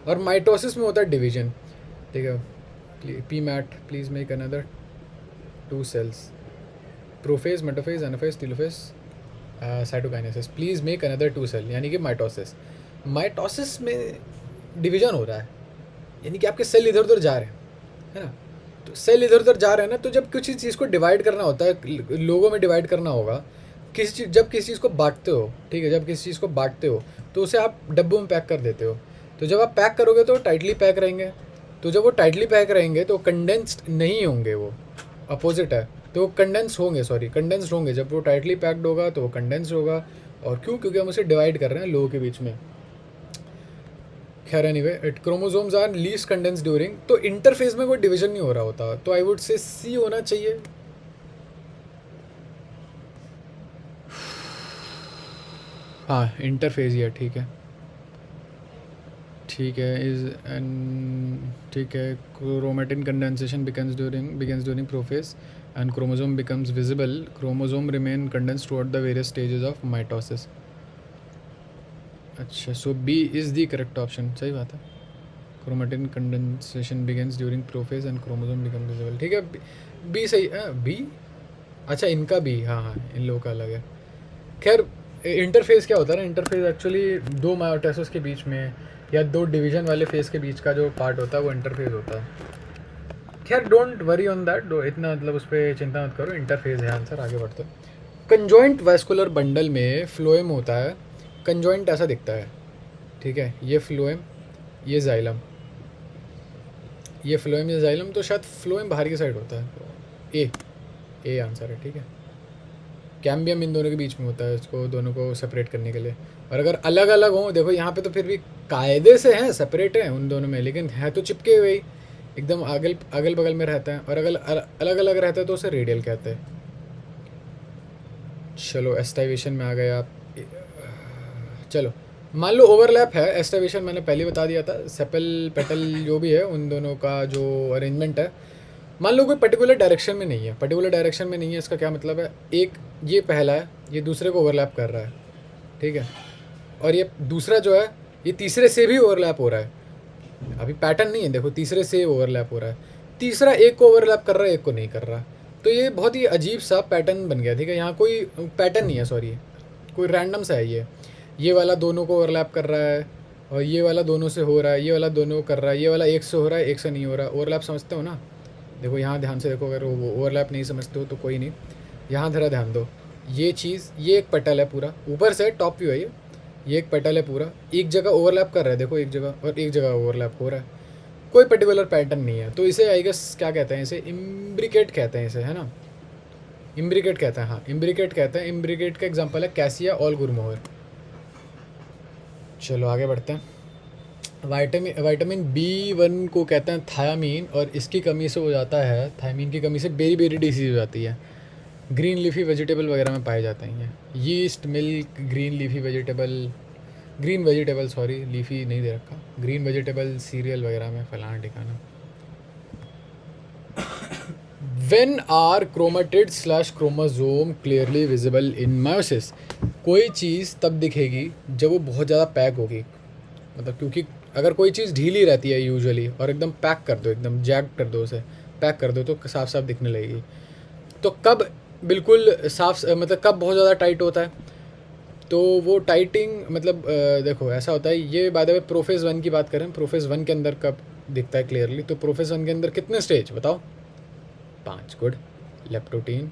और माइटोसिस में होता है डिवीजन, ठीक है। P mat please make another 2 cells, prophase, metaphase, anaphase, telophase, cytokinesis, please make another 2 cell, यानी कि माइटोसिस। माइटोसिस में डिवीजन हो रहा है, यानी कि आपके सेल इधर उधर जा रहे हैं, है ना। तो सेल इधर उधर जा रहे हैं ना, तो जब किसी चीज़ को डिवाइड करना होता है, लोगों में डिवाइड करना होगा, जब किसी चीज़ को बांटते हो, ठीक है, जब किसी चीज़ को बांटते हो तो उसे आप डब्बों में पैक कर देते हो। तो जब आप पैक करोगे तो टाइटली पैक रहेंगे, तो जब वो टाइटली पैक रहेंगे तो कंडेंस्ड नहीं होंगे, वो अपोजिट है। तो वो कंडेंस्ड होंगे। जब वो टाइटली पैक्ड होगा तो वो कंडेंस्ड होगा। और क्यों? क्योंकि हम उसे डिवाइड कर रहे हैं लोगों के बीच में। खैर anyway, it chromosomes are least condense during, तो इंटरफेस में कोई डिवीजन नहीं हो रहा होता, तो आई वुड से सी होना चाहिए। हाँ इंटरफेज ही है, ठीक है, ठीक है। इज एन, ठीक है। Chromatin condensation begins during prophase and chromosome becomes visible. Chromosome remain condense throughout the various stages of mitosis. अच्छा, so B is the correct option, सही बात है। Chromatin condensation begins during prophase and chromosome become visible, ठीक है, B सही है। B, अच्छा इनका बी, हाँ हाँ इन लोगों का अलग है। खैर इंटरफेस क्या होता है ना, इंटरफेस एक्चुअली 2 मायोटेसिस के बीच में या 2 डिवीजन वाले फेस के बीच का जो पार्ट होता है वो इंटरफेस होता है। खैर डोंट वरी ऑन दैट, इतना मतलब उस पर चिंता मत करो, इंटरफेस है आंसर। आगे बढ़ते हैं। कंजॉइंट वैस्कुलर बंडल में फ्लोएम होता है। कंजॉइंट ऐसा दिखता है, ठीक है, ये फ्लोएम, ये जाइलम, ये फ्लोएम या जाइलम, तो शायद फ्लोएम बाहर की साइड होता है। ए आंसर है, ठीक है। कैम्बियम इन दोनों के बीच में होता है, इसको दोनों को सेपरेट करने के लिए। और अगर अलग अलग हों, देखो यहाँ पे तो फिर भी कायदे से हैं, सेपरेट हैं उन दोनों में, लेकिन है तो चिपके हुए ही, एकदम अगल बगल में रहता है। और अगर अलग अलग रहता है तो उसे रेडियल कहते हैं। चलो एस्टाइवेशन में आ गए आप। चलो मान लो ओवरलैप है, एस्टाइवेशन मैंने पहले बता दिया था, सेपल पेटल जो भी है उन दोनों का जो अरेंजमेंट है, मान लो कोई पर्टिकुलर डायरेक्शन में नहीं है। पर्टिकुलर डायरेक्शन में नहीं है इसका क्या मतलब है, एक ये पहला है, ये दूसरे को ओवरलैप कर रहा है, ठीक है, और ये दूसरा जो है ये तीसरे से भी ओवरलैप हो रहा है। अभी पैटर्न नहीं है, देखो तीसरे से ओवरलैप हो रहा है, तीसरा एक को ओवरलैप कर रहा है, एक को नहीं कर रहा। तो ये बहुत ही अजीब सा पैटर्न बन गया, ठीक है। यहाँ कोई पैटर्न नहीं है, सॉरी, कोई रैंडम सा है। ये वाला दोनों को ओवरलैप कर रहा है, और ये वाला दोनों से हो रहा है, ये वाला दोनों को कर रहा है, ये वाला एक से हो रहा है, एक से नहीं हो रहा। ओवरलैप समझते हो ना? देखो यहाँ ध्यान से देखो, अगर वो ओवरलैप नहीं समझते हो तो कोई नहीं, यहाँ ज़रा ध्यान दो। ये चीज़, ये एक पेटल है पूरा, ऊपर से टॉप व्यू है ये एक पेटल है पूरा, एक जगह ओवरलैप कर रहा है, देखो एक जगह, और एक जगह ओवरलैप हो रहा है, कोई पर्टिकुलर पैटर्न नहीं है। तो इसे आई गेस क्या कहते हैं, इसे इम्ब्रिकेट कहते हैं, इसे, है ना, इम्ब्रिकेट कहते हैं, हाँ इम्ब्रिकेट कहते हैं। इम्ब्रिकेट का एग्जाम्पल है कैसिया ऑल गुरमोहर। चलो आगे बढ़ते हैं। विटामिन B1 को कहते हैं थायामीन, और इसकी कमी से हो जाता है, थायमीन की कमी से बेरी डिसीज़ हो जाती है। ग्रीन लीफी वेजिटेबल वगैरह में पाए जाते हैं ये, yeast, milk, green vegetable, sorry leafy नहीं दे रखा, ग्रीन वेजिटेबल, सीरियल वगैरह में, फलाना ठिकाना। When are chromatid / chromosome clearly visible in meiosis, कोई चीज़ तब दिखेगी जब वो बहुत ज़्यादा पैक होगी, मतलब क्योंकि अगर कोई चीज़ ढीली रहती है यूजुअली, और एकदम पैक कर दो, एकदम जैक कर दो उसे, पैक कर दो, तो साफ साफ दिखने लगेगी। तो कब बिल्कुल साफ, मतलब कब बहुत ज़्यादा टाइट होता है, तो वो टाइटिंग मतलब देखो ऐसा होता है, ये बाय द वे प्रोफेज 1 की बात करें, प्रोफेज 1 के अंदर कब दिखता है क्लियरली, तो प्रोफेज 1 के अंदर कितने स्टेज बताओ? 5, good. Leptotene,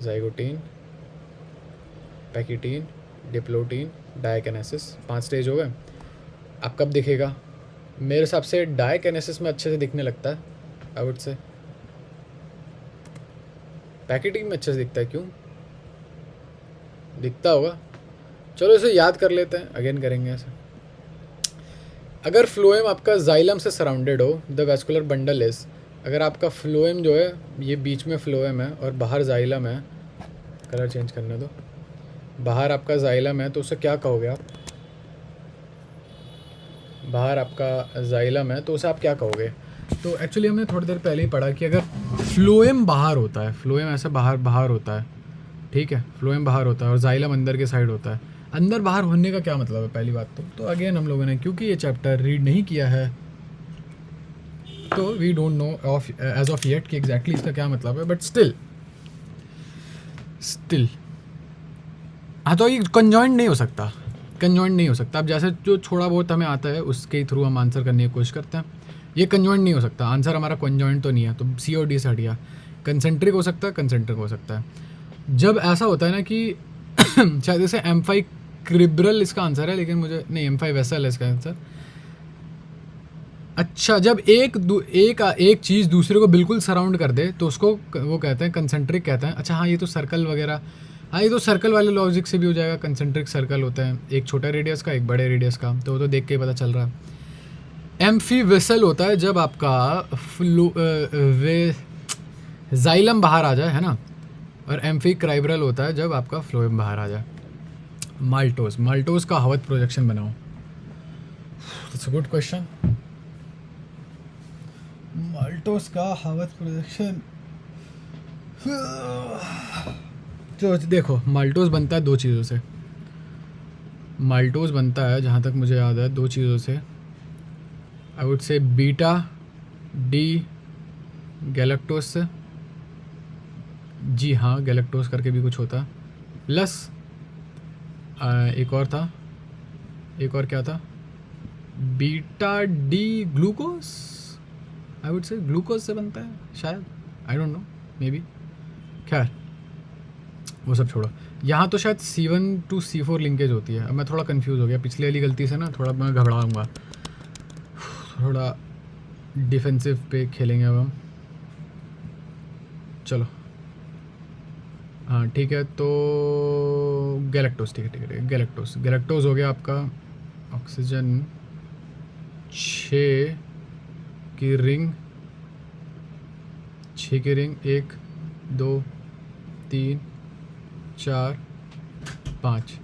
zygotene, pachytene, diplotene, diakinesis, 5 stage हो गए। अब कब दिखेगा? मेरे हिसाब से डायकिनेसिस में अच्छे से दिखने लगता है, आई वुड से। पैकेटिंग में अच्छे से दिखता है, क्यों? दिखता होगा। चलो इसे याद कर लेते हैं, अगेन करेंगे ऐसे। अगर फ्लोएम आपका जाइलम से सराउंडेड हो, द वैस्कुलर बंडल इज, अगर आपका फ्लोएम जो है ये बीच में फ्लोएम है और बाहर जाइलम है, कलर चेंज करने दो, बाहर आपका जाइलम है तो उसे क्या कहोगे आप? बाहर आपका जाइलम है तो उसे आप क्या कहोगे? तो एक्चुअली हमने थोड़ी देर पहले ही पढ़ा कि अगर फ्लोएम बाहर होता है, फ्लोएम ऐसे बाहर बाहर होता है, ठीक है, फ्लोएम बाहर होता है और जाइलम अंदर के साइड होता है। अंदर बाहर होने का क्या मतलब है पहली बात तो अगेन हम लोगों ने क्योंकि ये चैप्टर रीड नहीं किया है तो we don't know of as of yet कि एग्जैक्टली इसका क्या मतलब है, बट स्टिल हाँ, तो ये कंजॉइंट नहीं हो सकता, कंजॉइंट नहीं हो सकता। अब जैसे जो थोड़ा बहुत हमें आता है उसके थ्रू हम आंसर करने की कोशिश करते हैं। ये कंजॉइंट नहीं हो सकता, आंसर हमारा कंजॉइंट तो नहीं है, तो सी और डी से हट गया। कंसेंट्रिक हो सकता है, कंसेंट्रिक हो सकता है। जब ऐसा होता है ना कि शायद इसे M5 क्रिब्रल इसका आंसर है, लेकिन मुझे नहीं, M5 वेसल है इसका आंसर। अच्छा, जब एक चीज़ दूसरे को बिल्कुल सराउंड कर दे तो उसको वो कहते हैं कंसेंट्रिक कहते हैं। अच्छा हाँ, ये तो सर्कल वगैरह, हाँ ये तो सर्कल वाले लॉजिक से भी हो जाएगा। कंसेंट्रिक सर्कल होते हैं, एक छोटा रेडियस का एक बड़े रेडियस का, तो वो तो देख के ही पता चल रहा है। एम्फी वेसल होता है जब आपका जाइलम बाहर आ जाए, है ना, और एम्फी क्राइब्रल होता है जब आपका फ्लोएम बाहर आ जाए। माल्टोज का हवत प्रोजेक्शन बनाओ। It's a good question. Maltose का हवत प्रोजेक्शन, तो देखो माल्टोज बनता है दो चीज़ों से। माल्टोज बनता है जहाँ तक मुझे याद है दो चीज़ों से। आई वुड से बीटा डी गैलेक्टोज से, जी हाँ गैलेक्टोज करके भी कुछ होता, प्लस एक और था, एक और क्या था, beta D glucose. I would से ग्लूकोज से बनता है शायद, आई डोंट नो, मे बी। खैर वो सब छोड़ो, यहाँ तो शायद C1 to C4 लिंकेज होती है। अब मैं थोड़ा कंफ्यूज हो गया पिछली वाली गलती से ना, थोड़ा मैं घबराऊँगा, थोड़ा डिफेंसिव पे खेलेंगे अब हम। चलो हाँ ठीक है, तो गैलेक्टोज, ठीक है गैलेक्टोज हो गया आपका। ऑक्सीजन 6 की रिंग, 1 2 3 4 5,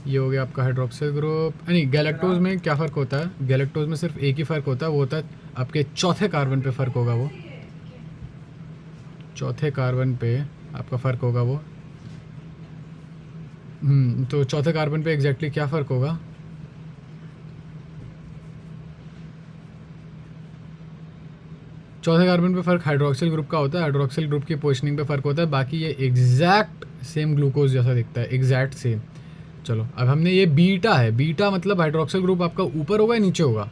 ये हो गया आपका हाइड्रोक्सिल ग्रुप। नहीं, गैलेक्टोज में क्या फ़र्क होता है? गैलेक्टोज में सिर्फ एक ही फ़र्क होता है, वो होता है आपके चौथे कार्बन पे फ़र्क होगा। वो चौथे कार्बन पे आपका फ़र्क होगा वो। तो चौथे कार्बन पे एग्जैक्टली क्या फ़र्क होगा? चौथे कार्बन पे फ़र्क हाइड्रोक्सिल ग्रुप का होता है, हाइड्रोक्सिल ग्रुप की पोजिशनिंग पे फ़र्क होता है। बाकी ये एग्जैक्ट सेम ग्लूकोज जैसा दिखता है, एग्जैक्ट सेम। चलो अब हमने ये बीटा है, बीटा मतलब हाइड्रोक्सिल ग्रुप आपका ऊपर होगा या नीचे होगा?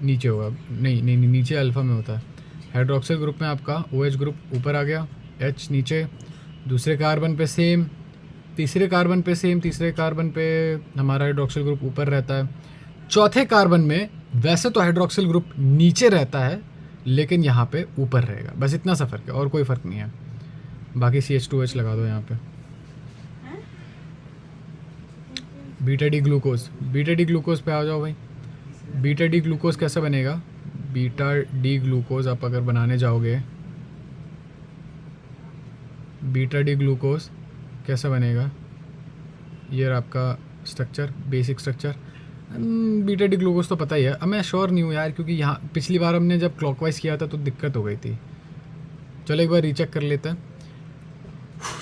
नीचे होगा, नहीं नहीं नहीं, नीचे अल्फ़ा में होता है। हाइड्रोक्सिल ग्रुप में आपका OH ग्रुप ऊपर आ गया, H नीचे, दूसरे कार्बन पे सेम, तीसरे कार्बन पे सेम, तीसरे कार्बन पे हमारा हाइड्रोक्सिल ग्रुप ऊपर रहता है। चौथे कार्बन में वैसे तो हाइड्रोक्सिल ग्रुप नीचे रहता है, लेकिन यहाँ पे ऊपर रहेगा, बस इतना सा फ़र्क है और कोई फ़र्क नहीं है। बाकी CH2H लगा दो यहाँ पे। Beta D glucose, beta D glucose पे आ जाओ भाई। बीटा डी ग्लूकोज कैसा बनेगा? बीटा डी ग्लूकोज आप अगर बनाने जाओगे, बीटा डी ग्लूकोज कैसा बनेगा? ये आपका structure, basic structure. Beta D glucose तो पता ही है, अब मैं श्योर नहीं हूँ यार, क्योंकि यहाँ पिछली बार हमने जब क्लॉकवाइज किया था तो दिक्कत हो गई थी। चलो एक बार रीचेक कर लेते हैं।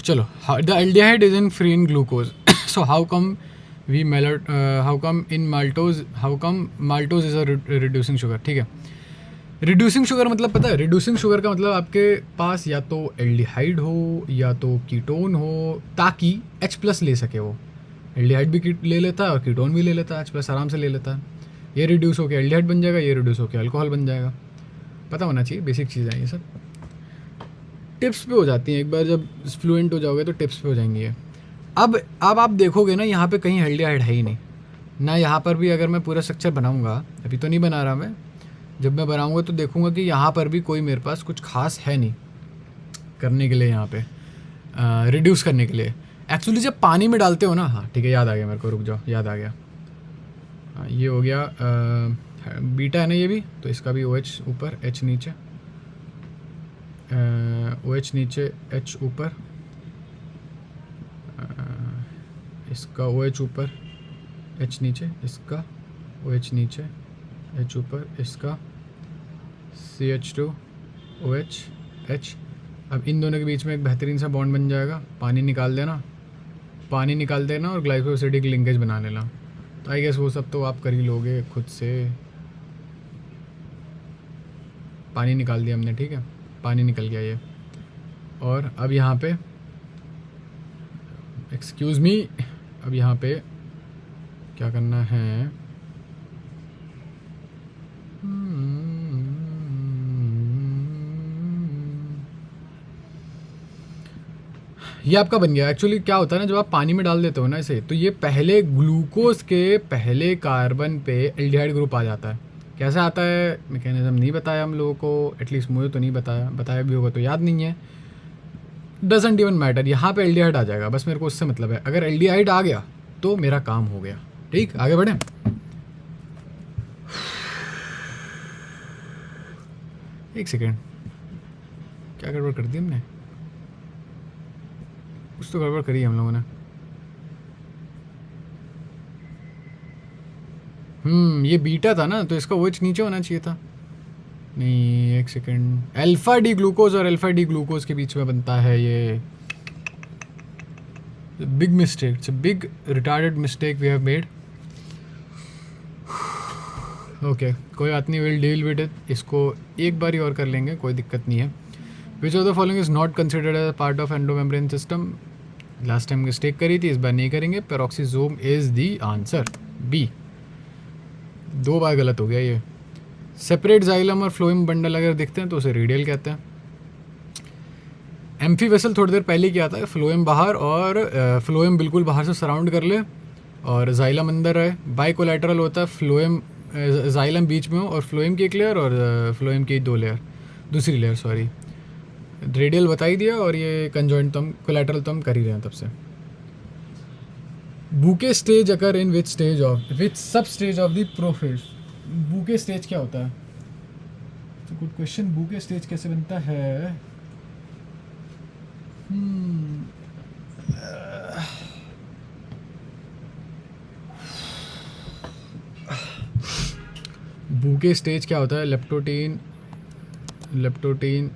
चलो, the aldehyde is in free in glucose, so how come we melt, how come in maltose, how come maltose is a reducing sugar. ठीक है, रिड्यूसिंग शुगर मतलब पता है? रिड्यूसिंग शुगर का मतलब आपके पास या तो एल्डिहाइड हो या तो कीटोन हो, ताकि H+ ले सके वो। एल्डिहाइड भी ले लेता है और कीटोन भी ले लेता है, H+ आराम से ले लेता है। ये रिड्यूस होकर एल्डिहाइड बन जाएगा, ये रिड्यूस होकर अल्कोहल बन जाएगा। पता होना चाहिए, बेसिक चीज़ है ये सब, टिप्स पे हो जाती हैं। एक बार जब फ्लुएंट हो जाओगे तो टिप्स पे हो जाएंगी ये। अब आप देखोगे ना, यहाँ पे कहीं एल्डिहाइड है ही नहीं ना। यहाँ पर भी अगर मैं पूरा स्ट्रक्चर बनाऊँगा, अभी तो नहीं बना रहा मैं, जब मैं बनाऊँगा तो देखूँगा कि यहाँ पर भी कोई मेरे पास कुछ खास है नहीं करने के लिए, यहाँ पे रिड्यूस करने के लिए। एक्चुअली जब पानी में डालते हो ना, हाँ ठीक है याद आ गया मेरे को, रुक जाओ याद आ गया। हाँ ये हो गया बीटा है ना ये भी, तो इसका भी OH ऊपर H नीचे, OH नीचे H ऊपर, इसका OH ऊपर H नीचे, इसका OH नीचे H ऊपर, इसका CH2 OH H। अब इन दोनों के बीच में एक बेहतरीन सा बॉन्ड बन जाएगा, पानी निकाल देना और ग्लाइकोसिडिक लिंकेज बना लेना। तो आई गेस वो सब तो आप कर ही लोगे खुद से। पानी निकाल दिया हमने, ठीक है, पानी निकल गया ये। और अब यहाँ पे एक्सक्यूज़ मी, अब यहाँ पे क्या करना है, ये आपका बन गया। एक्चुअली क्या होता है ना, जब आप पानी में डाल देते हो ना इसे, तो ये पहले ग्लूकोज के पहले कार्बन पे एल्डिहाइड ग्रुप आ जाता है। कैसे आता है मैकेनिज्म नहीं बताया हम लोगों को, एटलीस्ट मुझे तो नहीं बताया, बताया भी होगा तो याद नहीं है, डजंट इवन मैटर। यहाँ पे एल्डिहाइड आ जाएगा, बस मेरे को उससे मतलब है। अगर एल्डिहाइड आ गया तो मेरा काम हो गया। ठीक, आगे बढ़ें। एक सेकेंड, क्या गड़बड़ कर दी हमने? कुछ तो गड़बड़ करी हम लोगों ने। ये बीटा था ना, तो इसका OH नीचे होना चाहिए था। नहीं, एक सेकेंड, अल्फा डी ग्लूकोज और अल्फा डी ग्लूकोज के बीच में बनता है ये। Big mistake, it's a big retarded mistake we have made. Okay, कोई बात नहीं, विल डील विद इट। इसको एक बार ही और कर लेंगे, कोई दिक्कत नहीं है। Which of the following is not considered as part of endomembrane system? Last time mistake करी थी, इस बार नहीं करेंगे। Peroxisome is the answer, B. 2 बार गलत हो गया ये। सेपरेट जाइलम और फ्लोएम बंडल अगर दिखते हैं तो उसे रेडियल कहते हैं। एम्फी वेसल थोड़ी देर पहले क्या था, फ्लोएम बाहर और फ्लोएम बिल्कुल बाहर से सराउंड कर ले और जाइलम अंदर है। बाइकोलैटरल होता है, फ्लोएम जाइलम बीच में हो और फ्लोएम की एक लेयर और फ्लोएम की 2 लेयर, दूसरी लेयर सॉरी। रेडियल बता ही दिया, और ये कंजॉइंट तो हम, कोलैटरल तो हम कर ही रहे हैं तब से। Bouquet stage occur in which stage of, which sub stage of the prophase? Bouquet stage क्या होता है? तो गुड क्वेश्चन, बूके स्टेज कैसे बनता है? बूके स्टेज क्या होता है? Leptotene,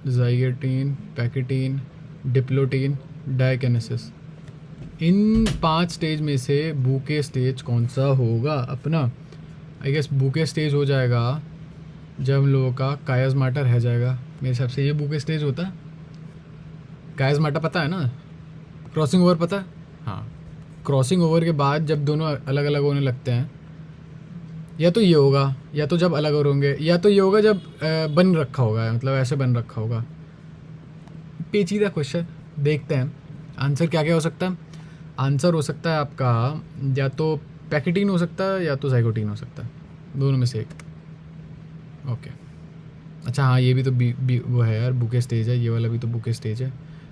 zygotene, pachytene, diplotene, diakinesis. इन 5 स्टेज में से बूके स्टेज कौन सा होगा अपना? आई गेस बूके स्टेज हो जाएगा जब हम लोगों का कायस्माटा रह जाएगा। मेरे हिसाब से ये बूके स्टेज होता है। कायस्माटा पता है ना, क्रॉसिंग ओवर पता है? हाँ, क्रॉसिंग ओवर के बाद जब दोनों अलग अलग होने लगते हैं, या तो ये होगा, या तो जब अलग होंगे, या तो ये होगा जब बन रखा होगा, मतलब ऐसे बन रखा होगा। पेचीदा क्वेश्चन, देखते हैं आंसर क्या क्या हो सकता है। आंसर हो सकता है आपका या तो पैकेटीन हो सकता है या तो जाइगोटीन हो सकता है, दोनों में से एक। ओके, अच्छा हाँ, ये भी तो बी वो है यार, बुके स्टेज है, ये वाला भी तो बुके स्टेज है।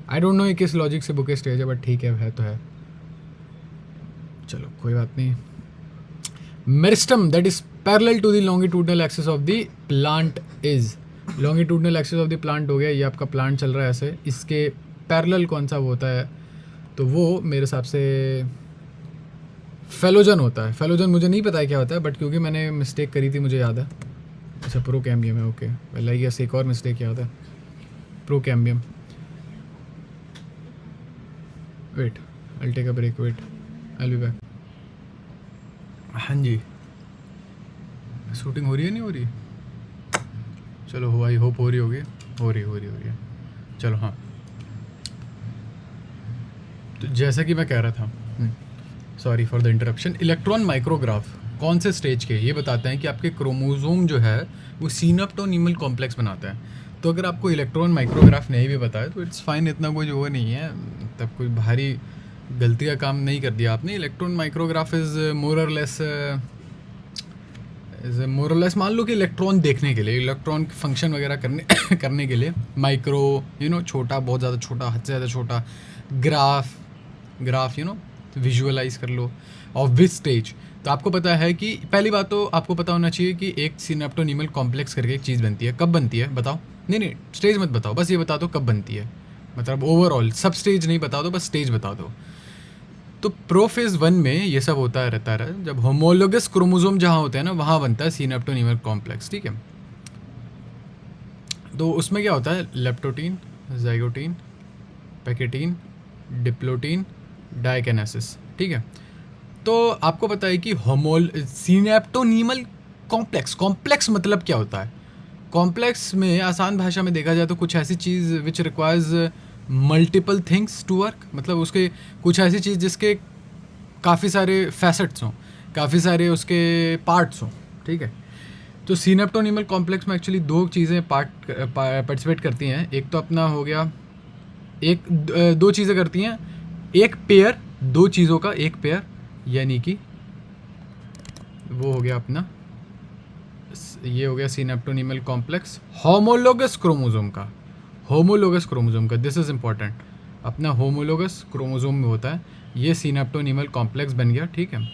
आई डोंट नो ये किस लॉजिक से बुके स्टेज है, बट ठीक है तो है। चलो कोई बात नहीं। Meristem that is parallel to the longitudinal axis of the plant is, longitudinal axis of the plant हो गया, ये आपका प्लांट चल रहा है ऐसे, इसके पैरेलल कौन सा वो होता है? तो वो मेरे हिसाब से फेलोजन होता है। फेलोजन मुझे नहीं पता है क्या होता है, बट क्योंकि मैंने मिस्टेक करी थी मुझे याद है। अच्छा, प्रोकैम्बियम है, ओके। वेल आई गेस एक और मिस्टेक याद है, procambium. Wait, I take a break, wait, I will be back. हाँ जी, शूटिंग हो रही है नहीं हो रही? चलो हो, आई होप हो रही होगी, हो रही है। चलो हाँ, तो जैसा कि मैं कह रहा था, sorry for the interruption. Electron micrograph कौन से स्टेज के, ये बताते हैं कि आपके क्रोमोसोम जो है वो सिनेप्टोनीमल कॉम्प्लेक्स बनाता है। तो अगर आपको इलेक्ट्रॉन माइक्रोग्राफ नहीं भी पता है तो इट्स फाइन, इतना कोई वो नहीं है, तब कोई भारी गलती का काम नहीं कर दिया आपने। इलेक्ट्रॉन माइक्रोग्राफ इज़ मोर और लेस मान लो कि इलेक्ट्रॉन देखने के लिए, इलेक्ट्रॉन फंक्शन वगैरह करने के लिए, माइक्रो छोटा, बहुत ज़्यादा छोटा, हद से ज़्यादा छोटा, graph, graph, you know, visualize कर लो ऑफ विच स्टेज। तो आपको पता है कि पहली बात तो आपको पता होना चाहिए कि एक सिनेप्टोनीमल कॉम्प्लेक्स करके एक चीज़ बनती है। कब बनती है बताओ? नहीं, स्टेज मत बताओ, बस ये बता दो कब बनती है, मतलब ओवरऑल सब स्टेज नहीं बता दो, बस स्टेज बता दो। तो प्रोफेज 1 में ये सब होता रहता है, जब होमोलोगस क्रोमोसोम जहाँ होते हैं ना, वहाँ बनता है सिनेप्टोनीमल कॉम्प्लेक्स, ठीक है। तो उसमें क्या होता है? लेप्टोटीन, जाइगोटीन, पैकेटीन, डिप्लोटीन, डाइकेनेसिस, ठीक है। तो आपको पता है कि सिनेप्टोनीमल कॉम्प्लेक्स मतलब क्या होता है? कॉम्प्लेक्स में आसान भाषा में देखा जाए तो कुछ ऐसी चीज़ which requires multiple things to work, मतलब उसके कुछ ऐसी चीज़ जिसके काफ़ी सारे फैसेट्स हों, काफ़ी सारे उसके पार्ट्स हों, ठीक है। तो सिनेप्टोनीमल कॉम्प्लेक्स में एक्चुअली दो चीज़ें पार्टिसिपेट करती हैं। एक तो अपना हो गया, दो चीज़ें करती हैं, एक पेयर, दो चीज़ों का एक पेयर, यानी कि वो हो गया अपना, ये हो गया सिनेप्टोनीमल कॉम्प्लेक्स होमोलोगस क्रोमोसोम का, दिस इज़ इम्पॉर्टेंट, अपना होमोलोगस क्रोमोसोम में होता है ये सिनेप्टोनीमल कॉम्प्लेक्स बन गया, ठीक है।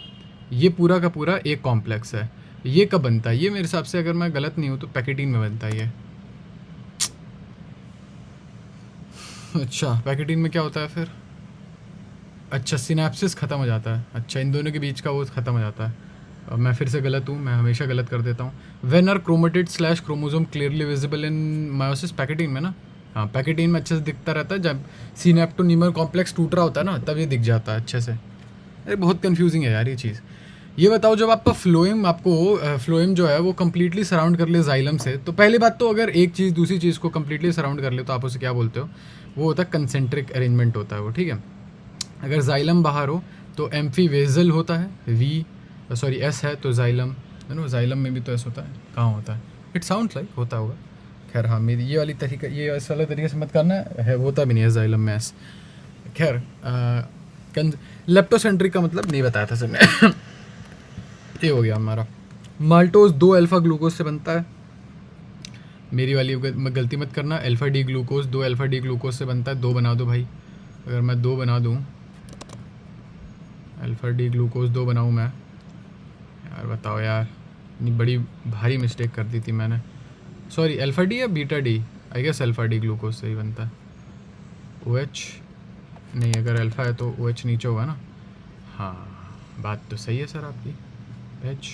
ये पूरा का पूरा एक कॉम्प्लेक्स है। ये कब बनता है? ये मेरे हिसाब से अगर मैं गलत नहीं हूँ तो पैकेटीन में बनता है ये। अच्छा, पैकेटीन में क्या होता है फिर? अच्छा, सिनेप्सिस ख़त्म हो जाता है। अच्छा, इन दोनों के बीच का वो ख़त्म हो जाता है। अब मैं फिर से गलत हूँ, मैं हमेशा गलत कर देता हूँ। When are chromatid slash chromosome clearly visible in meiosis, pachytene में ना, हाँ पैकेटीन में अच्छे से दिखता रहता है। जब सिनेप्टोनीमल कॉम्प्लेक्स टूट रहा होता है ना, तब ये दिख जाता है अच्छे से। अरे बहुत कन्फ्यूजिंग है यार ये चीज़। ये बताओ, जब आपका फ्लोएम जो है वो कम्प्लीटली सराउंड कर ले जाइलम से, तो पहली बात तो अगर एक चीज़ दूसरी चीज़ को कम्प्लीटली सराउंड कर ले तो आप उसे क्या बोलते हो? वो होता है कंसेंट्रिक अरेंजमेंट होता है वो, ठीक है। अगर जाइलम बाहर हो तो एम्फीवेजल होता है, एस है तो जाइलम, है ना, जाइलम में भी तो एस होता है, कहाँ होता है? इट साउंड्स लाइक होता होगा। खैर हाँ, मेरी ये वाली तरीका, ये इस वाले तरीके से मत करना है, होता भी नहीं है जाइलम में एस। खैर लेप्टोसेंट्रिक का मतलब नहीं बताया था सर ने। ये हो गया हमारा। माल्टोज 2 अल्फा ग्लूकोज से बनता है। मेरी वाली गलती मत करना, alpha D glucose 2 alpha D glucose से बनता है। 2 बना दो भाई, अगर मैं 2 बना दूँ, अल्फा डी ग्लूकोज 2 बनाऊँ मैं, यार बताओ यार, इतनी बड़ी भारी मिस्टेक कर दी थी मैंने। सॉरी, अल्फा डी या beta D? I guess alpha D glucose से ही बनता है। OH नहीं, अगर अल्फा है तो OH नीचे होगा ना। हाँ, बात तो सही है सर आपकी। H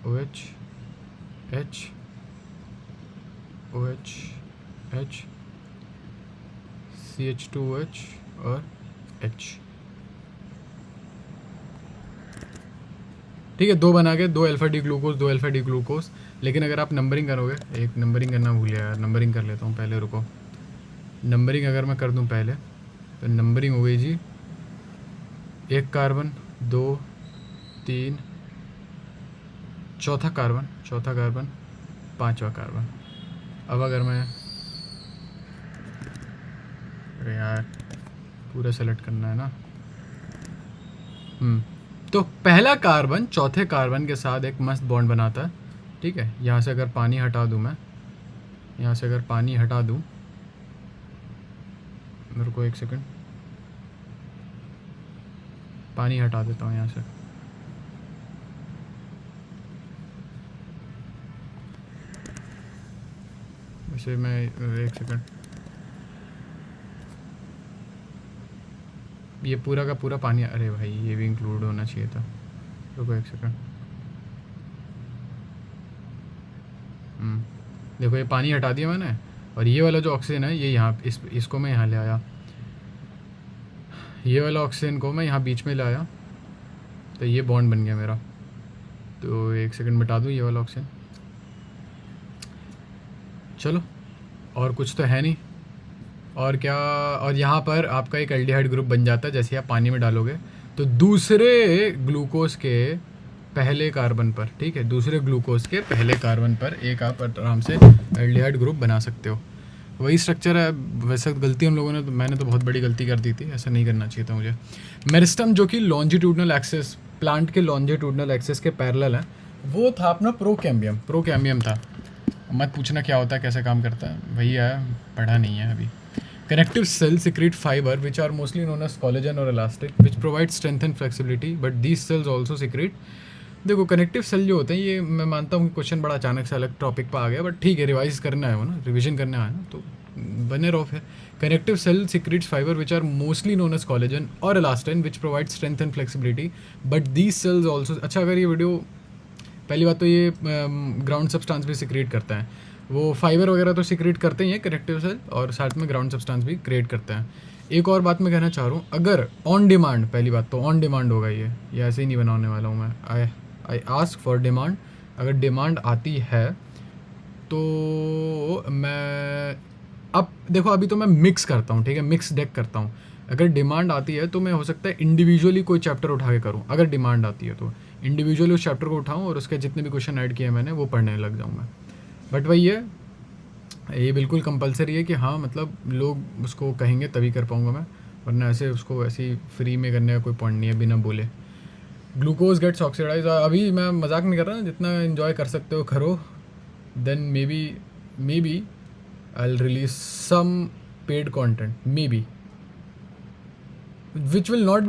OH H OH H CH2OH और H, ठीक है। 2 बना के, 2 alpha D glucose 2 alpha D glucose. लेकिन अगर आप नंबरिंग करोगे, एक नंबरिंग करना भूल गया यार, नंबरिंग कर लेता हूँ पहले, रुको। नंबरिंग अगर मैं कर दूँ पहले, तो नंबरिंग हो गई जी, 1 कार्बन 2 3, चौथा कार्बन 5वां कार्बन। अब अगर मैं, अरे यार पूरा सेलेक्ट करना है ना, तो पहला कार्बन चौथे कार्बन के साथ एक मस्त बॉन्ड बनाता है, ठीक है। यहाँ से अगर पानी हटा दूँ मैं, यहाँ से अगर पानी हटा दूँ, मेरे को 1 सेकंड, पानी हटा देता हूँ यहाँ से। वैसे मैं 1 सेकंड, ये पूरा का पूरा पानी, अरे भाई ये भी इंक्लूड होना चाहिए था, रुको 1 सेकंड। देखो ये पानी हटा दिया मैंने, और ये वाला जो ऑक्सीजन है ये यहाँ, इसको मैं यहाँ ले आया, ये वाला ऑक्सीजन को मैं यहाँ बीच में लाया, तो ये बॉन्ड बन गया मेरा। तो 1 सेकंड मिटा दूँ ये वाला ऑक्सीजन। चलो, और कुछ तो है नहीं, और क्या, और यहाँ पर आपका एक एल्डिहाइड ग्रुप बन जाता है जैसे आप पानी में डालोगे, तो दूसरे ग्लूकोज के पहले कार्बन पर, ठीक है, दूसरे ग्लूकोज के पहले कार्बन पर एक आप आराम से एल्डिहाइड ग्रुप बना सकते हो। वही स्ट्रक्चर है। वैसे गलती हम लोगों ने, तो मैंने तो बहुत बड़ी गलती कर दी थी, ऐसा नहीं करना चाहिए था मुझे। मेरिस्टम जो कि लॉन्जिट्यूडनल एक्सेस, प्लांट के लॉन्जिट्यूडनल एक्सेस के पैरेलल है, वो था अपना प्रोकैम्बियम था। मत पूछना क्या होता है, कैसे काम करता है, भैया पढ़ा नहीं है अभी। Connective cells secrete fiber, which are mostly known as collagen or elastic, which provide strength and flexibility. But these cells also secrete. देखो कनेक्टिव सेल जो होते हैं, ये मैं मानता हूँ कि क्वेश्चन बड़ा अचानक से अलग टॉपिक पर आ गया, बट ठीक है, रिवाइज करना है वो ना, रिविजन करना है ना, तो बने रहो फिर. Connective cell secretes fibre which are mostly known as collagen और elastin which provide strength and flexibility. But these cells also, अच्छा अगर ये वीडियो, पहली बात तो ये ग्राउंड सब्सटेंस भी सिक्रिएट करता है. वो फाइबर वगैरह तो सिक्रिएट करते ही हैं कनेक्टिव सेल, और साथ में ग्राउंड सब्सटेंस भी क्रिएट करते हैं. एक और बात मैं कहना चाह रहा हूँ, अगर ऑन डिमांड, पहली बात तो ऑन डिमांड होगा ये ऐसे ही नहीं बनाने वाला हूँ मैं. I ask for demand. अगर डिमांड आती है तो मैं, अब देखो अभी तो मैं मिक्स करता हूँ, ठीक है, मिक्स डेक करता हूँ. अगर डिमांड आती है तो मैं हो सकता है इंडिविजुअली कोई चैप्टर उठा के करूँ. अगर डिमांड आती है तो इंडिविजुअली उस चैप्टर को उठाऊँ और उसके जितने भी क्वेश्चन ऐड किए मैंने वो पढ़ने लग जाऊँ मैं. बट वही है, ये बिल्कुल कंपलसरी है कि हाँ, मतलब लोग उसको कहेंगे तभी कर पाऊँगा मैं, वरना ऐसे उसको ऐसे ही फ्री में करने का कोई पॉइंट नहीं है बिना बोले. Glucose gets oxidize. अभी मैं मजाक नहीं कर रहा, जितना इन्जॉय कर सकते हो करो. Then may be I will release some paid content, may be, which will not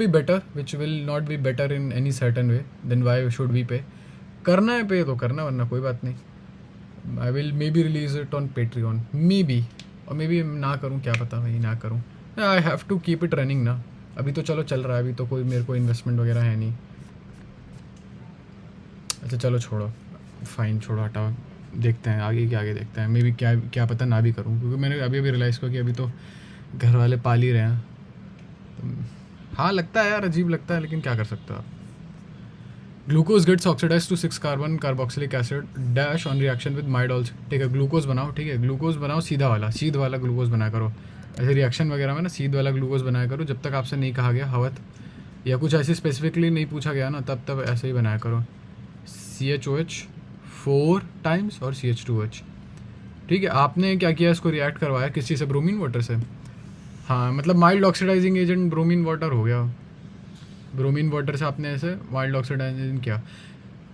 be better in any certain way. Then why should we pay? करना है पे तो करना, वरना कोई बात नहीं. I will maybe release it on Patreon, maybe, और maybe ना करूँ, क्या पता भाई, ना करूँ. I have to keep it running ना. अभी तो चलो चल रहा है, अभी तो कोई मेरे को इन्वेस्टमेंट वगैरह है नहीं. अच्छा चलो छोड़ो, फाइन, छोड़ो, हटाओ, देखते हैं आगे, क्या आगे देखते हैं. मे बी क्या पता ना भी करूँ, क्योंकि मैंने अभी रियलाइज़ किया कि अभी तो घर वाले पाल ही रहे हैं. हाँ लगता है यार, अजीब लगता है, लेकिन क्या कर सकते हो आप. Glucose gets oxidise to 6 carbon carboxylic acid dash on reaction with माइडॉल्स. ठीक है, ग्लूकोज बनाओ, ठीक है, ग्लूकोज बनाओ, सीध वाला ग्लूकोज बनाया करो. ऐसे रिएक्शन वगैरह में ना सीध वाला ग्लूकोज बनाया करो. जब तक आपसे नहीं कहा गया हवत या कुछ ऐसे स्पेसिफिकली नहीं पूछा गया ना, तब ऐसे ही बनाया करो. CHOH 4 टाइम्स और CH2H. ठीक है, आपने क्या किया, इसको रिएक्ट करवाया किस चीज़ से, ब्रोमीन वाटर से. हाँ, मतलब mild oxidizing agent bromine water हो गया. ब्रोमीन वाटर से आपने ऐसे माइल्ड ऑक्सीडाइजिंग किया.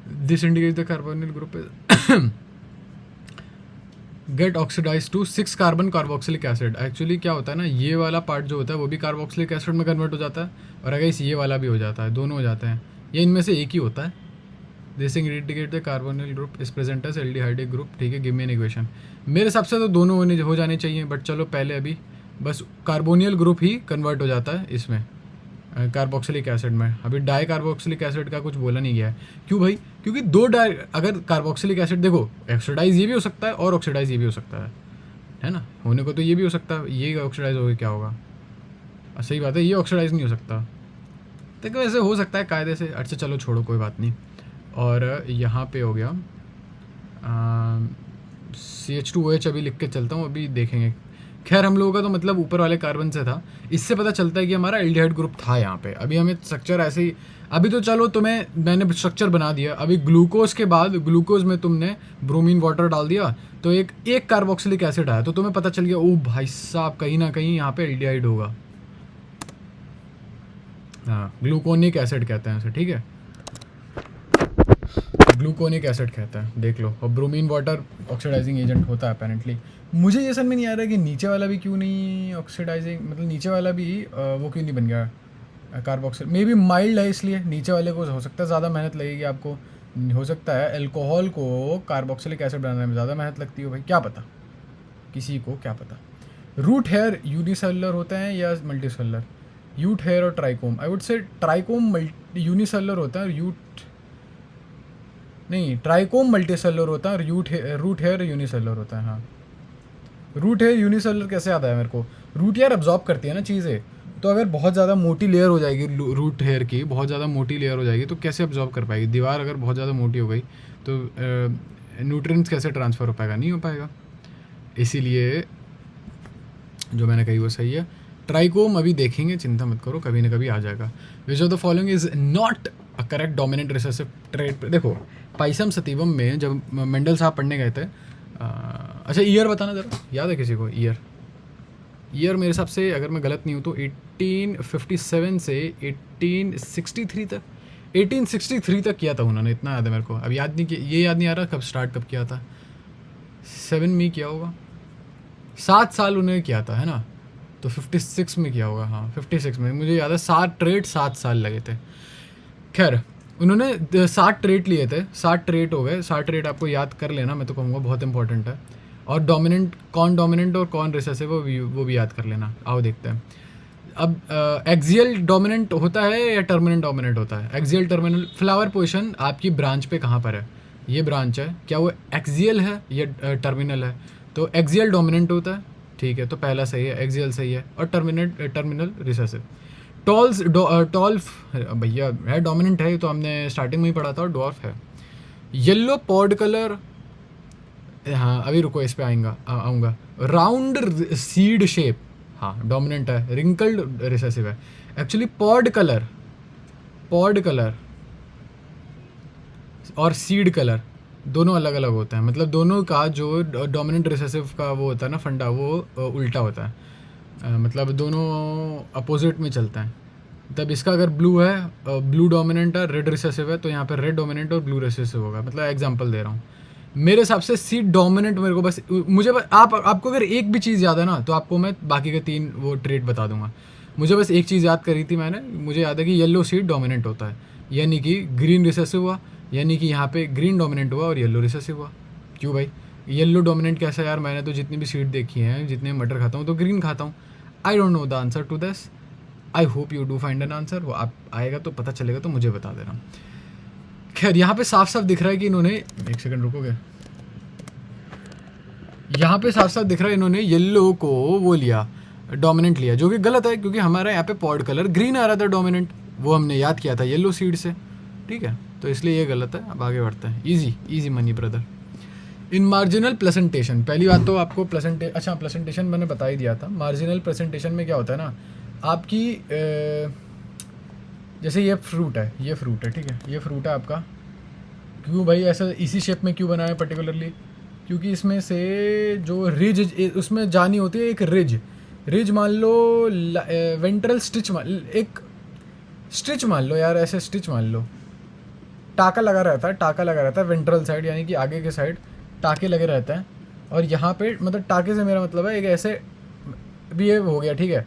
This indicates the carbonyl group get oxidize to 6 carbon carboxylic acid. Actually क्या होता है ना, ये वाला पार्ट जो होता है वो भी कार्बोक्सिलिक एसिड में कन्वर्ट हो जाता है, और अगर इस ये वाला भी हो जाता है, दोनों हो जाते हैं, ये इनमें से एक ही होता है. This indicate the carbonyl group is present as aldehydic group. ठीक है, गिव मी एन इक्वेशन. मेरे हिसाब से तो दोनों हो जाने चाहिए, बट चलो पहले अभी बस कार्बोनियल ग्रुप ही कन्वर्ट हो जाता है इसमें कार्बोक्सिलिक एसिड में. अभी डाई कार्बोक्सिलिक एसिड का कुछ बोला नहीं गया है. क्यों भाई, क्योंकि अगर कार्बोक्सिलिक एसिड, देखो ऑक्सीडाइज ये भी हो सकता है और ऑक्सीडाइज ये भी हो सकता है ना, होने को तो ये भी हो सकता है. ये ऑक्सीडाइज हो गया, क्या होगा, सही बात है, ये ऑक्सीडाइज नहीं हो सकता. देखो ऐसे हो सकता है कायदे से. अच्छा चलो छोड़ो, कोई बात नहीं. और यहाँ पे हो गया CH2OH. अभी लिख के चलता हूँ, अभी देखेंगे. खैर हम लोगों का तो मतलब ऊपर वाले कार्बन से था, इससे पता चलता है कि हमारा एल्डिहाइड ग्रुप था यहाँ पे. अभी हमें स्ट्रक्चर ऐसे ही, अभी तो चलो मैंने स्ट्रक्चर बना दिया. अभी ग्लूकोज के बाद, ग्लूकोज में तुमने ब्रोमीन वाटर डाल दिया तो एक कार्बोक्सिलिक एसिड आया, तो तुम्हें पता चल गया, ओ भाई साहब, कहीं ना कहीं यहाँ पे एल्डिहाइड होगा. हाँ, ग्लूकोनिक एसिड कहते हैं उसे. ठीक है, ग्लूकोनिक एसिड कहता है, देख लो. और ब्रोमीन वाटर ऑक्सीडाइजिंग एजेंट होता है अपेरेंटली. मुझे ये समझ में नहीं आ रहा कि नीचे वाला भी क्यों नहीं ऑक्सीडाइजिंग, मतलब नीचे वाला भी वो क्यों नहीं बन गया कार्बोक्सिल. मे बी माइल्ड है इसलिए नीचे वाले को हो सकता है ज़्यादा मेहनत लगेगी आपको. हो सकता है अल्कोहल को कार्बोक्सिलिक एसिड बनाने में ज़्यादा मेहनत लगती हो भाई, क्या पता, किसी को क्या पता. रूट हेयर यूनिसेलुलर होते हैं या मल्टी सेलुलर. यूट हेयर और ट्राइकोम, आई वुड से ट्राइकोम यूनिसेलुलर होता है, ट्राइकोम मल्टी सेलुलर होता है, और रूट हेयर यूनिसेलुलर होता है. हाँ, रूट हेयर यूनिसेलुलर कैसे आता है मेरे को, रूट हेयर अब्जॉर्ब करती है ना चीज़ें, तो अगर बहुत ज़्यादा मोटी लेयर हो जाएगी रूट हेयर की, बहुत ज़्यादा मोटी लेयर हो जाएगी तो कैसे अब्जॉर्ब कर पाएगी. दीवार अगर बहुत ज़्यादा मोटी हो गई तो न्यूट्रिएंट्स कैसे ट्रांसफ़र हो पाएगा, नहीं हो पाएगा. इसीलिए जो मैंने कही वो सही है. ट्राइकोम अभी देखेंगे, चिंता मत करो, कभी ना कभी आ जाएगा. विच of the following is not a correct dominant recessive trait. देखो पाइसम सतीवम में जब मेंडल साहब पढ़ने गए थे, अच्छा ईयर बताना ज़रा, याद है किसी को ईयर मेरे हिसाब से, अगर मैं गलत नहीं हूँ तो 1857 से 1863 तक किया था उन्होंने, इतना याद है मेरे को. अब याद नहीं, ये याद नहीं आ रहा कब किया था. 7 में किया होगा, 7 साल उन्होंने किया था, है ना. तो 56 में किया होगा, हाँ 56 में, मुझे याद है 7 ट्रेड 7 साल लगे थे। खैर उन्होंने 60 ट्रेड लिए थे, 60 ट्रेड हो गए, 60 ट्रेड आपको याद कर लेना, मैं तो कहूँगा बहुत इंपॉर्टेंट है। और डोमिनेंट और कौन रिसेसिव वो भी याद कर लेना। आओ देखते हैं। अब एक्सियल डोमिनेंट होता है या टर्मिनेंट डोमिनेंट होता है? एक्सियल टर्मिनल फ्लावर पोजीशन आपकी ब्रांच पे कहाँ पर है? ये ब्रांच है, क्या वो एक्सियल है या टर्मिनल है? तो एक्सियल डोमिनेंट होता है, ठीक है, तो पहला सही है, एक्सियल सही है, और टर्मिनल रिसेसिव। टॉल भैया है, डोमिनेंट है, तो हमने स्टार्टिंग में ही पढ़ा था, और डॉर्फ है। येलो पॉड कलर, हाँ अभी रुको, इस पे आऊँगा। राउंड सीड शेप, हाँ डोमिनेंट है। रिंकल्ड रिसेसिव है। एक्चुअली पॉड कलर और सीड कलर दोनों अलग अलग होते हैं, मतलब दोनों का जो डोमिनेंट रिसेसिव का वो होता है ना फंडा, वो उल्टा होता है, मतलब दोनों अपोजिट में चलता है। तब इसका अगर ब्लू है, ब्लू डोमिनेंट है, रेड रिसेसिव है, तो यहाँ पे रेड डोमिनेंट और ब्लू रिसेसिव होगा। मतलब एग्जांपल दे रहा हूँ। मेरे हिसाब से सी डोमिनेंट मेरे को बस आपको अगर एक भी चीज़ याद है ना, तो आपको मैं बाकी के 3 वो ट्रेड बता दूंगा। मुझे बस एक चीज़ याद करी थी मैंने, मुझे याद है कि येलो सीड डोमिनेंट होता है, यानी कि ग्रीन रिसेसिव हुआ, यानी कि यहाँ पे ग्रीन डोमिनेंट हुआ और येलो रिसेसिव हुआ। क्यों भाई येलो डोमिनेंट कैसा यार? मैंने तो जितनी भी सीड देखी हैं, जितने मटर खाता हूँ, तो ग्रीन खाता हूँ। I don't know the answer to this, I hope you do find an answer. वो आप आएगा तो पता चलेगा, तो मुझे बता देना। खैर यहाँ पे साफ साफ दिख रहा है कि इन्होंने, एक सेकंड रुकोगे, यहाँ पे साफ साफ दिख रहा है इन्होंने येलो को वो लिया, डोमिनेंट लिया, जो कि गलत है, क्योंकि हमारा यहाँ पे पॉड कलर ग्रीन आ रहा था डोमिनेंट, वो हमने याद किया था येलो सीड से, ठीक है, तो इसलिए ये गलत है। अब आगे बढ़ते हैं। Easy money brother. इन मार्जिनल प्रेजेंटेशन, पहली बात तो आपको प्रेजेंटेशन मैंने बता ही दिया था। मार्जिनल प्रेजेंटेशन में क्या होता है ना, आपकी जैसे ये फ्रूट है, ठीक है, ये फ्रूट है आपका। क्यों भाई ऐसा इसी शेप में क्यों बनाया है पर्टिकुलरली? क्योंकि इसमें से जो रिज उसमें जानी होती है, एक रिज मान लो, वेंट्रल स्टिच एक स्टिच मान लो यार, ऐसे स्टिच मान लो, टाका लगा रहता है वेंट्रल साइड, यानी कि आगे के साइड टाके लगे रहते हैं। और यहाँ पे मतलब टाके से मेरा मतलब है एक ऐसे भी ये हो गया, ठीक है।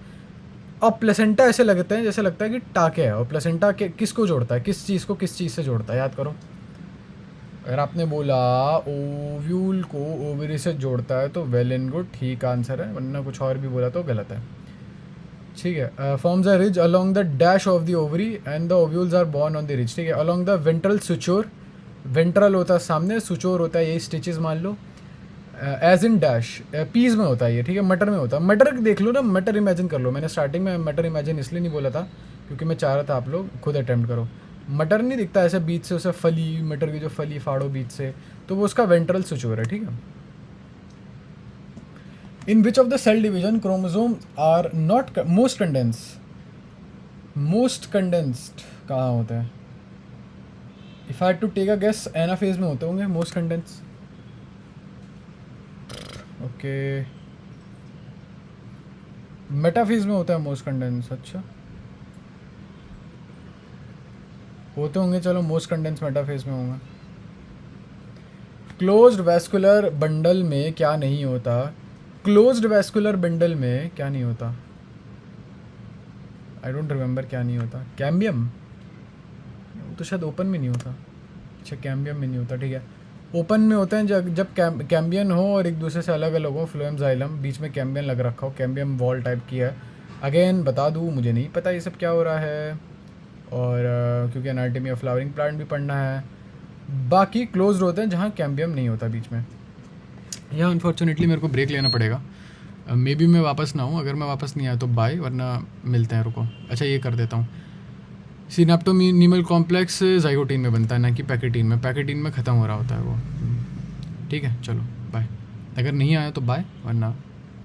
और प्लेसेंटा ऐसे लगते हैं जैसे लगता है कि टाके है। और प्लेसेंटा किसको जोड़ता है, किस चीज़ को किस चीज़ से जोड़ता है, याद करो। अगर आपने बोला ओव्यूल को ओवरी से जोड़ता है तो वेल एंड गुड, ठीक आंसर है, वरना कुछ और भी बोला तो गलत है, ठीक है। Forms a ridge along the dash of the ovary and the ovules are borne on the ridge, ठीक है। Along the ventral suture, ventral होता है सामने, सुचोर होता है यही स्टिचेस मान लो, एज इन डैश, पीस में होता है ये, ठीक है। मटर में होता है, मटर देख लो ना, मटर इमेजिन कर लो। मैंने स्टार्टिंग में मटर इमेजिन इसलिए नहीं बोला था क्योंकि मैं चाह रहा था आप लोग खुद अटैम्प्ट करो। मटर नहीं दिखता ऐसे बीच से, उसे फली, मटर की जो फली फाड़ो बीच से, तो वो उसका वेंट्रल सुचोर है, ठीक है। In which of the cell division chromosome are not most condensed कहाँ होता है? If I had to take a guess, anaphase में होते होंगे मोस्ट कंडेंस। ओके, मेटाफेज में होता है मोस्ट कंडेंस, अच्छा होते होंगे, चलो मोस्ट कंडेंस मेटाफेज में होंगे। क्लोज्ड वैस्कुलर बंडल में क्या नहीं होता? क्लोज्ड वैस्कुलर बंडल में क्या नहीं होता? आई डोंट रिमेंबर क्या नहीं होता। कैम्बियम तो शायद ओपन में नहीं होता। अच्छा कैम्बियम में नहीं होता, ठीक है। ओपन में होते हैं जब कैम्बियन हो और एक दूसरे से अलग अलग हो, फ्लोएम जाइलम, बीच में कैम्बियन लग रखा हो, कैम्बियम वॉल टाइप की है। अगेन बता दूँ, मुझे नहीं पता ये सब क्या हो रहा है, और क्योंकि एनाटॉमी ऑफ फ्लावरिंग प्लांट भी पढ़ना है। बाकी क्लोज्ड होते हैं जहाँ कैम्बियम नहीं होता बीच में। यह अनफॉर्चुनेटली मेरे को ब्रेक लेना पड़ेगा, मे बी मैं वापस ना आऊँ। अगर मैं वापस नहीं आया तो बाय, वरना मिलते हैं, रुको। अच्छा ये कर देता हूँ। सिनेप्टोनीमल कॉम्प्लेक्स जाइगोटीन में बनता है, ना कि पैकेटीन में। पैकेटीन में ख़त्म हो रहा होता है वो, ठीक है। चलो बाय। अगर नहीं आया तो बाय, वरना